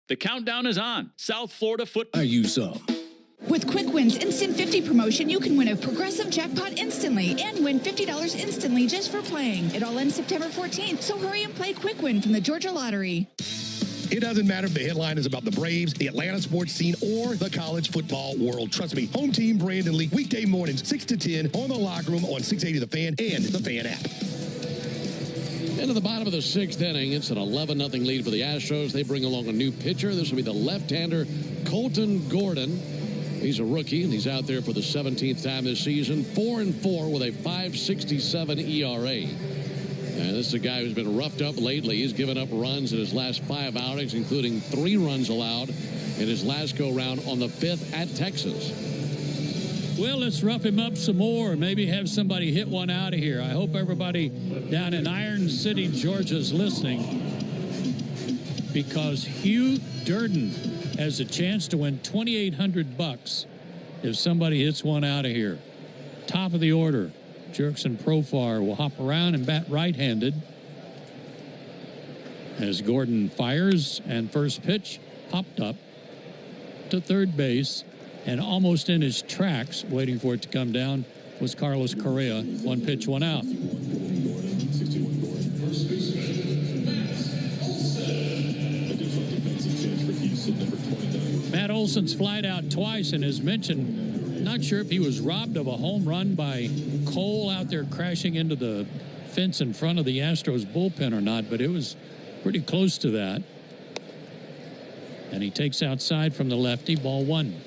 The countdown is on. South Florida football. I use some. With Quick Win's Instant 50 promotion, you can win a progressive jackpot instantly and win $50 instantly just for playing. It all ends September 14th, so hurry and play Quick Win from the Georgia Lottery. It doesn't matter if the headline is about the Braves, the Atlanta sports scene, or the college football world. Trust me, Home Team Brandon Lee, weekday mornings, 6 to 10, on the Locker Room on 680 The Fan and the Fan app. Into the bottom of the 6th inning, it's an 11-0 lead for the Astros. They bring along a new pitcher. This will be the left-hander, Colton Gordon. He's a rookie, and he's out there for the 17th time this season. 4-4 with a 5.67 ERA. And this is a guy who's been roughed up lately. He's given up runs in his last 5 outings, including 3 runs allowed in his last go-round on the 5th at Texas. Well, let's rough him up some more. Maybe have somebody hit one out of here. I hope everybody down in Iron City, Georgia is listening, because Hugh Durden has a chance to win $2,800 if somebody hits one out of here. Top of the order, Jerkson Profar will hop around and bat right-handed as Gordon fires, and first pitch popped up to third base, and almost in his tracks, waiting for it to come down, was Carlos Correa. One pitch, one out. Matt Olson's flied out twice and has mentioned, not sure if he was robbed of a home run by Cole out there crashing into the fence in front of the Astros bullpen or not, but it was pretty close to that. And he takes outside from the lefty, ball one.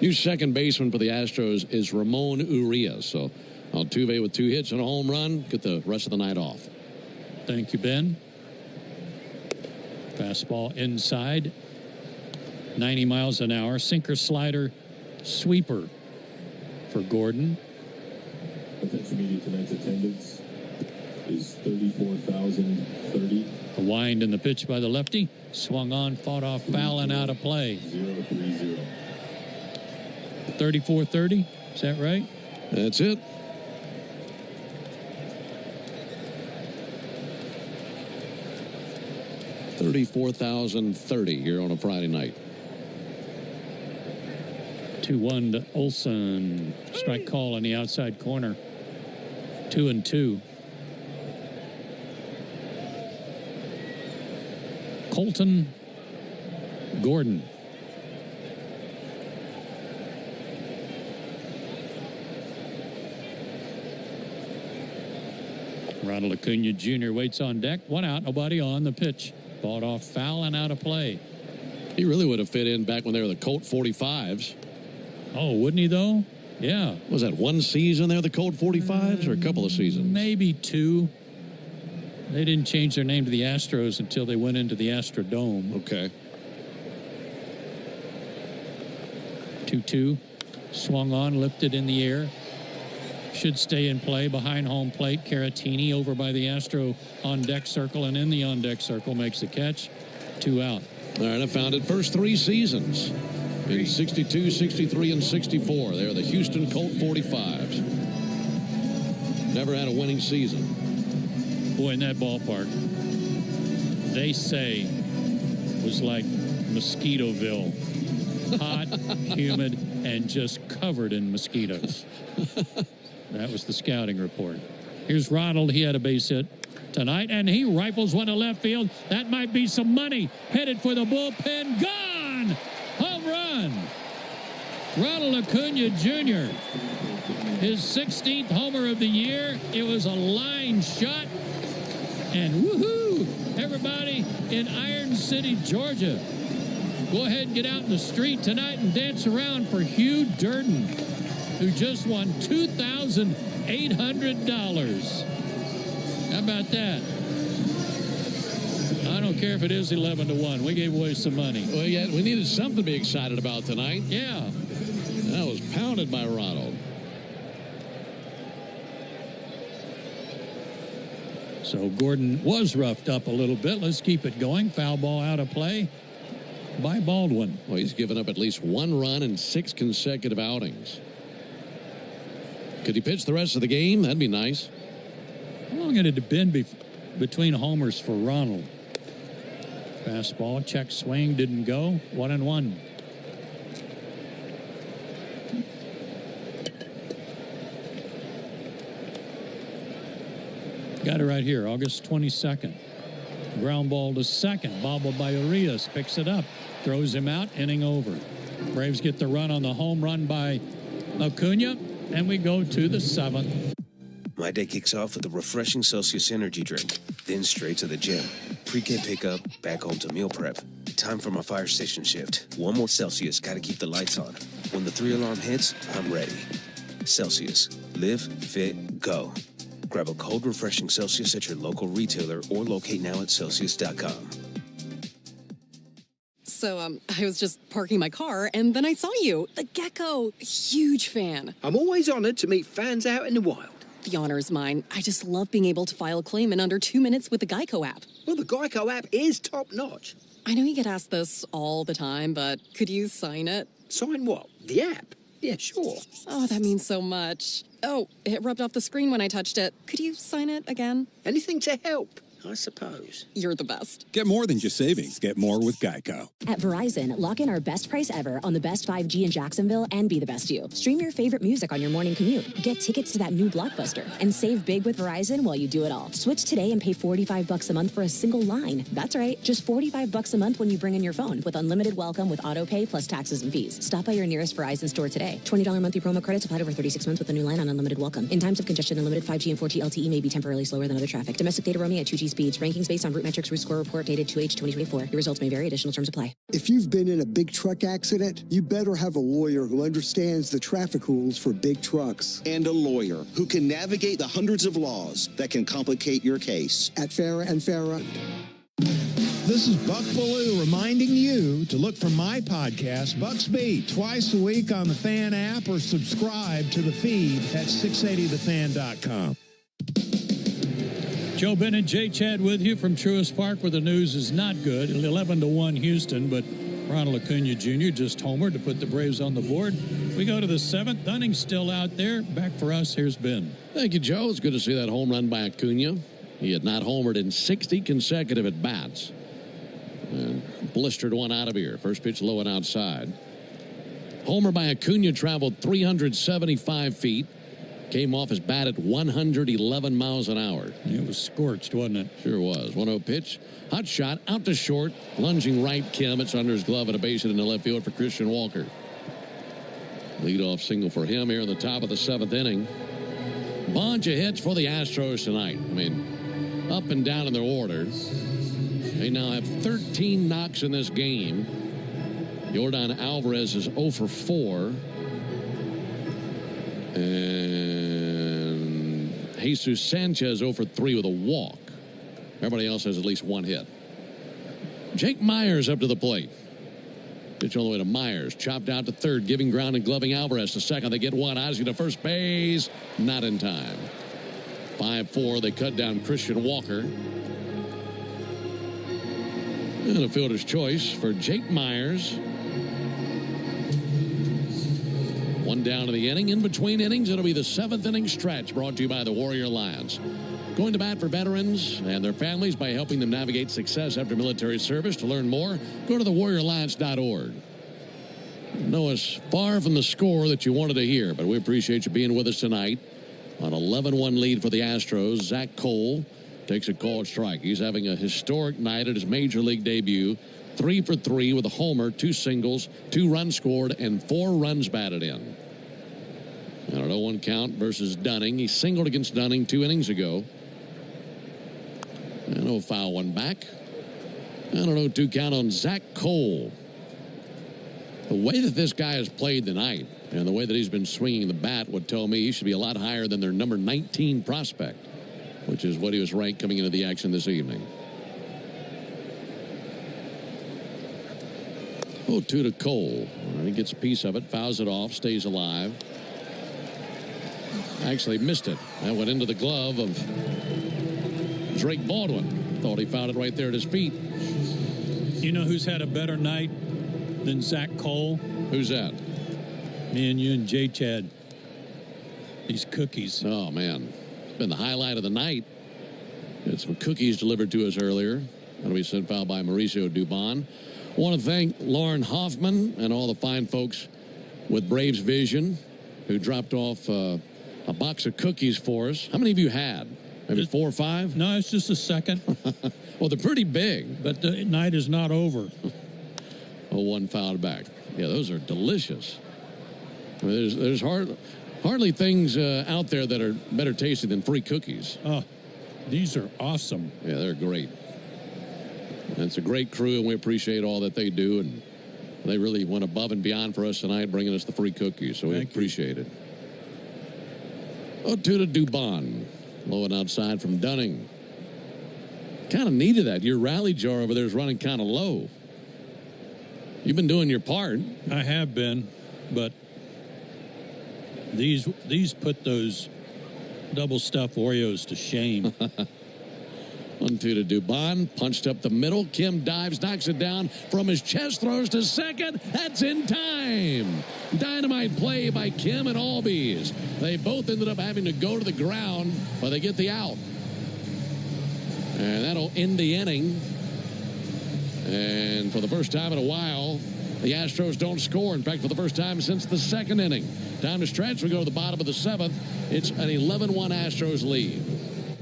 New second baseman for the Astros is Ramon Urias. So Altuve with 2 hits and a home run. Get the rest of the night off. Thank you, Ben. Fastball inside. 90 miles an hour. Sinker, slider, sweeper for Gordon. Attention media, tonight's attendance is 34,030. A wind in the pitch by the lefty. Swung on, fought off, foul and out of play. 0-3-0. 34-30, is that right? That's it. $34,030 here on a Friday night. 2-1 to Olson. Strike call on the outside corner. 2-2. Colton Gordon. Ronald Acuna Jr. waits on deck. One out, nobody on. The pitch. Bought off, foul and out of play. He really would have fit in back when they were the Colt 45s. Oh, wouldn't he, though? Yeah. Was that one season there, the Colt 45s, or a couple of seasons? Maybe 2. They didn't change their name to the Astros until they went into the Astrodome. Okay. 2-2. Swung on, lifted in the air. Should stay in play behind home plate. Caratini over by the Astro on-deck circle, and in the on-deck circle makes the catch. 2 out. All right, I found it. First 3 seasons in 62, 63, and 64. They're the Houston Colt 45s. Never had a winning season. Boy, in that ballpark, they say, was like Mosquitoville. Hot, humid, and just covered in mosquitoes. That was the scouting report. Here's Ronald. He had a base hit tonight, and he rifles one to left field. That might be some money. Headed for the bullpen. Gone! Home run! Ronald Acuna Jr. His 16th homer of the year. It was a line shot. And woohoo! Everybody in Iron City, Georgia, go ahead and get out in the street tonight and dance around for Hugh Durden, who just won $2,800. How about that? I don't care if it is 11-1. We gave away some money. Well, yeah, we needed something to be excited about tonight. Yeah. That was pounded by Ronald. So Gordon was roughed up a little bit. Let's keep it going. Foul ball out of play by Baldwin. Well, he's given up at least 1 run in 6 consecutive outings. Could he pitch the rest of the game? That'd be nice. How long had it been between homers for Ronald? Fastball, check swing, didn't go. 1-1. Got it right here, August 22nd. Ground ball to second, bobbled by Urias, picks it up, throws him out, inning over. Braves get the run on the home run by Acuna, and we go to the 7th. My day kicks off with a refreshing Celsius energy drink, then straight to the gym. Pre-K pickup, back home to meal prep. Time for my fire station shift. One more Celsius, gotta keep the lights on. When the 3-alarm hits, I'm ready. Celsius. Live, fit, go. Grab a cold, refreshing Celsius at your local retailer or locate now at Celsius.com. So, I was just parking my car, and then I saw you, the gecko. Huge fan. I'm always honored to meet fans out in the wild. The honor is mine. I just love being able to file a claim in under 2 minutes with the Geico app. Well, the Geico app is top-notch. I know you get asked this all the time, but could you sign it? Sign what? The app? Yeah, sure. Oh, that means so much. Oh, it rubbed off the screen when I touched it. Could you sign it again? Anything to help, I suppose. You're the best. Get more than just savings. Get more with Geico. At Verizon, lock in our best price ever on the best 5G in Jacksonville and be the best you. Stream your favorite music on your morning commute. Get tickets to that new blockbuster. And save big with Verizon while you do it all. Switch today and pay $45 a month for a single line. That's right, just $45 a month when you bring in your phone with unlimited welcome with auto pay plus taxes and fees. Stop by your nearest Verizon store today. $20 monthly promo credits applied over 36 months with a new line on unlimited welcome. In times of congestion, unlimited 5G and 4G LTE may be temporarily slower than other traffic. Domestic data roaming at 2G speeds. Rankings based on Root Metrics Root Score report dated 2H 2024. Your results may vary. Additional terms apply. If you've been in a big truck accident, you better have a lawyer who understands the traffic rules for big trucks. And a lawyer who can navigate the hundreds of laws that can complicate your case. At Farah & Farah. This is Buck Bellew reminding you to look for my podcast, Buck's Beat, twice a week on the Fan app or subscribe to the feed at 680thefan.com. Joe Bennett, Jay Chad with you from Truist Park, where the news is not good. 11-1 Houston, but Ronald Acuna Jr. just homered to put the Braves on the board. We go to the seventh. Dunning's still out there. Back for us, here's Ben. Thank you, Joe. It's good to see that home run by Acuna. He had not homered in 60 consecutive at-bats. And blistered one out of here. First pitch low and outside. Homer by Acuna traveled 375 feet. Came off his bat at 111 miles an hour. It was scorched, wasn't it? Sure was. 1-0 pitch. Hot shot out to short. Lunging right, Kim. It's under his glove and a base hit in the left field for Christian Walker. Leadoff single for him here in the top of the seventh inning. Bunch of hits for the Astros tonight. I mean, up and down in their order. They now have 13 knocks in this game. Yordan Alvarez is 0 for 4. And Jesus Sanchez 0 for 3 with a walk. Everybody else has at least one hit. Jake Myers up to the plate. Pitch all the way to Myers. Chopped out to third, giving ground and gloving Alvarez to second. They get one. Odyssey to first base. Not in time. 5-4. They cut down Christian Walker. And a fielder's choice for Jake Myers. One down to the inning. In between innings, it'll be the seventh inning stretch brought to you by the Warrior Lions. Going to bat for veterans and their families by helping them navigate success after military service. To learn more, go to thewarriorlions.org. No, it's far from the score that you wanted to hear, but we appreciate you being with us tonight. On 11-1 lead for the Astros, Zach Cole takes a called strike. He's having a historic night at his major league debut. 3 for 3 with a homer, 2 singles, 2 runs scored, and 4 runs batted in. And an 0-1 count versus Dunning. He singled against Dunning 2 innings ago. And 0 foul one back. And an 0-2 count on Zach Cole. The way that this guy has played tonight and the way that he's been swinging the bat would tell me he should be a lot higher than their number 19 prospect, which is what he was ranked coming into the action this evening. 0-2 to Cole. He gets a piece of it, fouls it off, stays alive. Actually missed it. That went into the glove of Drake Baldwin. Thought he found it right there at his feet. You know who's had a better night than Zach Cole? Who's that? Me and you and Jay Chad. These cookies. Oh, man. It's been the highlight of the night. Had some cookies delivered to us earlier. That'll be sent out by Mauricio Dubon. I want to thank Lauren Hoffman and all the fine folks with Braves Vision who dropped off a box of cookies for us. How many of you had? Maybe 4 or 5? No, it's just a second. Well, they're pretty big. But the night is not over. 0-1 fouled back. Yeah, those are delicious. I mean, there's hardly things out there that are better tasting than free cookies. Oh, these are awesome. Yeah, they're great. And it's a great crew, and we appreciate all that they do. And they really went above and beyond for us tonight, bringing us the free cookies. So we appreciate it. 0-2 to Dubon. Low and outside from Dunning. Kind of needed that. Your rally jar over there is running kind of low. You've been doing your part. I have been, but these put those double stuffed Oreos to shame. 1-2 to Dubon. Punched up the middle. Kim dives, knocks it down from his chest, throws to second. That's in time. Dynamite play by Kim and Albies. They both ended up having to go to the ground, but they get the out. And that'll end the inning. And for the first time in a while, the Astros don't score. In fact, for the first time since the second inning. Time to stretch. We go to the bottom of the seventh. It's an 11-1 Astros lead.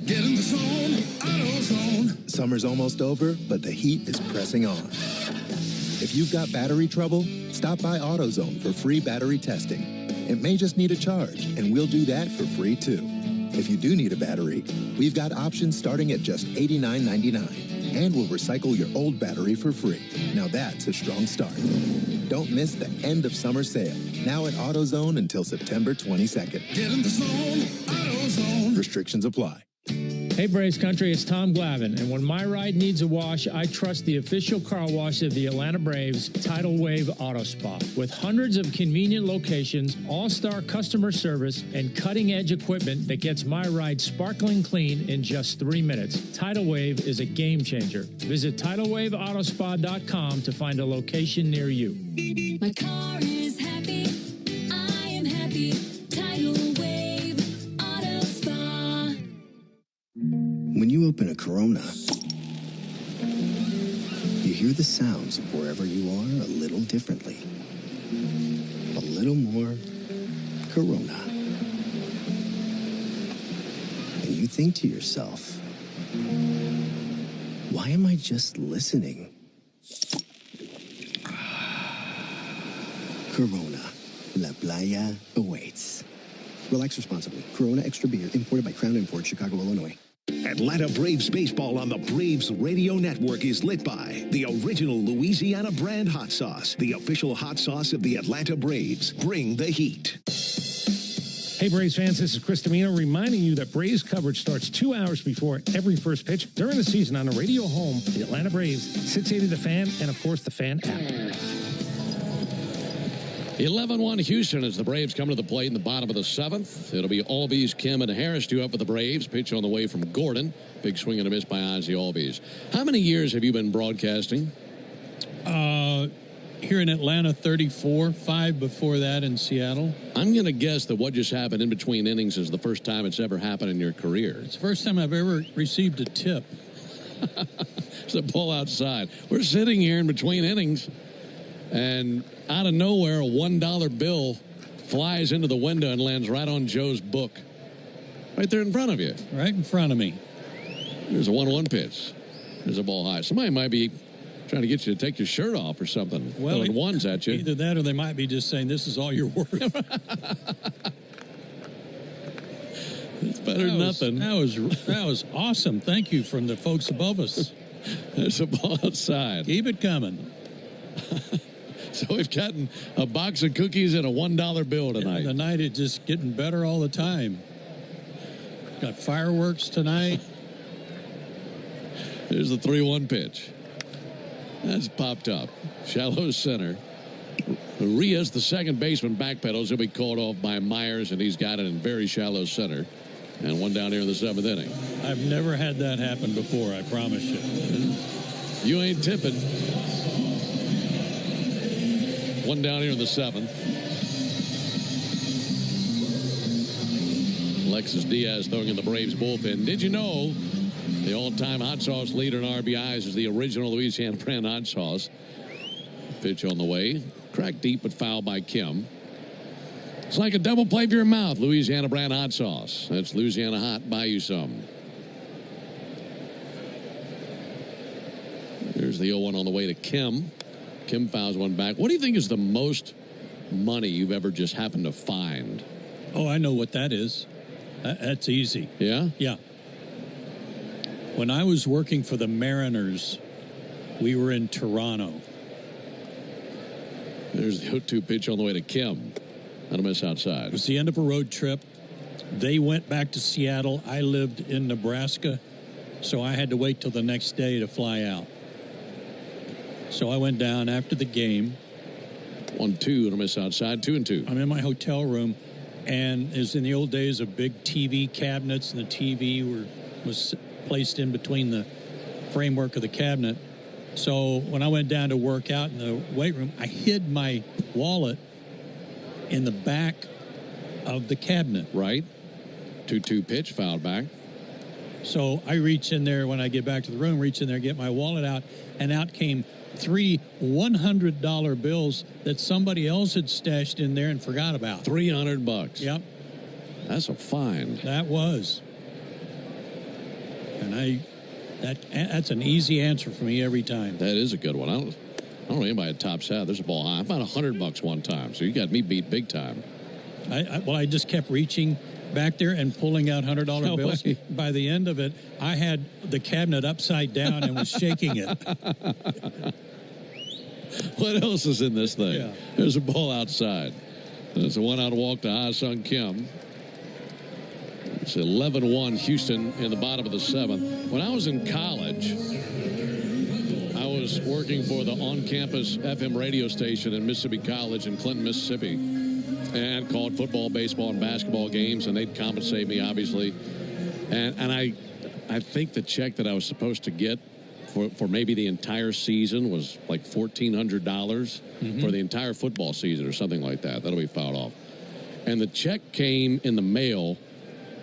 Get in the zone, AutoZone. Summer's almost over, but the heat is pressing on. If you've got battery trouble, stop by AutoZone for free battery testing. It may just need a charge, and we'll do that for free too. If you do need a battery, we've got options starting at just $89.99, and we'll recycle your old battery for free. Now that's a strong start. Don't miss the end of summer sale, now at AutoZone until September 22nd. Get in the zone, AutoZone. Restrictions apply. Hey Braves Country, it's Tom Glavine, and when my ride needs a wash, I trust the official car wash of the Atlanta Braves, Tidal Wave Auto Spa. With hundreds of convenient locations, all-star customer service, and cutting-edge equipment that gets my ride sparkling clean in just 3 minutes, Tidal Wave is a game changer. Visit TidalWaveAutoSpa.com to find a location near you. My car is happy. I am happy. Tidal Wave Auto Spa. When you open a Corona, you hear the sounds of wherever you are a little differently. A little more Corona. And you think to yourself, why am I just listening? Corona. La Playa awaits. Relax responsibly. Corona Extra Beer, imported by Crown Imports, Chicago, Illinois. Atlanta Braves baseball on the Braves Radio Network is lit by the original Louisiana brand hot sauce, the official hot sauce of the Atlanta Braves. Bring the heat. Hey Braves fans, this is Chris Domino reminding you that Braves coverage starts 2 hours before every first pitch during the season on a radio home, the Atlanta Braves, 680 The Fan, and of course the Fan app. 11-1 Houston as the Braves come to the plate in the bottom of the seventh. It'll be Albies, Kim, and Harris due up for the Braves. Pitch on the way from Gordon. Big swing and a miss by Ozzie Albies. How many years have you been broadcasting? Here in Atlanta, 34, 5 before that in Seattle. I'm going to guess that what just happened in between innings is the first time it's ever happened in your career. It's the first time I've ever received a tip. It's a pull outside. We're sitting here in between innings, and out of nowhere, a $1 bill flies into the window and lands right on Joe's book. Right there in front of you. Right in front of me. There's a 1-1 pitch. There's a ball high. Somebody might be trying to get you to take your shirt off or something. Well, throwing ones at you. Either that or they might be just saying, this is all you're worth. It's better than nothing. That was awesome. Thank you from the folks above us. There's a ball outside. Keep it coming. So we've gotten a box of cookies and a $1 bill tonight. The night is just getting better all the time. Got fireworks tonight. Here's the 3-1 pitch. That's popped up. Shallow center. Rios, the second baseman, backpedals. He'll be called off by Myers, and he's got it in very shallow center. And one down here in the seventh inning. I've never had that happen before, I promise you. You ain't tipping. One down here in the seventh. Alexis Diaz throwing in the Braves bullpen. Did you know the all-time hot sauce leader in RBIs is the original Louisiana brand hot sauce? Pitch on the way. Cracked deep but foul by Kim. It's like a double play for your mouth. Louisiana brand hot sauce. That's Louisiana hot. Buy you some. Here's the 0-1 on the way to Kim. Kim fouls one back. What do you think is the most money you've ever just happened to find? Oh, I know what that is. That's easy. Yeah? Yeah. When I was working for the Mariners, we were in Toronto. There's the 0-2 pitch on the way to Kim. Not a miss outside. It was the end of a road trip. They went back to Seattle. I lived in Nebraska, so I had to wait till the next day to fly out. So I went down after the game. 1-2 and a miss outside, 2-2. I'm in my hotel room, and as in the old days of big TV cabinets, and the TV was placed in between the framework of the cabinet. So when I went down to work out in the weight room, I hid my wallet in the back of the cabinet. Right. 2-2 pitch, fouled back. So I reach in there when I get back to the room, reach in there, get my wallet out, and out came 3 $100 bills that somebody else had stashed in there and forgot about. $300. Yep. That's a fine. That was. And that's an easy answer for me every time. That is a good one. I don't know anybody that tops out. There's a ball high. I found $100 one time, so you got me beat big time. I just kept reaching back there and pulling out $100 bills. Way. By the end of it, I had the cabinet upside down and was shaking it. What else is in this thing? Yeah. There's a ball outside. There's a one-out walk to Ha-Sung Kim. It's 11-1 Houston in the bottom of the seventh. When I was in college, I was working for the on-campus FM radio station in Mississippi College in Clinton, Mississippi, and called football, baseball, and basketball games, and they'd compensate me, obviously. And I think the check that I was supposed to get for maybe the entire season was like $1,400 for the entire football season or something like that. That'll be filed off. And the check came in the mail,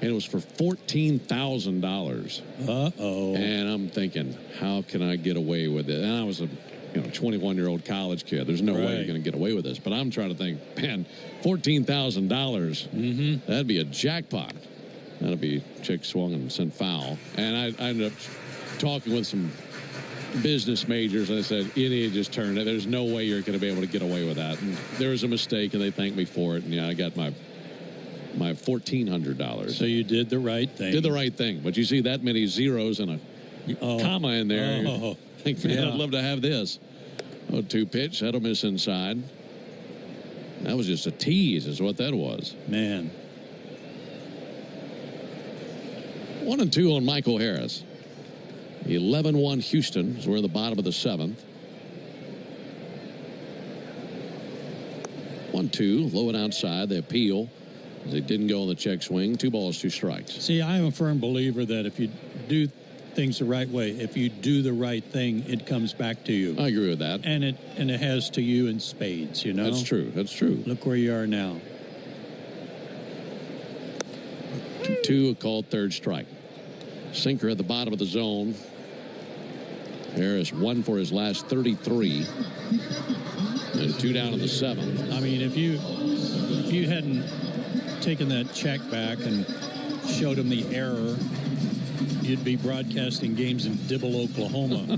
and it was for $14,000. Uh-oh. And I'm thinking, how can I get away with it? And I was a 21-year-old college kid. There's no way you're going to get away with this. But I'm trying to think, man, $14,000, that'd be a jackpot. That'd be chick swung and sent foul. And I ended up talking with some business majors, and I said, you need to just turn it. There's no way you're going to be able to get away with that. And there was a mistake, and they thanked me for it. And I got my $1,400. So you did the right thing. Did the right thing. But you see that many zeros and a comma in there. Oh. Think, man, I'd love to have this. 0-2 pitch. That'll miss inside. That was just a tease is what that was. Man. 1-2 on Michael Harris. 11-1 Houston as we're in the bottom of the seventh. 1-2, low and outside. They appeal. They didn't go on the check swing. 2 balls, 2 strikes. See, I'm a firm believer that if you do things the right way, if you do the right thing, it comes back to you. I agree with that. And it has to you in spades, you know? That's true. That's true. Look where you are now. 2, a called third strike. Sinker at the bottom of the zone. Harris 1 for his last 33. And 2 down in the seventh. I mean, if you hadn't taken that check back and showed him the error, you'd be broadcasting games in Dibble, Oklahoma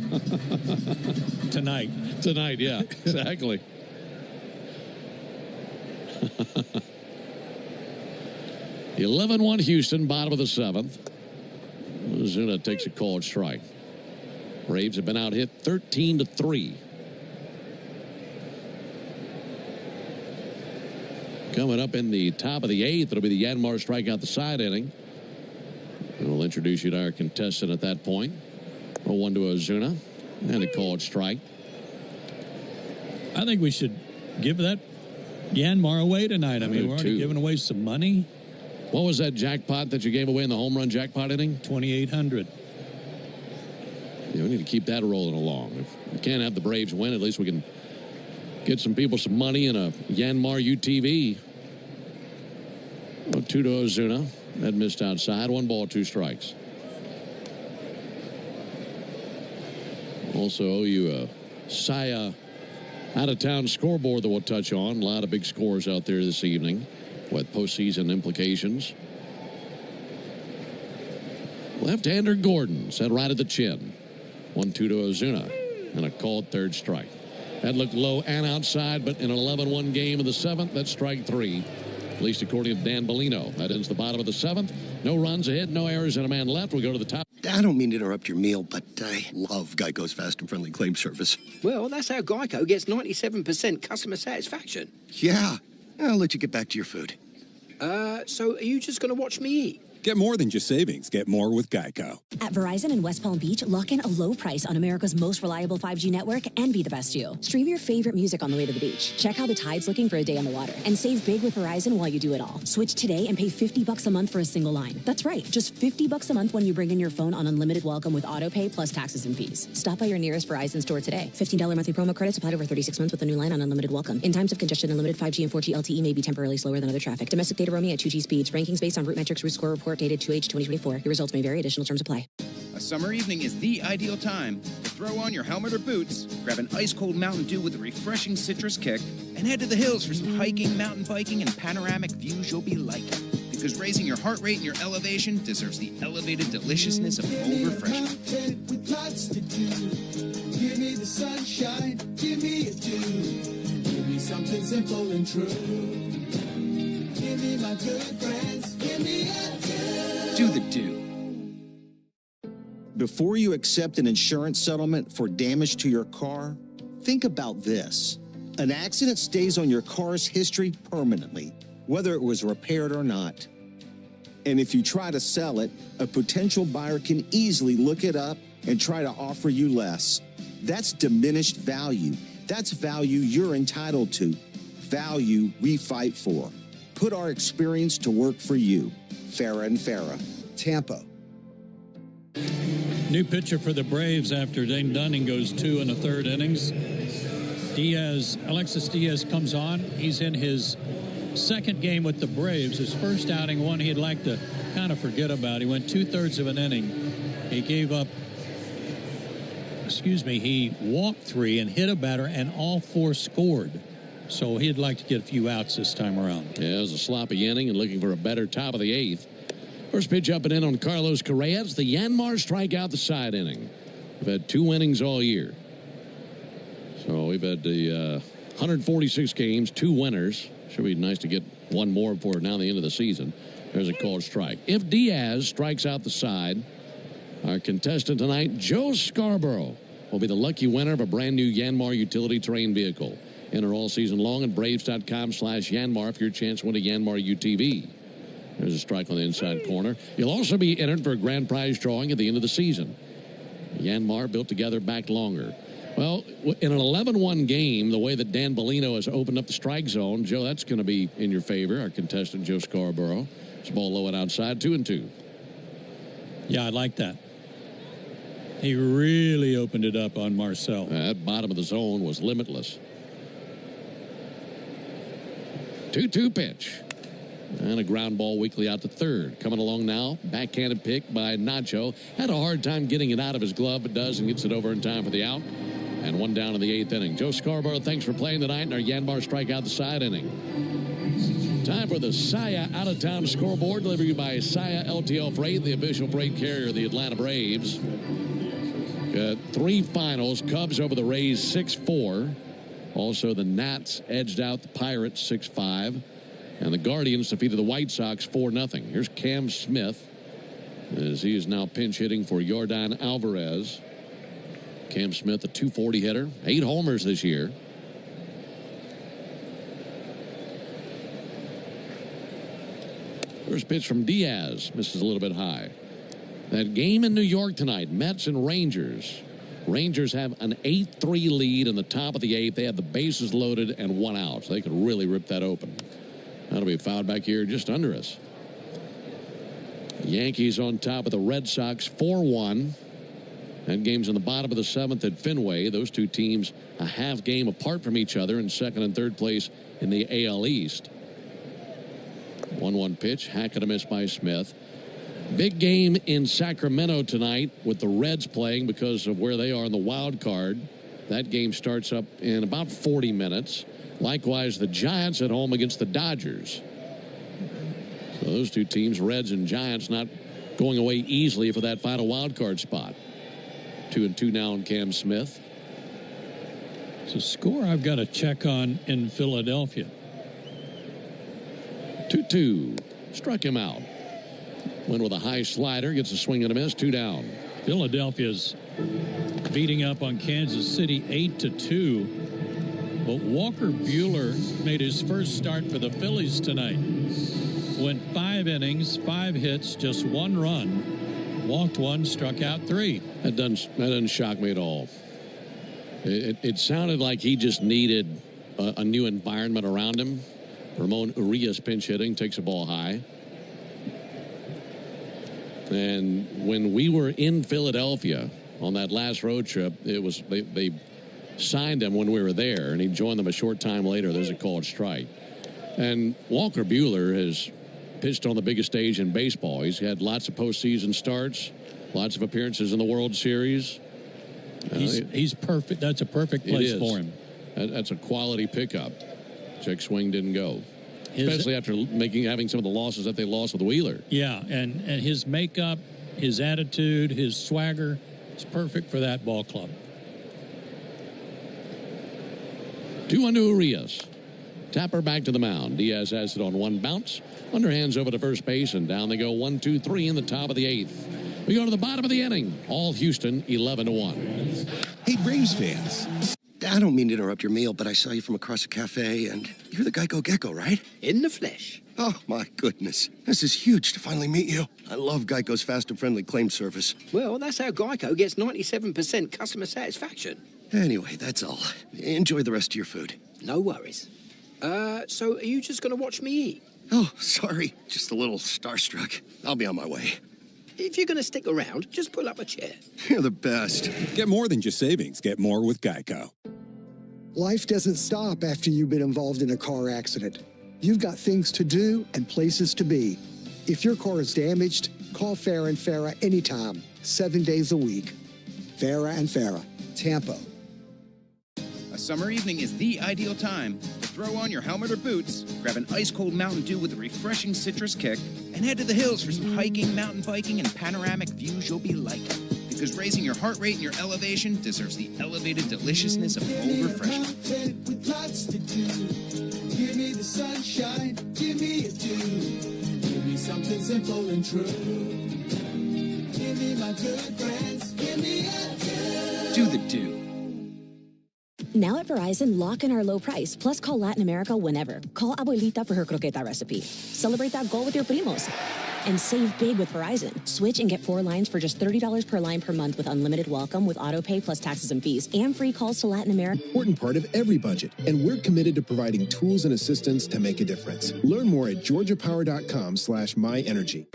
tonight. Tonight, yeah, exactly. The 11-1 Houston, bottom of the seventh. Ozuna takes a called strike. Braves have been out hit 13-3. Coming up in the top of the eighth, it'll be the Yanmar strikeout the side inning. And we'll introduce you to our contestant at that point. 0-1 to Ozuna. And a called strike. I think we should give that Yanmar away tonight. I mean, we're already giving away some money. What was that jackpot that you gave away in the home run jackpot inning? $2,800. Yeah, we need to keep that rolling along. If we can't have the Braves win, at least we can get some people some money in a Yanmar UTV. 2 to Ozuna. That missed outside. 1 ball, 2 strikes. Also owe you a Saya out-of-town scoreboard that we'll touch on. A lot of big scores out there this evening with postseason implications. Left-hander Gordon set right at the chin. 1-2 to Ozuna. And a called third strike. That looked low and outside, but in an 11-1 game in the seventh, that's strike 3. At least according to Dan Bellino. That ends the bottom of the seventh. No runs ahead, no errors, and a man left. We go to the top. I don't mean to interrupt your meal, but I love Geico's fast and friendly claim service. Well, that's how Geico gets 97% customer satisfaction. Yeah. I'll let you get back to your food. So are you just going to watch me eat? Get more than just savings. Get more with Geico. At Verizon in West Palm Beach, lock in a low price on America's most reliable 5G network and be the best you. Stream your favorite music on the way to the beach. Check how the tide's looking for a day on the water. And save big with Verizon while you do it all. Switch today and pay $50 a month for a single line. That's right, just $50 a month when you bring in your phone on unlimited welcome with auto pay plus taxes and fees. Stop by your nearest Verizon store today. $15 monthly promo credits applied over 36 months with a new line on unlimited welcome. In times of congestion, unlimited 5G and 4G LTE may be temporarily slower than other traffic. Domestic data roaming at 2G speeds. Rankings based on Root Metrics Root Score Report dated 2H 2024. Your results may vary. Additional terms apply. A summer evening is the ideal time to throw on your helmet or boots, grab an ice-cold Mountain Dew with a refreshing citrus kick, and head to the hills for some hiking, mountain biking, and panoramic views you'll be liking. Because raising your heart rate and your elevation deserves the elevated deliciousness of cold refreshment. With lots to do. Give me the sunshine, give me a dew. Give me something simple and true. Give me my good friends, give me a dew. Do the Dew. Before you accept an insurance settlement for damage to your car, think about this. An accident stays on your car's history permanently, whether it was repaired or not. And if you try to sell it, a potential buyer can easily look it up and try to offer you less. That's diminished value. That's value you're entitled to. Value we fight for. Put our experience to work for you. Farah and Farah, Tampa. New pitcher for the Braves after Dane Dunning goes 2 in the third innings. Alexis Diaz comes on. He's in his second game with the Braves. His first outing, one he'd like to kind of forget about. He went 2/3 of an inning. He he walked 3 and hit a batter, and all 4 scored. So he'd like to get a few outs this time around. Yeah, it was a sloppy inning and looking for a better top of the 8th. First pitch up and in on Carlos Correa. It's the Yanmar strikeout the side inning. We've had 2 innings all year. So we've had the 146 games, 2 winners. Should be nice to get one more before now the end of the season. There's a called strike. If Diaz strikes out the side, our contestant tonight, Joe Scarborough, will be the lucky winner of a brand new Yanmar utility terrain vehicle. Enter all season long at Braves.com/Yanmar for your chance to win a Yanmar UTV. There's a strike on the inside corner. You'll also be entered for a grand prize drawing at the end of the season. Yanmar built together back longer. Well, in an 11-1 game, the way that Dan Bellino has opened up the strike zone, Joe, that's going to be in your favor. Our contestant, Joe Scarborough. It's ball low and outside, 2-2. Yeah, I like that. He really opened it up on Marcel. That bottom of the zone was limitless. 2-2 pitch. And a ground ball weakly out to third. Coming along now, backhanded pick by Nacho. Had a hard time getting it out of his glove, but does and gets it over in time for the out. And 1 down in the 8th inning. Joe Scarborough, thanks for playing tonight in our Yanmar strikeout the side inning. Time for the Saya out-of-town scoreboard, delivered by Saya LTL Freight, the official freight carrier of the Atlanta Braves. 3 finals. Cubs over the Rays 6-4. Also, the Nats edged out the Pirates 6-5. And the Guardians defeated the White Sox 4-0. Here's Cam Smith, as he is now pinch hitting for Yordan Alvarez. Cam Smith, a .240 hitter, 8 homers this year. First pitch from Diaz, misses a little bit high. That game in New York tonight, Mets and Rangers. Rangers have an 8-3 lead in the top of the 8th. They have the bases loaded and 1 out, so they could really rip that open. That'll be fouled back here just under us. Yankees on top of the Red Sox 4-1. That game's in the bottom of the 7th at Fenway. Those 2 teams a half game apart from each other in 2nd and 3rd place in the AL East. 1-1 pitch. Hack and a miss by Smith. Big game in Sacramento tonight with the Reds playing because of where they are in the wild card. That game starts up in about 40 minutes. Likewise, the Giants at home against the Dodgers. So those 2 teams, Reds and Giants, not going away easily for that final wild card spot. 2-2 now on Cam Smith. It's a score I've got to check on in Philadelphia. 2-2. Struck him out. Went with a high slider. Gets a swing and a miss. 2 down. Philadelphia's beating up on Kansas City 8-2. But Walker Buehler made his first start for the Phillies tonight. went 5 innings, 5 hits, just 1 run, walked 1, struck out 3. That doesn't shock me at all. It sounded like he just needed a new environment around him. Ramon Urias pinch hitting, takes a ball high. And when we were in Philadelphia on that last road trip, it was they signed him when we were there, and he joined them a short time later. There's a called strike. And Walker Buehler has pitched on the biggest stage in baseball. He's had lots of postseason starts, lots of appearances in the World Series. He's perfect. That's a perfect place for him. That's a quality pickup. Check swing didn't go. Especially after having some of the losses that they lost with Wheeler. Yeah, and his makeup, his attitude, his swagger is perfect for that ball club. 2-1 to Urias. Tapper back to the mound. Diaz has it on 1 bounce. Underhands over to first base, and down they go 1-2-3 in the top of the 8th. We go to the bottom of the inning. All Houston 11-1. Hey, Braves fans. I don't mean to interrupt your meal, but I saw you from across a cafe, and you're the Geico Gecko, right? In the flesh. Oh, my goodness. This is huge to finally meet you. I love Geico's fast and friendly claim service. Well, that's how Geico gets 97% customer satisfaction. Anyway, that's all. Enjoy the rest of your food. No worries. So are you just going to watch me eat? Oh, sorry. Just a little starstruck. I'll be on my way. If you're going to stick around, just pull up a chair. You're the best. Get more than just savings. Get more with Geico. Life doesn't stop after you've been involved in a car accident. You've got things to do and places to be. If your car is damaged, call Farah and Farah anytime, 7 days a week. Farah and Farah, Tampa. A summer evening is the ideal time to throw on your helmet or boots, grab an ice-cold Mountain Dew with a refreshing citrus kick, and head to the hills for some hiking, mountain biking, and panoramic views you'll be liking. Because raising your heart rate and your elevation deserves the elevated deliciousness of cold refreshment. With lots to do. Give me the sunshine, give me a dew. Give me something simple and true. Give me my good friends, give me a dew. Do the dew. Now at Verizon, lock in our low price, plus call Latin America whenever. Call Abuelita for her croqueta recipe. Celebrate that goal with your primos. And save big with Verizon. Switch and get 4 lines for just $30 per line per month with unlimited welcome with auto pay plus taxes and fees and free calls to Latin America. Important part of every budget, and we're committed to providing tools and assistance to make a difference. Learn more at georgiapower.com/myenergy.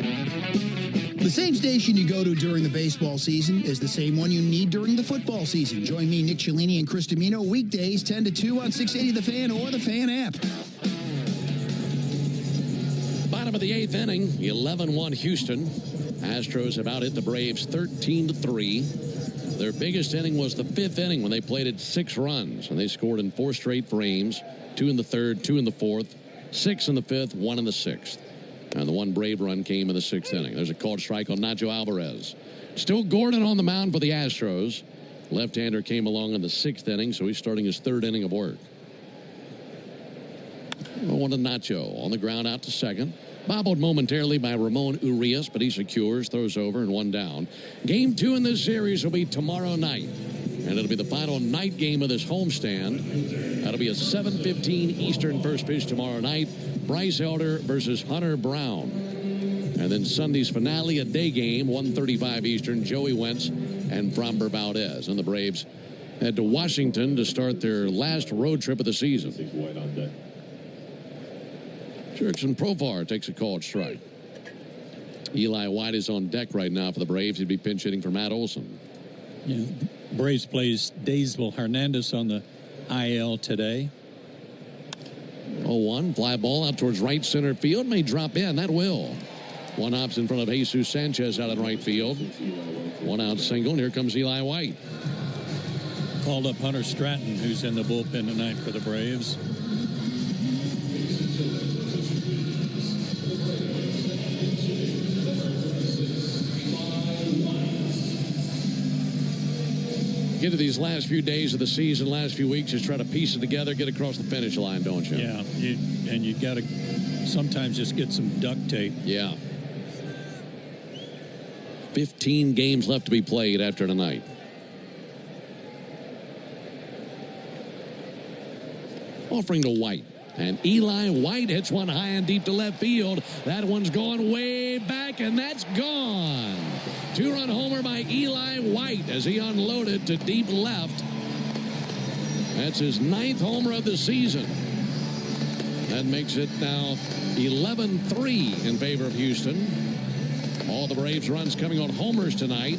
The same station you go to during the baseball season is the same one you need during the football season. Join me, Nick Cellini, and Chris Domino weekdays 10 to 2 on 680 The Fan or the Fan app. Bottom of the 8th inning, 11-1 Houston. Astros have out hit the Braves 13-3. Their biggest inning was the 5th inning when they played at 6 runs, and they scored in 4 straight frames, 2 in the 3rd, 2 in the 4th, 6 in the 5th, 1 in the 6th. And the 1 Brave run came in the 6th inning. There's a called strike on Nacho Alvarez. Still Gordon on the mound for the Astros. Left-hander came along in the 6th inning, so he's starting his 3rd inning of work. 1 to Nacho on the ground out to second. Bobbled momentarily by Ramon Urias, but he secures, throws over, and 1 down. Game 2 in this series will be tomorrow night. And it'll be the final night game of this homestand. That'll be a 7:15 Eastern first pitch tomorrow night. Bryce Elder versus Hunter Brown. And then Sunday's finale, a day game, 1:35 Eastern, Joey Wentz and Framber Valdez. And the Braves head to Washington to start their last road trip of the season. Jurickson Profar takes a called strike. Eli White is on deck right now for the Braves. He'd be pinch hitting for Matt Olson. Yeah, Braves plays Daysville Hernandez on the IL today. 0-1, fly ball out towards right center field. May drop in. That will. 1 hops in front of Jesus Sanchez out in right field. 1 out single, and here comes Eli White. Called up Hunter Stratton, who's in the bullpen tonight for the Braves. Get to these last few days of the season, last few weeks, just try to piece it together, get across the finish line, don't you? Yeah, and you got to sometimes just get some duct tape. Yeah. 15 games left to be played after tonight. Offering to White. And Eli White hits one high and deep to left field. That one's going way back, and that's gone. Two-run homer by Eli White as he unloaded to deep left. That's his 9th homer of the season. That makes it now 11-3 in favor of Houston. All the Braves runs coming on homers tonight.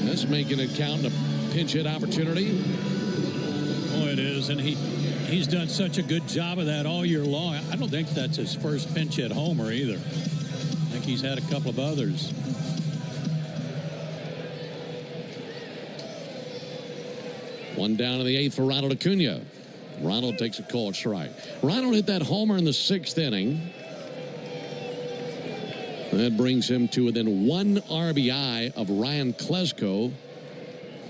That's making it count a pinch hit opportunity. Oh, it is, and he's done such a good job of that all year long. I don't think that's his first pinch hit homer either. I think he's had a couple of others. One down in the 8th for Ronald Acuna. Ronald takes a called strike. Ronald hit that homer in the 6th inning. That brings him to within 1 RBI of Ryan Klesko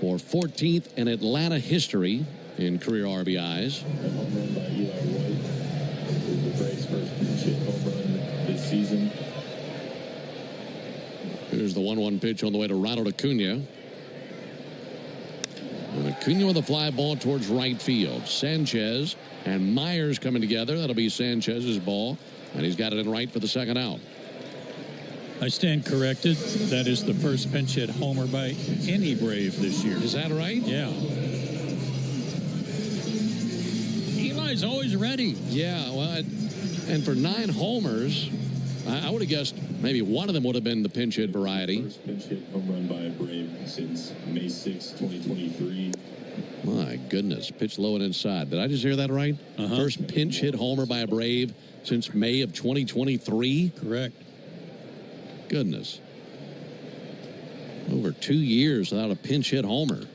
for 14th in Atlanta history in career RBIs. A home run by Eli White is the Braves' first pinch hit home run this season. Here's the 1-1 pitch on the way to Ronald Acuna. And Acuna with a fly ball towards right field. Sanchez and Myers coming together. That'll be Sanchez's ball. And he's got it in right for the second out. I stand corrected. That is the first pinch hit homer by any Brave this year. Is that right? Yeah. Eli's always ready. Yeah, well, and for 9 homers, I would have guessed maybe one of them would have been the pinch hit variety. First pinch hit home run by a Brave since May 6, 2023. My goodness, pitch low and inside. Did I just hear that right? First pinch hit homer by a Brave since May of 2023? Correct. Goodness. Over 2 years without a pinch hit homer.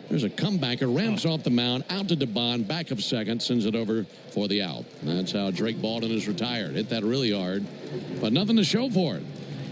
There's a comebacker, ramps off the mound, out to DeBond, back of second, sends it over for the out. That's how Drake Baldwin is retired. Hit that really hard, but nothing to show for it.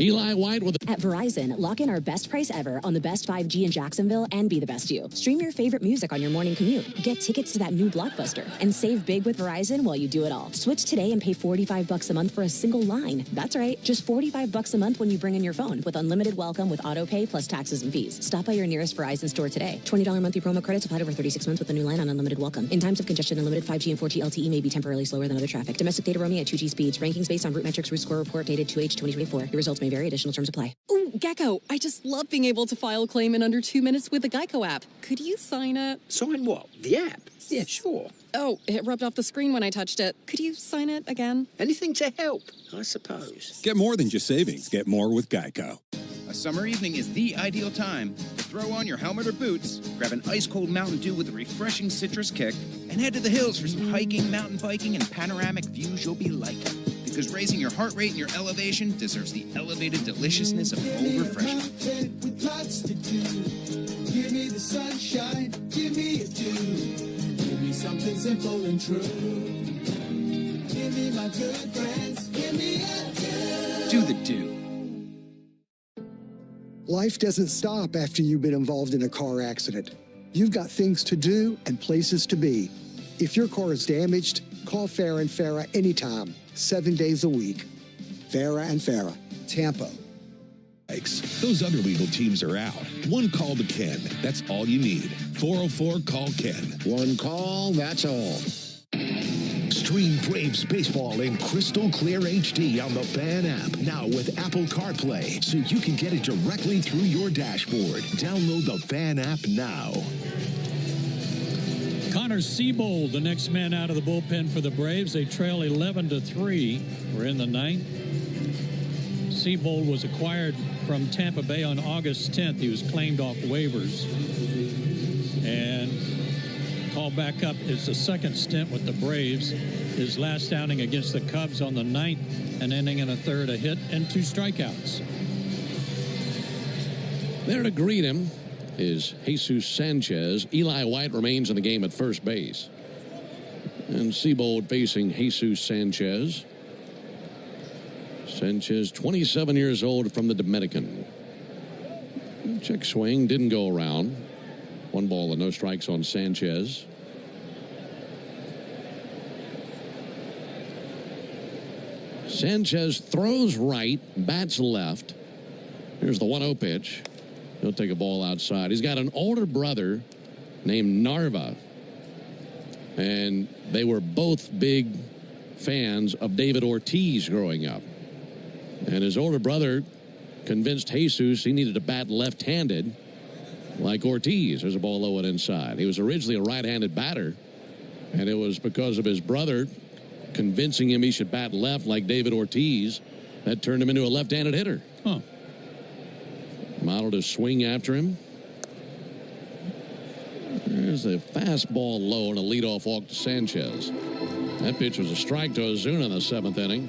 Eli White with At Verizon, lock in our best price ever on the best 5G in Jacksonville and be the best you. Stream your favorite music on your morning commute. Get tickets to that new Blockbuster and save big with Verizon while you do it all. Switch today and pay $45 a month for a single line. That's right, just $45 a month when you bring in your phone with unlimited welcome with auto pay plus taxes and fees. Stop by your nearest Verizon store today. $20 monthly promo credits applied over 36 months with a new line on unlimited welcome. In times of congestion, unlimited 5G and 4G LTE may be temporarily slower than other traffic. Domestic data roaming at 2G speeds. Rankings based on Root Metrics Root Score Report dated 2H 2024. Your results may vary. Additional terms apply. Ooh, Gecko, I just love being able to file a claim in under 2 minutes with the Geico app. Could you sign it? Sign what? The app? Yeah, sure. Oh, it rubbed off the screen when I touched it. Could you sign it again? Anything to help, I suppose. Get more than just savings. Get more with Geico. A summer evening is the ideal time to throw on your helmet or boots, grab an ice-cold Mountain Dew with a refreshing citrus kick, and head to the hills for some hiking, mountain biking, and panoramic views you'll be liking. Because raising your heart rate and your elevation deserves the elevated deliciousness of cold refreshment. With lots to do. Give me the sunshine, give me a dew. Give me something simple and true. Give me my good friends, give me a dew. Do the dew. Life doesn't stop after you've been involved in a car accident. You've got things to do and places to be. If your car is damaged, call Farah & Farah anytime, 7 days a week. Farah & Farah, Tampa. Those other legal teams are out. One call to Ken. That's all you need. 404-CALL-KEN. One call, that's all. Stream Braves baseball in crystal clear HD on the Fan app. Now with Apple CarPlay, so you can get it directly through your dashboard. Download the Fan app now. Connor Siebold, the next man out of the bullpen for the Braves. They trail 11-3. We're in the 9th. Siebold was acquired from Tampa Bay on August 10th. He was claimed off waivers and called back up. It's the second stint with the Braves. His last outing against the Cubs on the 9th, an inning and a third, a hit and 2 strikeouts. There to greet him is Jesus Sanchez. Eli White remains in the game at first base. And Siebold facing Jesus Sanchez. Sanchez, 27 years old, from the Dominican. Check swing, didn't go around. 1 ball and no strikes on Sanchez. Sanchez throws right, bats left. Here's the 1-0 pitch. He'll take a ball outside. He's got an older brother named Narva. And they were both big fans of David Ortiz growing up. And his older brother convinced Jesus he needed to bat left-handed like Ortiz. There's a ball low and inside. He was originally a right-handed batter, and it was because of his brother convincing him he should bat left like David Ortiz that turned him into a left-handed hitter. Huh. Modeled his swing after him. There's a fastball low and a leadoff walk to Sanchez. That pitch was a strike to Ozuna in the 7th inning.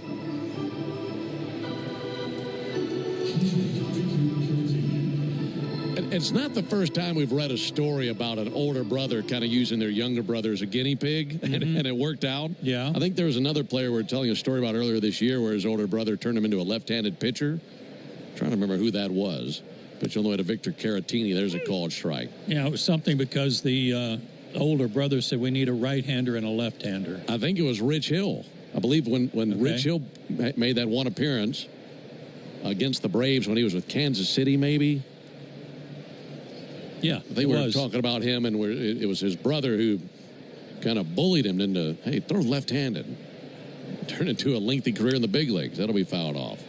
It's not the first time we've read a story about an older brother kind of using their younger brother as a guinea pig, and it worked out. Yeah. I think there was another player we were telling a story about earlier this year where his older brother turned him into a left-handed pitcher. I'm trying to remember who that was. Pitch on the way to Victor Caratini. There's a called strike. Yeah, it was something because the older brother said we need a right-hander and a left-hander. I think it was Rich Hill. I believe when Rich Hill made that one appearance against the Braves when he was with Kansas City, maybe. Yeah, they were talking about him, and it was his brother who kind of bullied him into, hey, throw left-handed. Turn into a lengthy career in the big leagues. That'll be fouled off.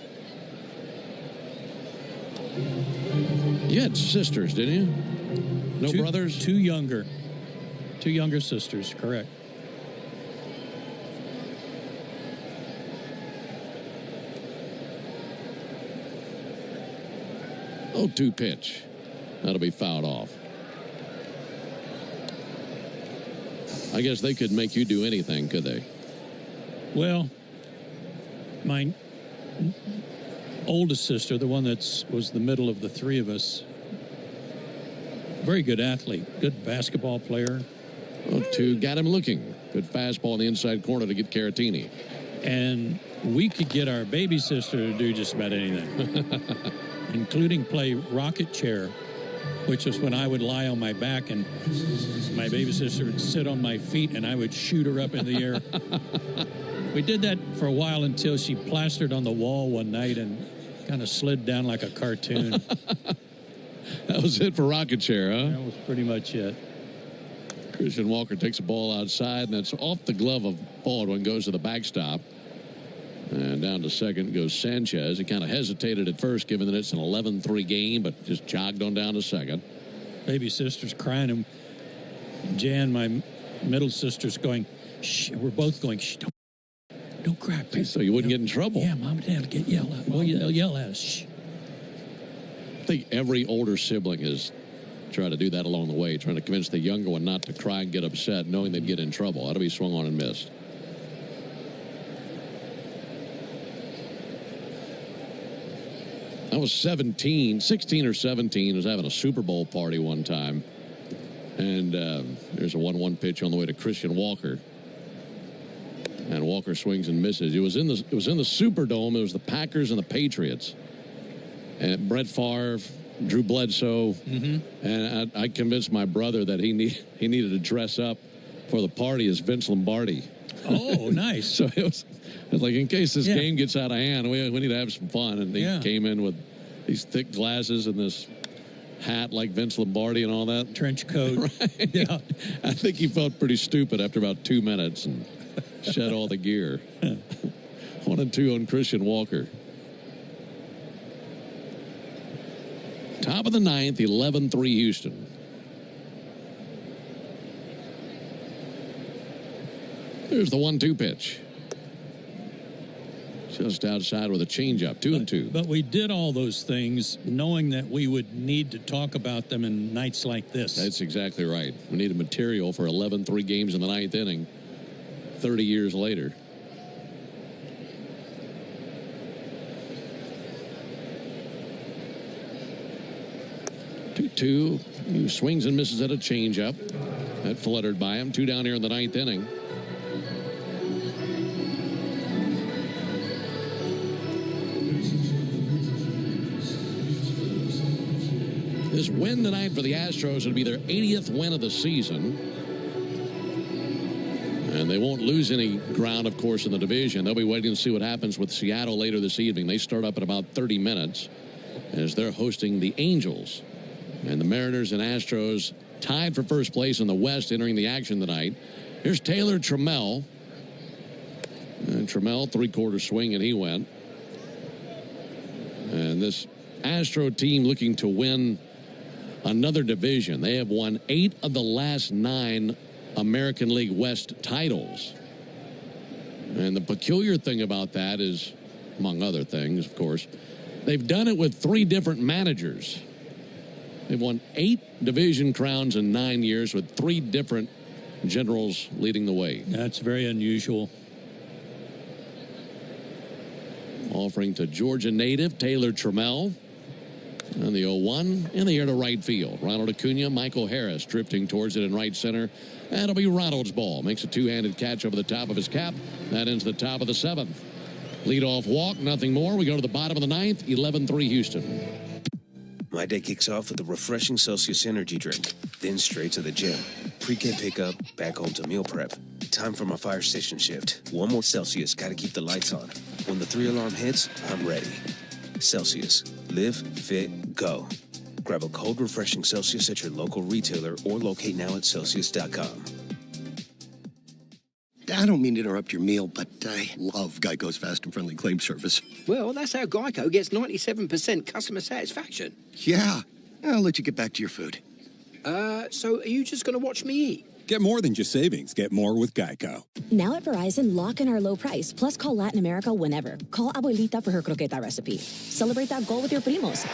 You had sisters, didn't you? No brothers? Two younger sisters, correct. Oh, 2 pitch. That'll be fouled off. I guess they could make you do anything, could they? Well, my oldest sister, the one that was the middle of the three of us, very good athlete, good basketball player. Oh, 2 got him looking. Good fastball in the inside corner to get Caratini. And we could get our baby sister to do just about anything, including play rocket chair, which is when I would lie on my back and my baby sister would sit on my feet and I would shoot her up in the air. We did that for a while until she plastered on the wall one night and kind of slid down like a cartoon. That was it for rocket chair, huh? That was pretty much it. Christian Walker takes a ball outside, and it's off the glove of Baldwin, goes to the backstop. And down to second goes Sanchez. He kind of hesitated at first, given that it's an 11-3 game, but just jogged on down to second. Baby sister's crying, and Jan, my middle sister's going, shh. We're both going, shh, don't cry. Please. So you wouldn't get in trouble. Yeah, Mom and Dad will get yelled at. Well, they'll yell at us. Shh. I think every older sibling has tried to do that along the way, trying to convince the younger one not to cry and get upset, knowing they'd get in trouble. That'll be swung on and missed. I was 16 or 17. I was having a Super Bowl party one time. And there's a 1-1 pitch on the way to Christian Walker. And Walker swings and misses. It was in the Superdome. It was the Packers and the Patriots. And Brett Favre, Drew Bledsoe. Mm-hmm. And I convinced my brother that he needed to dress up for the party as Vince Lombardi. Oh, nice. So it was like, in case this game gets out of hand, we need to have some fun. And he came in with these thick glasses and this hat like Vince Lombardi and all that. Trench coat. Right? Yeah. I think he felt pretty stupid after about 2 minutes and shed all the gear. 1-2 on Christian Walker. Top of the 9th, 11-3 Houston. There's the 1-2 pitch. Just outside with a changeup, 2-2. But we did all those things knowing that we would need to talk about them in nights like this. That's exactly right. We needed material for 11-3 games in the 9th inning 30 years later. Two he swings and misses at a changeup. That fluttered by him. 2 down here in the 9th inning. This win tonight for the Astros would be their 80th win of the season. And they won't lose any ground, of course, in the division. They'll be waiting to see what happens with Seattle later this evening. They start up in about 30 minutes as they're hosting the Angels. And the Mariners and Astros tied for first place in the West entering the action tonight. Here's Taylor Trammell. And Trammell, three-quarter swing, and he went. And this Astro team looking to win another division. They have won 8 of the last 9 American League West titles. And the peculiar thing about that is, among other things, of course, they've done it with 3 different managers. They've won 8 division crowns in 9 years with 3 different generals leading the way. That's very unusual. Offering to Georgia native Taylor Trammell. And the 0-1 in the air to right field. Ronald Acuna, Michael Harris drifting towards it in right center. That'll be Ronald's ball. Makes a two-handed catch over the top of his cap. That ends the top of the 7th. Leadoff walk, nothing more. We go to the bottom of the 9th, 11-3 Houston. My day kicks off with a refreshing Celsius energy drink, then straight to the gym. Pre-K pickup, back home to meal prep. Time for my fire station shift. One more Celsius, gotta keep the lights on. When the 3-alarm hits, I'm ready. Celsius. Live, fit, go. Grab a cold, refreshing Celsius at your local retailer or locate now at Celsius.com. I don't mean to interrupt your meal, but I love Geico's fast and friendly claim service. Well, that's how Geico gets 97% customer satisfaction. Yeah. I'll let you get back to your food. So are you just going to watch me eat? Get more than just savings. Get more with Geico. Now at Verizon, lock in our low price, plus call Latin America whenever. Call Abuelita for her croqueta recipe. Celebrate that goal with your primos.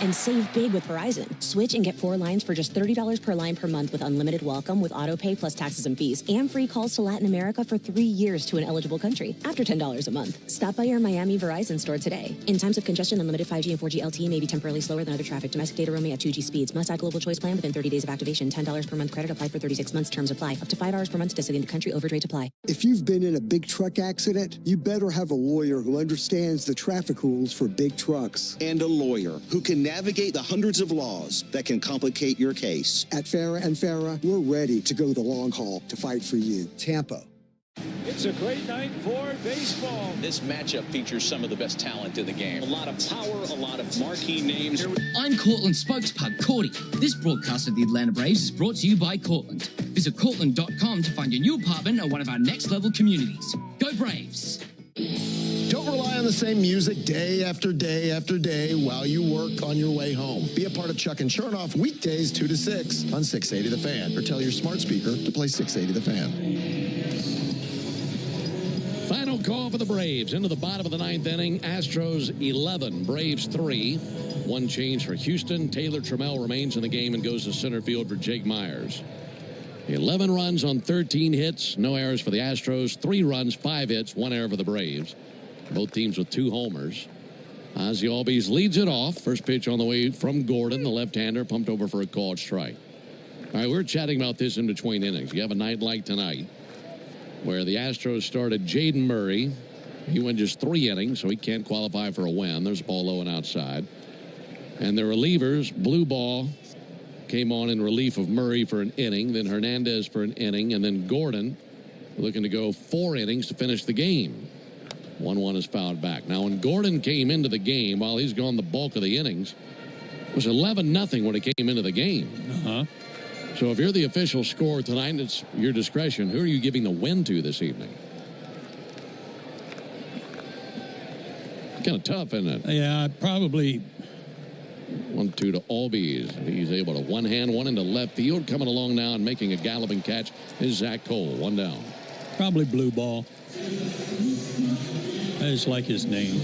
And save big with Verizon. Switch and get 4 lines for just $30 per line per month with unlimited welcome with auto pay plus taxes and fees. And free calls to Latin America for 3 years to an eligible country after $10 a month. Stop by your Miami Verizon store today. In times of congestion, unlimited 5G and 4G LTE may be temporarily slower than other traffic. Domestic data roaming at 2G speeds. Must add global choice plan within 30 days of activation. $10 per month credit applied for 36 months. Terms apply. Up to $5 per month to designated country. Overage rate apply. If you've been in a big truck accident, you better have a lawyer who understands the traffic rules for big trucks. And a lawyer who can navigate the hundreds of laws that can complicate your case. At Farah & Farah, we're ready to go the long haul to fight for you. Tampa. It's a great night for baseball. This matchup features some of the best talent in the game. A lot of power, a lot of marquee names. I'm Cortland spokespug Cordy. This broadcast of the Atlanta Braves is brought to you by Cortland. Visit Cortland.com to find your new apartment or one of our next level communities. Go Braves! Don't rely on the same music day after day after day while you work on your way home. Be a part of Chuck and Chernoff weekdays 2 to 6 on 680 The Fan. Or tell your smart speaker to play 680 The Fan. Final call for the Braves. Into the bottom of the 9th inning. Astros 11, Braves 3. 1 change for Houston. Taylor Trammell remains in the game and goes to center field for Jake Myers. 11 runs on 13 hits. No errors for the Astros. 3 runs, 5 hits, 1 error for the Braves. Both teams with 2 homers. Ozzie Albies leads it off. First pitch on the way from Gordon, the left-hander, pumped over for a called strike. All right, we're chatting about this in between innings. You have a night like tonight where the Astros started Jaden Murray. He went just 3 innings, so he can't qualify for a win. There's a ball low and outside. And the relievers, Blue Ball, came on in relief of Murray for an inning, then Hernandez for an inning, and then Gordon looking to go 4 innings to finish the game. 1-1 is fouled back. Now, when Gordon came into the game, while he's gone the bulk of the innings, it was 11-0 when he came into the game. So if you're the official score tonight, it's your discretion. Who are you giving the win to this evening? Kind of tough, isn't it? Yeah, probably. 1-2 to Albies. He's able to one-hand one into left field. Coming along now and making a galloping catch is Zach Cole. 1 down. Probably Blue Ball. I just like his name.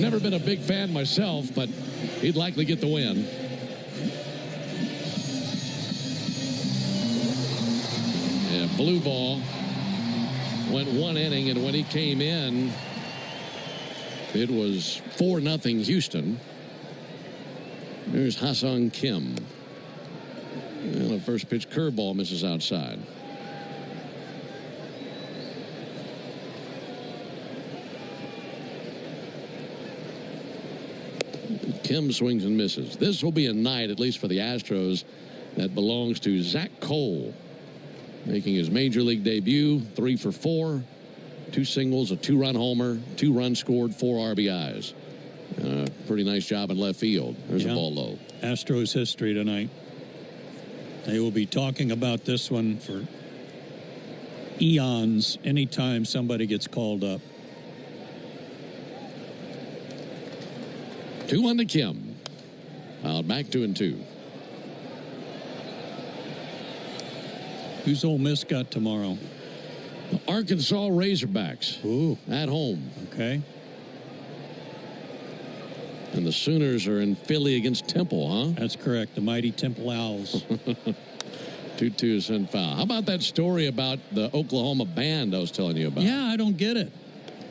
Never been a big fan myself, but he'd likely get the win. Yeah, Blue Ball went 1 inning, and when he came in, it was 4-0 Houston. There's Ha-Seong Kim. And the first pitch curveball misses outside. Kim swings and misses. This will be a night, at least for the Astros, that belongs to Zach Cole. Making his major league debut, 3 for 4. 2 singles, a 2-run homer, 2 runs scored, 4 RBIs. Pretty nice job in left field. There's a ball low. Astros history tonight. They will be talking about this one for eons anytime somebody gets called up. 2-1 to Kim. Out back 2-2. Who's Ole Miss got tomorrow? The Arkansas Razorbacks. Ooh. At home. Okay. And the Sooners are in Philly against Temple, huh? That's correct. The mighty Temple Owls. 2-2 sent foul. How about that story about the Oklahoma band I was telling you about? Yeah, I don't get it.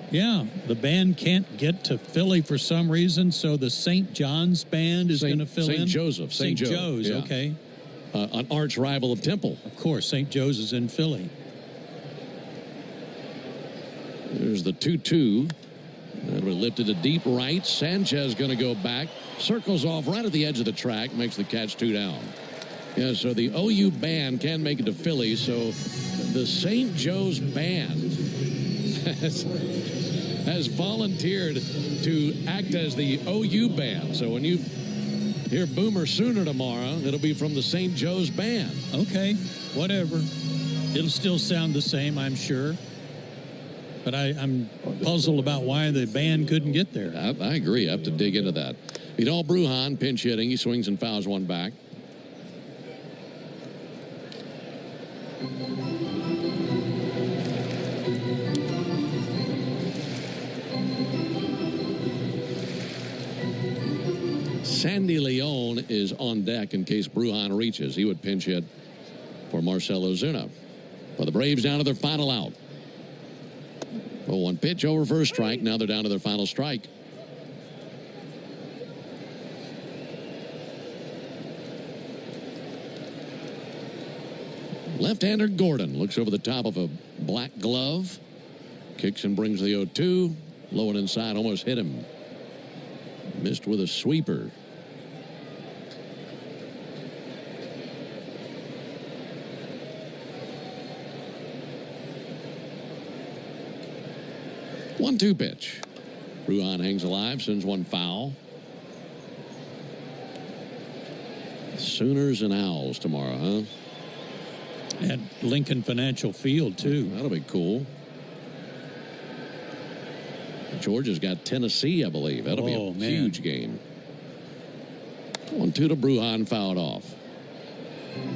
Yeah, the band can't get to Philly for some reason, so the St. John's band is going to fill in? St. Joseph. St. Joe's, yeah. okay. An arch rival of Temple. Of course, St. Joe's is in Philly. There's the 2-2. And we lifted to deep right. Sanchez going to go back. Circles off right at the edge of the track. Makes the catch 2 down. Yeah, so the OU band can make it to Philly. So the St. Joe's band has volunteered to act as the OU band. So when you hear Boomer Sooner tomorrow, it'll be from the St. Joe's band. Okay, whatever. It'll still sound the same, I'm sure. But I'm puzzled about why the band couldn't get there. I agree. I have to dig into that. Vidal Brujan, pinch hitting. He swings and fouls one back. Sandy Leon is on deck in case Brujan reaches. He would pinch hit for Marcell Ozuna. But the Braves down to their final out. 0-1 pitch over first strike. Now they're down to their final strike. Left-hander Gordon looks over the top of a black glove. Kicks and brings the 0-2. Low and inside, almost hit him. Missed with a sweeper. 1-2 pitch. Brujan hangs alive, sends one foul. Sooners and Owls tomorrow, huh? At Lincoln Financial Field, too. That'll be cool. Georgia's got Tennessee, I believe. That'll be a huge game. 1-2 to Brujan, fouled off.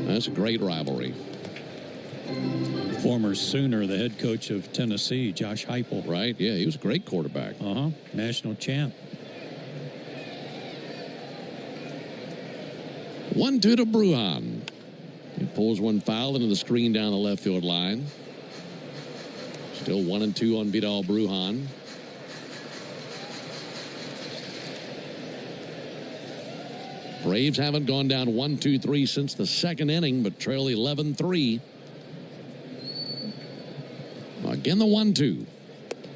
That's a great rivalry. Former Sooner, the head coach of Tennessee, Josh Heupel. Right, yeah, he was a great quarterback. National champ. 1-2 to Brujan. He pulls one foul into the screen down the left field line. Still 1-2 on Vidal Brujan. Braves haven't gone down 1-2-3 since the second inning, but trail 11-3. Again, the 1-2.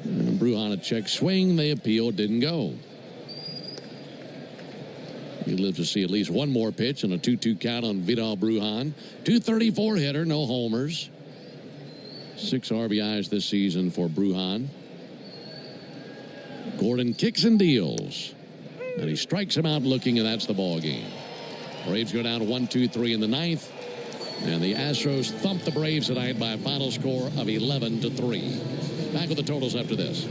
And Brujan a check swing. They appeal. Didn't go. You live to see at least one more pitch and a 2-2 count on Vidal Brujan. 234 hitter, no homers. 6 RBIs this season for Brujan. Gordon kicks and deals. And he strikes him out looking, and that's the ball game. Braves go down 1-2-3 in the ninth. And the Astros thump the Braves tonight by a final score of 11-3. Back with the totals after this.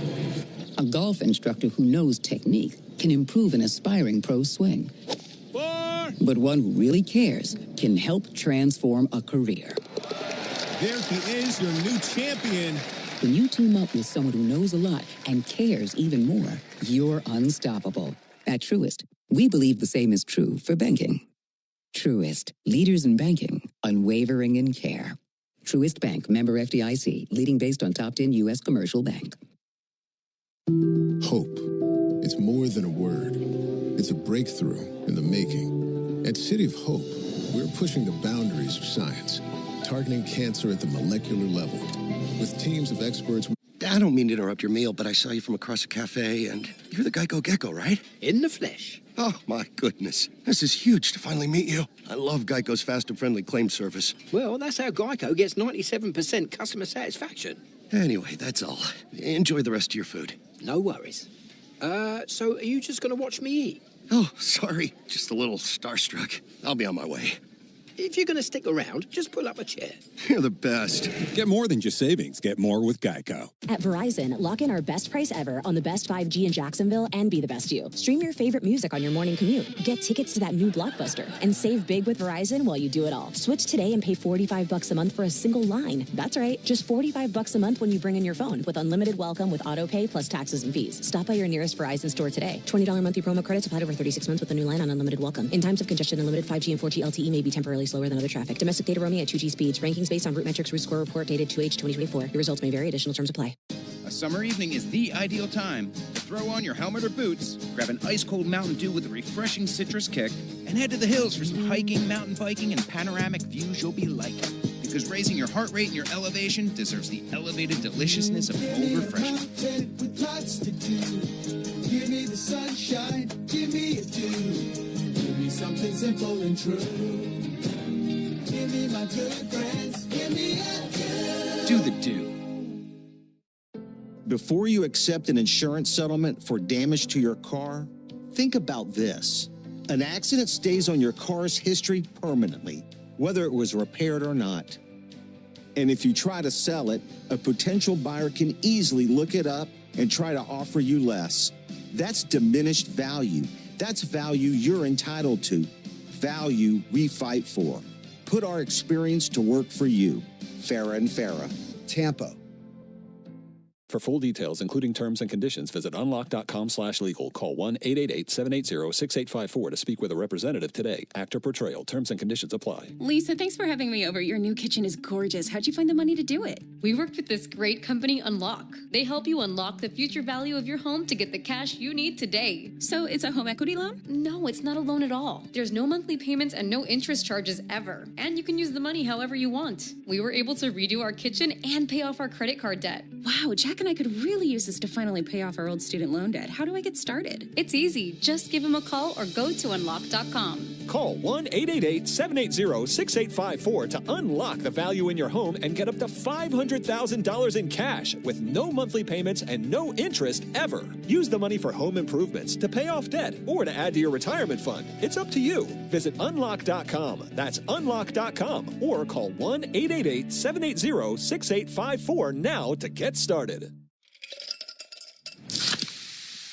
A golf instructor who knows technique can improve an aspiring pro's swing. But one who really cares can help transform a career. There he is, your new champion. When you team up with someone who knows a lot and cares even more, you're unstoppable. At Truist, we believe the same is true for banking. Truist, leaders in banking, unwavering in care. Truist Bank, member FDIC, leading based on top 10 U.S. commercial bank. Hope. It's more than a word. It's a breakthrough in the making. At City of Hope, we're pushing the boundaries of science, targeting cancer at the molecular level. With teams of experts... I don't mean to interrupt your meal, but I saw you from across a cafe, and you're the Geico Gecko, right? In the flesh. Oh, my goodness. This is huge to finally meet you. I love Geico's fast and friendly claim service. Well, that's how Geico gets 97% customer satisfaction. Anyway, that's all. Enjoy the rest of your food. No worries. So are you just going to watch me eat? Oh, sorry. Just a little starstruck. I'll be on my way. if you're going to stick around, just pull up a chair. You're the best. Get more than just savings. Get more with Geico. At Verizon, lock in our best price ever on the best 5G in Jacksonville and be the best you. Stream your favorite music on your morning commute. Get tickets to that new blockbuster. And save big with Verizon while you do it all. Switch today and pay $45 a month for a single line. That's right, just $45 a month when you bring in your phone with unlimited welcome with auto pay plus taxes and fees. Stop by your nearest Verizon store today. $20 monthly promo credits applied over 36 months with a new line on unlimited welcome. In times of congestion, unlimited 5G and 4G LTE may be temporarily slower than other traffic. Domestic data roaming at 2G speeds. Rankings based on Root Metrics Root Score Report dated 2H 2024. Your results may vary. Additional terms apply. A summer evening is the ideal time to throw on your helmet or boots, grab an ice-cold Mountain Dew with a refreshing citrus kick, and head to the hills for some hiking, mountain biking, and panoramic views you'll be liking. Because raising your heart rate and your elevation deserves the elevated deliciousness of cold refreshment. With lots to do. Give me the sunshine, give me a dew. Give me something simple and true. Give me my good friends, give me a dew. Do the dew. Before you accept an insurance settlement for damage to your car, think about this. An accident stays on your car's history permanently, whether it was repaired or not. And if you try to sell it, a potential buyer can easily look it up and try to offer you less. That's diminished value. That's value you're entitled to. Value we fight for. Put our experience to work for you. Farah and Farah. Tampa. For full details, including terms and conditions, visit unlock.com/legal. Call 1-888-780-6854 to speak with a representative today. Actor portrayal. Terms and conditions apply. Lisa, thanks for having me over. Your new kitchen is gorgeous. How'd you find the money to do it? We worked with this great company, Unlock. They help you unlock the future value of your home to get the cash you need today. So it's a home equity loan? No, it's not a loan at all. There's no monthly payments and no interest charges ever. And you can use the money however you want. We were able to redo our kitchen and pay off our credit card debt. Wow, Jack and I could really use this to finally pay off our old student loan debt. How do I get started? It's easy. Just give them a call or go to unlock.com. Call 1-888-780-6854 to unlock the value in your home and get up to $500,000 in cash with no monthly payments and no interest ever. Use the money for home improvements, to pay off debt, or to add to your retirement fund. It's up to you. Visit unlock.com. That's unlock.com or call 1-888-780-6854 now to get started.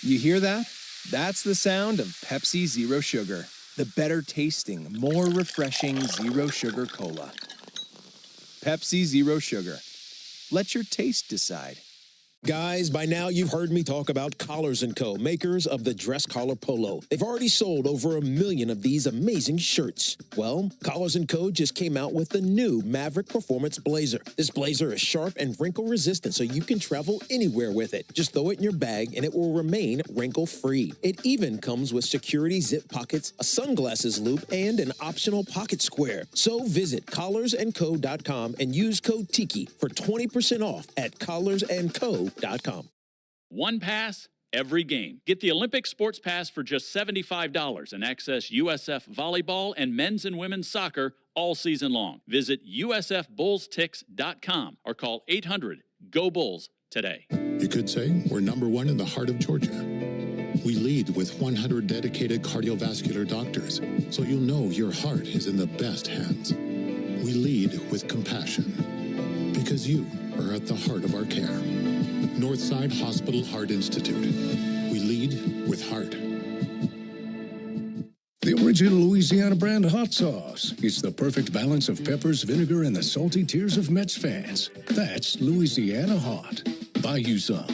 You hear that? That's the sound of Pepsi Zero Sugar. The better tasting, more refreshing zero sugar cola. Pepsi Zero Sugar. Let your taste decide. Guys, by now you've heard me talk about Collars & Co., makers of the dress collar polo. They've already sold over 1 million of these amazing shirts. Well, Collars & Co. just came out with the new Maverick Performance Blazer. This blazer is sharp and wrinkle resistant, so you can travel anywhere with it. Just throw it in your bag and it will remain wrinkle-free. It even comes with security zip pockets, a sunglasses loop, and an optional pocket square. So visit collarsandco.com and use code TIKI for 20% off at collarsandco.com. One pass, every game. Get the Olympic Sports Pass for just $75 and access USF volleyball and men's and women's soccer all season long. Visit usfbullstix.com or call 800-GO-BULLS today. You could say we're #1 in the heart of Georgia. We lead with 100 dedicated cardiovascular doctors, so you'll know your heart is in the best hands. We lead with compassion, because you are at the heart of our care. Northside Hospital Heart Institute. We lead with heart. The original Louisiana brand hot sauce. It's the perfect balance of peppers, vinegar, and the salty tears of Mets fans. That's Louisiana Hot. Buy you some.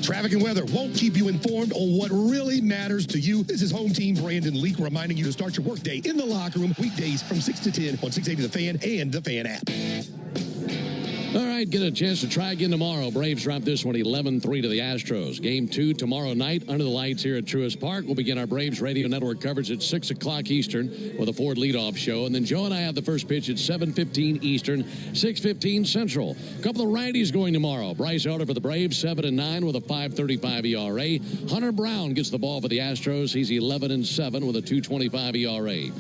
Traffic and weather won't keep you informed on what really matters to you. This is Home Team Brandon Leak reminding you to start your workday in the locker room weekdays from 6 to 10 on 680 The Fan and the Fan app. All right, get a chance to try again tomorrow. Braves drop this one 11-3 to the Astros. Game 2 tomorrow night under the lights here at Truist Park. We'll begin our Braves Radio Network coverage at 6 o'clock Eastern with a Ford leadoff show. And then Joe and I have the first pitch at 7:15 Eastern, 6:15 Central. A couple of righties going tomorrow. Bryce Elder for the Braves, 7-9 with a 5.35 ERA. Hunter Brown gets the ball for the Astros. He's 11-7 with a 2.25 ERA.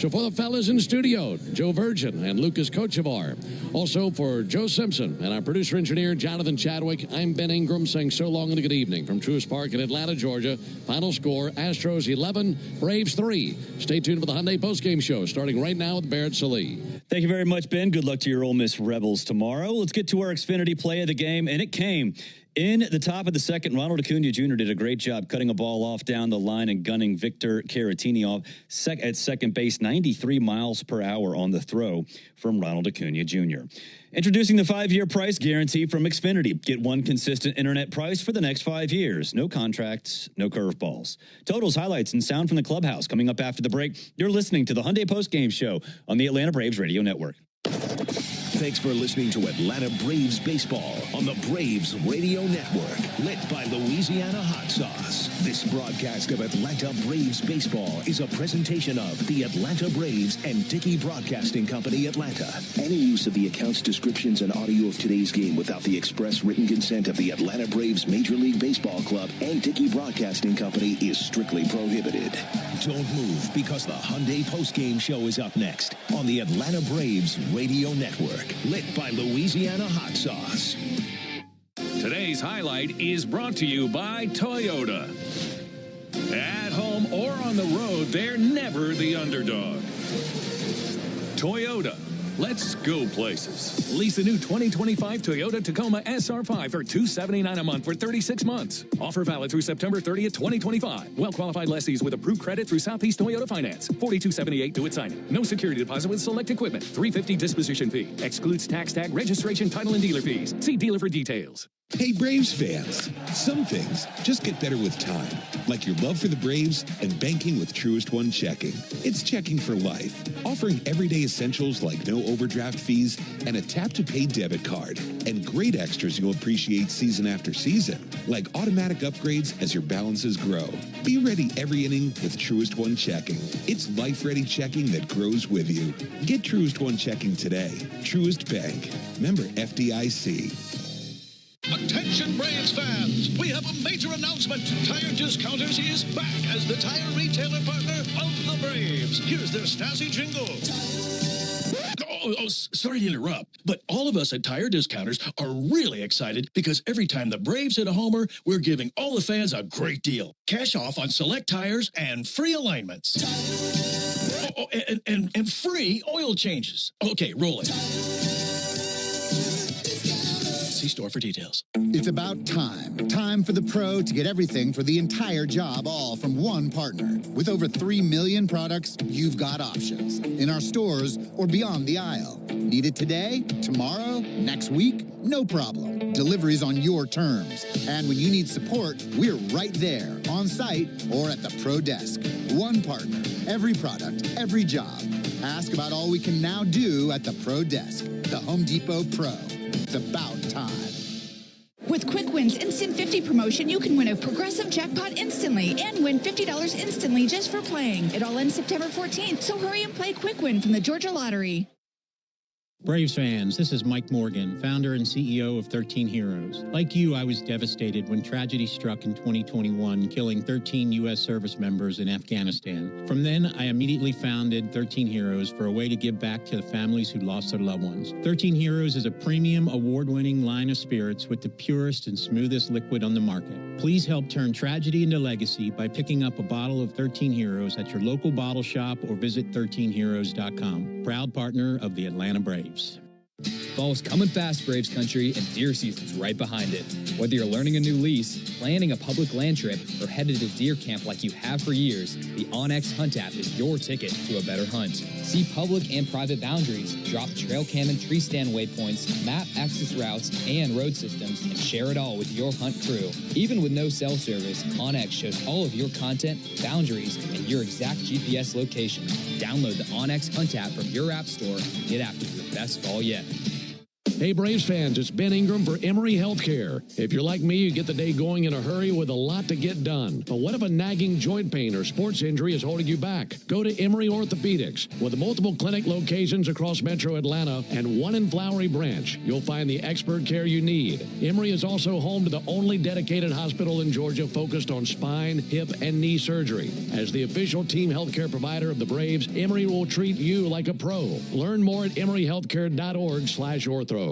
So for the fellas in studio, Joe Virgin and Lucas Kochevar. Also for Joe Simpson and our producer-engineer, Jonathan Chadwick, I'm Ben Ingram saying so long and a good evening from Truist Park in Atlanta, Georgia. Final score, Astros 11, Braves 3. Stay tuned for the Hyundai postgame show starting right now with Barrett Salee. Thank you very much, Ben. Good luck to your Ole Miss Rebels tomorrow. Let's get to our Xfinity play of the game, and it came in the top of the second. Ronald Acuna Jr. did a great job cutting a ball off down the line and gunning Victor Caratini off at second base, 93 miles per hour on the throw from Ronald Acuna Jr. Introducing the 5-year price guarantee from Xfinity. Get one consistent internet price for the next 5 years. No contracts, no curveballs. Totals, highlights, and sound from the clubhouse coming up after the break. You're listening to the Hyundai Postgame Show on the Atlanta Braves Radio Network. Thanks for listening to Atlanta Braves Baseball on the Braves Radio Network, lit by Louisiana Hot Sauce. This broadcast of Atlanta Braves Baseball is a presentation of the Atlanta Braves and Dickey Broadcasting Company, Atlanta. Any use of the accounts, descriptions, and audio of today's game without the express written consent of the Atlanta Braves Major League Baseball Club and Dickey Broadcasting Company is strictly prohibited. Don't move, because the Hyundai Postgame Show is up next on the Atlanta Braves Radio Network, lit by Louisiana Hot Sauce. Today's highlight is brought to you by Toyota. At home or on the road, they're never the underdog. Toyota. Let's go places. Lease a new 2025 Toyota Tacoma SR5 for $279 a month for 36 months. Offer valid through September 30th, 2025. Well-qualified lessees with approved credit through Southeast Toyota Finance. $42.78 due at signing. No security deposit with select equipment. $350 disposition fee. Excludes tax tag, registration, title, and dealer fees. See dealer for details. Hey, Braves fans, some things just get better with time, like your love for the Braves and banking with Truist One Checking. It's checking for life, offering everyday essentials like no overdraft fees and a tap-to-pay debit card, and great extras you'll appreciate season after season, like automatic upgrades as your balances grow. Be ready every inning with Truist One Checking. It's life-ready checking that grows with you. Get Truist One Checking today. Truist Bank. Member FDIC. Attention Braves fans, we have a major announcement. Tire Discounters is back as the tire retailer partner of the Braves. Here's their Stasi jingle. Sorry to interrupt, but all of us at Tire Discounters are really excited because every time the Braves hit a homer, we're giving all the fans a great deal. Cash off on select tires and free alignments. And free oil changes. Okay, roll it. See store for details. It's about time. Time for the pro to get everything for the entire job, all from one partner. With over 3 million products, you've got options. In our stores or beyond the aisle. Need it today, tomorrow, next week? No problem. Delivery's on your terms. And when you need support, we're right there, on site or at the pro desk. One partner, every product, every job. Ask about all we can now do at the pro desk. The Home Depot Pro. It's about time. With Quick Win's Instant 50 promotion, you can win a progressive jackpot instantly and win $50 instantly just for playing. It all ends September 14th, so hurry and play Quick Win from the Georgia Lottery. Braves fans, this is Mike Morgan, founder and CEO of 13 Heroes. Like you, I was devastated when tragedy struck in 2021, killing 13 U.S. service members in Afghanistan. From then, I immediately founded 13 Heroes for a way to give back to the families who lost their loved ones. 13 Heroes is a premium, award-winning line of spirits with the purest and smoothest liquid on the market. Please help turn tragedy into legacy by picking up a bottle of 13 Heroes at your local bottle shop or visit 13heroes.com. Proud partner of the Atlanta Braves. Fall's coming fast, Braves country, and deer season's right behind it. Whether you're learning a new lease, planning a public land trip, or headed to deer camp like you have for years, the onX Hunt app is your ticket to a better hunt. See public and private boundaries, drop trail cam and tree stand waypoints, map access routes and road systems, and share it all with your hunt crew. Even with no cell service, onX shows all of your content, boundaries, and your exact GPS location. Download the onX Hunt app from your app store and get after your best fall yet. Hey, Braves fans, it's Ben Ingram for Emory Healthcare. If you're like me, you get the day going in a hurry with a lot to get done. But what if a nagging joint pain or sports injury is holding you back? Go to Emory Orthopedics. With multiple clinic locations across Metro Atlanta and one in Flowery Branch, you'll find the expert care you need. Emory is also home to the only dedicated hospital in Georgia focused on spine, hip, and knee surgery. As the official team healthcare provider of the Braves, Emory will treat you like a pro. Learn more at emoryhealthcare.org/ortho.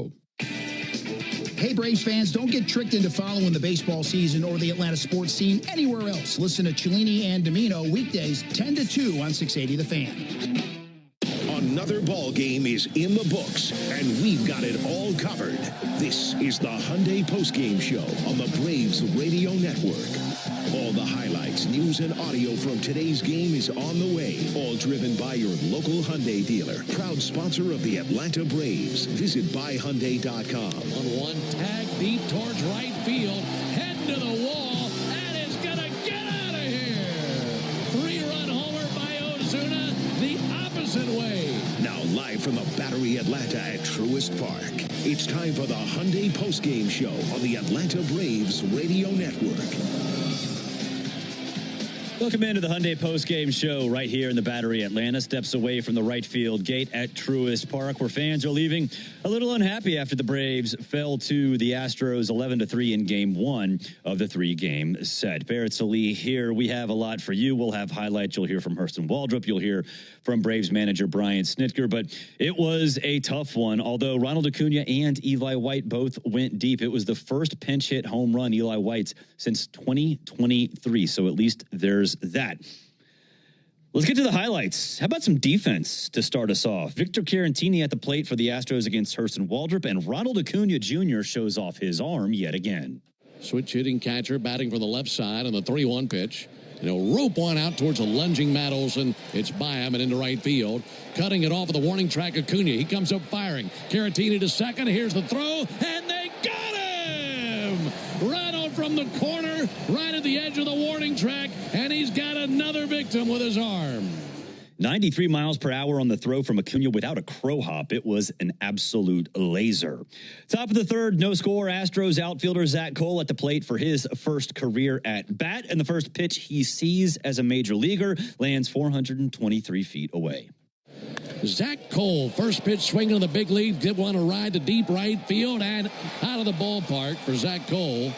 Hey, Braves fans, don't get tricked into following the baseball season or the Atlanta sports scene anywhere else. Listen to Cellini and Domino weekdays 10 to 2 on 680 The Fan. Another ball game is in the books, and we've got it all covered. This is the Hyundai Postgame Show on the Braves Radio Network. All the highlights, news, and audio from today's game is on the way. All driven by your local Hyundai dealer. Proud sponsor of the Atlanta Braves. Visit buyhyundai.com. On one tag deep towards right field, head to the wall, and it's going to get out of here. 3-run homer by Ozuna, the opposite way. Now live from the Battery Atlanta at Truist Park. It's time for the Hyundai Postgame Show on the Atlanta Braves Radio Network. Welcome into the Hyundai Postgame Show right here in the Battery Atlanta. Steps away from the right field gate at Truist Park, where fans are leaving a little unhappy after the Braves fell to the Astros 11-3 in Game 1 of the 3-game set. Barrett Sallee here. We have a lot for you. We'll have highlights. You'll hear from Hurston Waldrop. You'll hear from Braves manager Brian Snitker. But it was a tough one. Although Ronald Acuna and Eli White both went deep, it was the first pinch hit home run Eli White's since 2023. So at least there's that. Let's get to the highlights. How about some defense to start us off? Victor Caratini at the plate for the Astros against Hurston Waldrop, and Ronald Acuna Jr. shows off his arm yet again. Switch hitting catcher batting from the left side on the 3-1 pitch. And he'll rope one out towards a lunging Matt Olson. It's by him and into right field. Cutting it off of the warning track, Acuna. He comes up firing. Caratini to second. Here's the throw, and they got him! Right on from the corner, right at the edge of the warning track, and he's got another victim with his arm. 93 miles per hour on the throw from Acuna without a crow hop. It was an absolute laser. Top of the third, no score. Astros outfielder Zach Cole at the plate for his first career at bat. And the first pitch he sees as a major leaguer lands 423 feet away. Zach Cole, first pitch swinging on the big league. Did want to ride to deep right field and out of the ballpark for Zach Cole.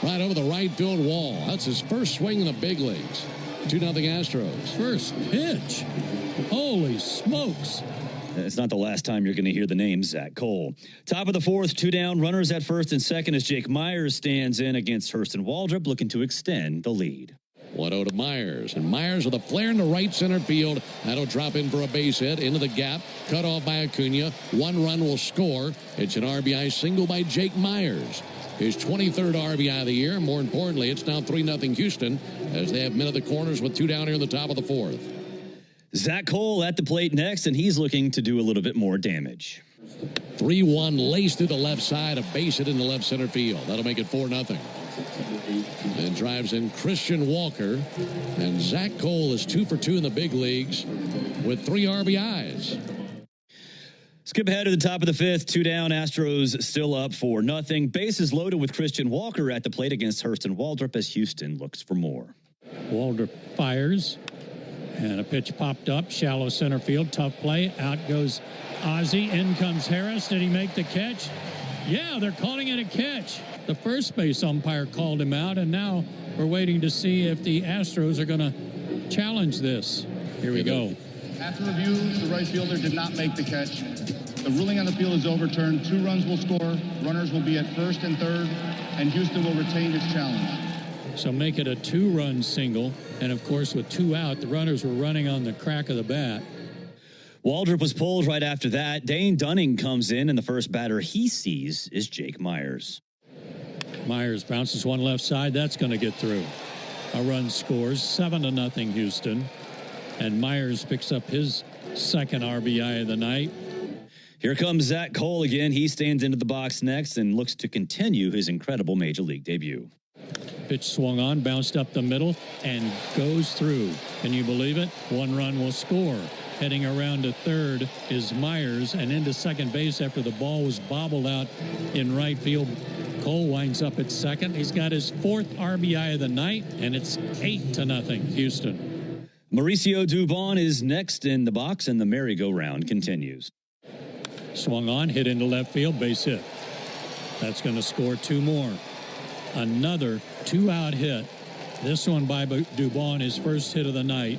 Right over the right field wall. That's his first swing in the big leagues. 2-0 Astros. First pitch. Holy smokes. It's not the last time you're going to hear the name Zach Cole. Top of the fourth, 2 down, runners at first and second as Jake Myers stands in against Hurston Waldrop, looking to extend the lead. 1-0 to Myers, and Myers with a flare in the right center field. That'll drop in for a base hit into the gap. Cut off by Acuna. 1 run will score. It's an RBI single by Jake Myers. His 23rd RBI of the year. More importantly, it's now 3-0 Houston as they have men at the corners with 2 down here in the top of the fourth. Zach Cole at the plate next, and he's looking to do a little bit more damage. 3-1 lace through the left side, a base hit in the left center field. That'll make it 4-0. And drives in Christian Walker. And Zach Cole is 2 for 2 in the big leagues with 3 RBIs. Skip ahead to the top of the fifth, 2 down, Astros still up 4-0. Bases loaded with Christian Walker at the plate against Hurston Waldrop as Houston looks for more. Waldrop fires, and a pitch popped up, shallow center field, tough play. Out goes Ozzie, in comes Harris. Did he make the catch? Yeah, they're calling it a catch. The first base umpire called him out, and now we're waiting to see if the Astros are going to challenge this. Here we go. After review, the right fielder did not make the catch. The ruling on the field is overturned. 2 runs will score. Runners will be at first and third, and Houston will retain its challenge. So make it a 2-run single. And, of course, with 2 out, the runners were running on the crack of the bat. Waldrop was pulled right after that. Dane Dunning comes in, and the first batter he sees is Jake Myers. Myers bounces one left side. That's going to get through. A run scores, 7-0 Houston. And Myers picks up his second RBI of the night. Here comes Zach Cole again. He stands into the box next and looks to continue his incredible Major League debut. Pitch swung on, bounced up the middle, and goes through. Can you believe it? 1 run will score. Heading around to third is Myers, and into second base after the ball was bobbled out in right field. Cole winds up at second. He's got his 4th RBI of the night, and it's 8-0 Houston. Mauricio Dubon is next in the box, and the merry-go-round continues. Swung on, hit into left field, base hit. That's going to score 2 more. Another 2-out hit. This one by Dubon, his first hit of the night.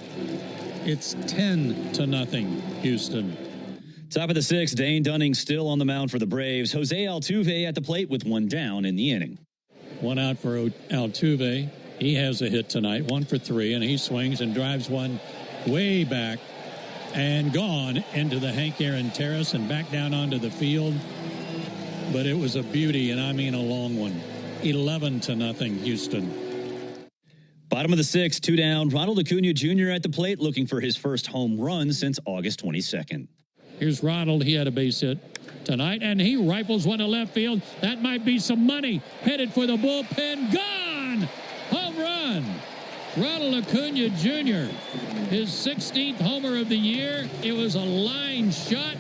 It's 10-0 Houston. Top of the 6th, Dane Dunning still on the mound for the Braves. Jose Altuve at the plate with 1 down in the inning. 1 out for Altuve. He has a hit tonight, 1 for 3, and he swings and drives one way back and gone into the Hank Aaron Terrace and back down onto the field. But it was a beauty, and I mean a long one. 11-0 Houston. Bottom of the 6th, 2 down. Ronald Acuna Jr. at the plate looking for his first home run since August 22nd. Here's Ronald. He had a base hit tonight, and he rifles one to left field. That might be some money. Headed for the bullpen. Gone! Home run! Ronald Acuna Jr., his 16th homer of the year. It was a line shot.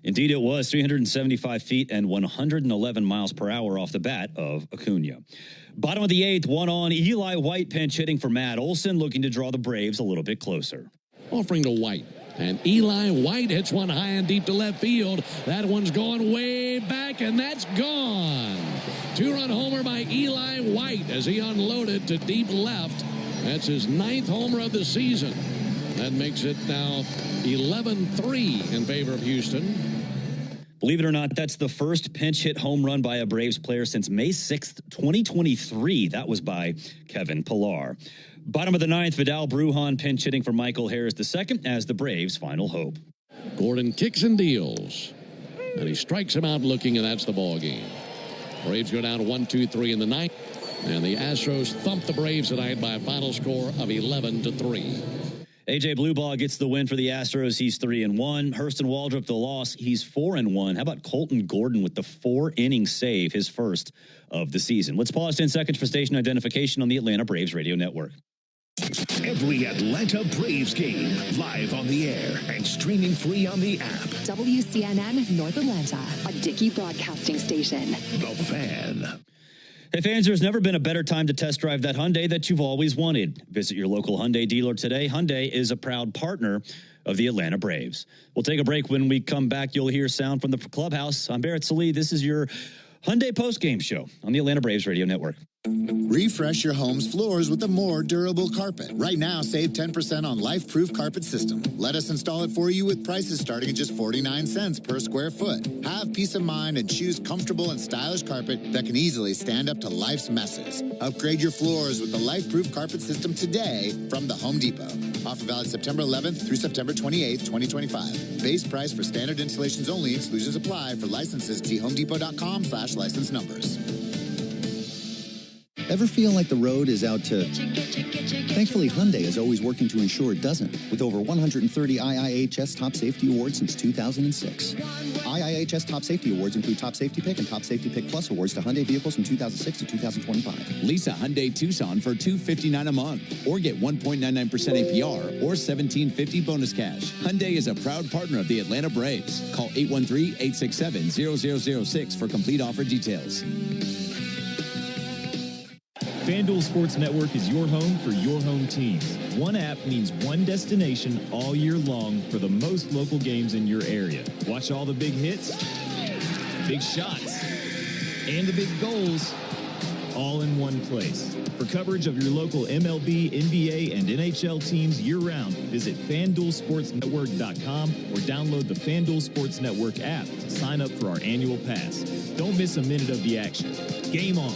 Indeed, it was 375 feet and 111 miles per hour off the bat of Acuna. Bottom of the 8th, 1 on. Eli White pinch hitting for Matt Olson, looking to draw the Braves a little bit closer. Offering to White. And Eli White hits one high and deep to left field. That one's going way back, and that's gone. 2-run homer by Eli White as he unloaded to deep left. That's his 9th homer of the season. That makes it now 11-3 in favor of Houston. Believe it or not, that's the first pinch hit home run by a Braves player since May 6th, 2023. That was by Kevin Pillar. Bottom of the 9th, Vidal Brujan pinch hitting for Michael Harris II as the Braves' final hope. Gordon kicks and deals. And he strikes him out looking, and that's the ball game. Braves go down 1-2-3 in the 9th. And the Astros thump the Braves tonight by a final score of 11-3. A.J. Bluebaugh gets the win for the Astros. He's 3-1. Hurston Waldrop, the loss. He's 4-1. How about Colton Gordon with the 4-inning save, his first of the season? Let's pause 10 seconds for station identification on the Atlanta Braves Radio Network. Every Atlanta Braves game live on the air and streaming free on the app. WCNN North Atlanta, a Dickey broadcasting station. The Fan. Hey fans, there's never been a better time to test drive that Hyundai that you've always wanted. Visit your local Hyundai dealer today. Hyundai is a proud partner of the Atlanta Braves. We'll take a break. When we come back, you'll hear sound from the clubhouse. I'm Barrett Salih. This is your Hyundai postgame show on the Atlanta Braves Radio Network. Refresh your home's floors with a more durable carpet. Right now, save 10% on Life-Proof Carpet System. Let us install it for you with prices starting at just 49 cents per square foot. Have peace of mind and choose comfortable and stylish carpet that can easily stand up to life's messes. Upgrade your floors with the Life-Proof Carpet System today from the Home Depot. Offer valid September 11th through September 28th, 2025. Base price for standard installations only. Exclusions apply. For licenses, see homedepot.com/license numbers. Ever feel like the road is out to... Thankfully, Hyundai is always working to ensure it doesn't, with over 130 IIHS Top Safety Awards since 2006. IIHS Top Safety Awards include Top Safety Pick and Top Safety Pick Plus awards to Hyundai vehicles from 2006 to 2025. Lease a Hyundai Tucson for $259 a month, or get 1.99% APR or $1,750 bonus cash. Hyundai is a proud partner of the Atlanta Braves. Call 813-867-0006 for complete offer details. FanDuel Sports Network is your home for your home teams. One app means one destination all year long for the most local games in your area. Watch all the big hits, big shots, and the big goals all in one place. For coverage of your local MLB, NBA, and NHL teams year-round, visit FanDuelSportsNetwork.com or download the FanDuel Sports Network app to sign up for our annual pass. Don't miss a minute of the action. Game on.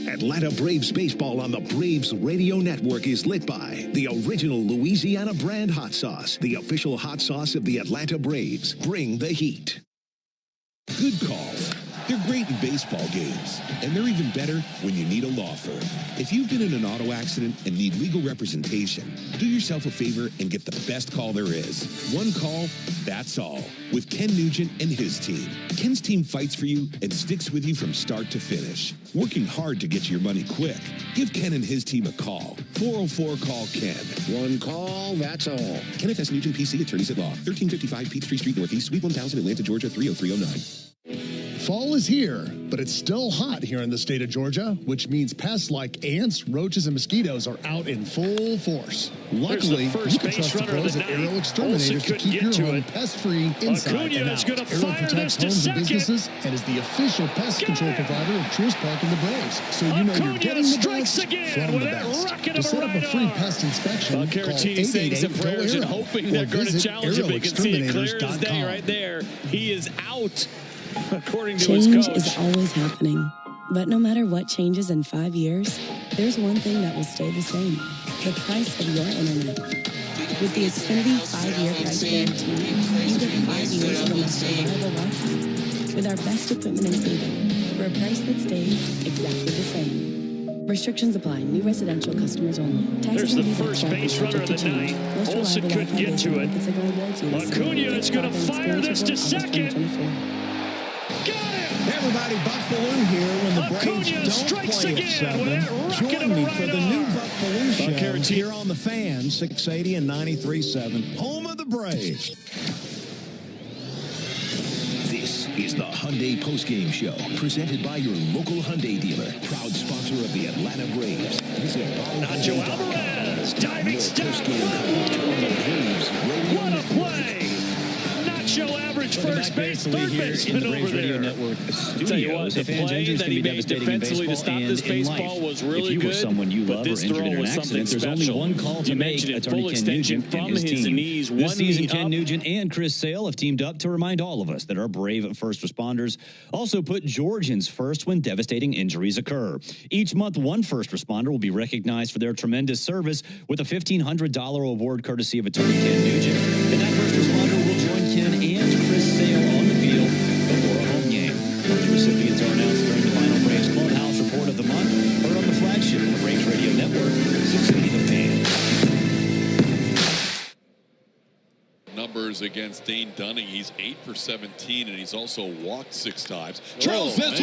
Atlanta Braves baseball on the Braves Radio Network is lit by the original Louisiana brand hot sauce, the official hot sauce of the Atlanta Braves. Bring the heat. Good call. They're great in baseball games, and they're even better when you need a law firm. If you've been in an auto accident and need legal representation, do yourself a favor and get the best call there is. One call, that's all. With Ken Nugent and his team. Ken's team fights for you and sticks with you from start to finish, working hard to get you your money quick. Give Ken and his team a call. 404-CALL-KEN. One call, that's all. Kenneth S. Nugent, PC, Attorneys at Law. 1355 Peachtree Street Northeast, Suite 1000, Atlanta, Georgia, 30309. Fall is here, but it's still hot here in the state of Georgia, which means pests like ants, roaches, and mosquitoes are out in full force. Luckily, you can trust the pros at Aerial Exterminators to keep your home pest-free inside and out. Aerial protects homes and businesses and is the official pest control provider of Truist Park and the Braves. So you know you're getting the best from the best. To set up a free pest inspection, call 888-GO-AERO hoping or they're going to visit challenge him. We can see it clear as day aerialexterminators.com. right there. He is out, according to Change his coach. is always happening. But no matter what changes in 5 years, there's one thing that will stay the same: the price of your internet. With the Xfinity 5-year price guarantee, you get 5 years of the most reliable Wi-Fi with our best equipment included for a price that stays exactly the same. Restrictions apply. New residential customers only. There's the first base runner of the night. Olsen couldn't get to it. Acuna is going to fire this to second. Everybody, Buck Balloon here when the Braves don't play at 7. Join me for the new Buck Balloon show here on the Fan, 680 and 93.7, home of the Braves. This is the Hyundai Postgame Show, presented by your local Hyundai dealer, proud sponsor of the Atlanta Braves. Visit Nacho Alvarez, diving step. What a play! Nacho average first base, third baseman over there. Network Tell you what, the play that he made defensively to stop this baseball was really good. Someone you love but this or injured throw in an was something accident, there's special. only one call to You make. mentioned it, Attorney full Ken extension Nugent from and his his team. knees, This one season, knee Ken up. Nugent and Chris Sale have teamed up to remind all of us that our brave first responders also put Georgians first when devastating injuries occur. Each month, one first responder will be recognized for their tremendous service with a $1,500 award courtesy of Attorney Ken Nugent. And that first responder will join Ken and Chris Sale on the field before a home game. The recipients are announced during the final Braves Clubhouse Report of the Month, heard on the flagship of the Braves Radio Network, 680 The Fan. Numbers against Dane Dunning. He's 8 for 17, and he's also walked 6 times. Charles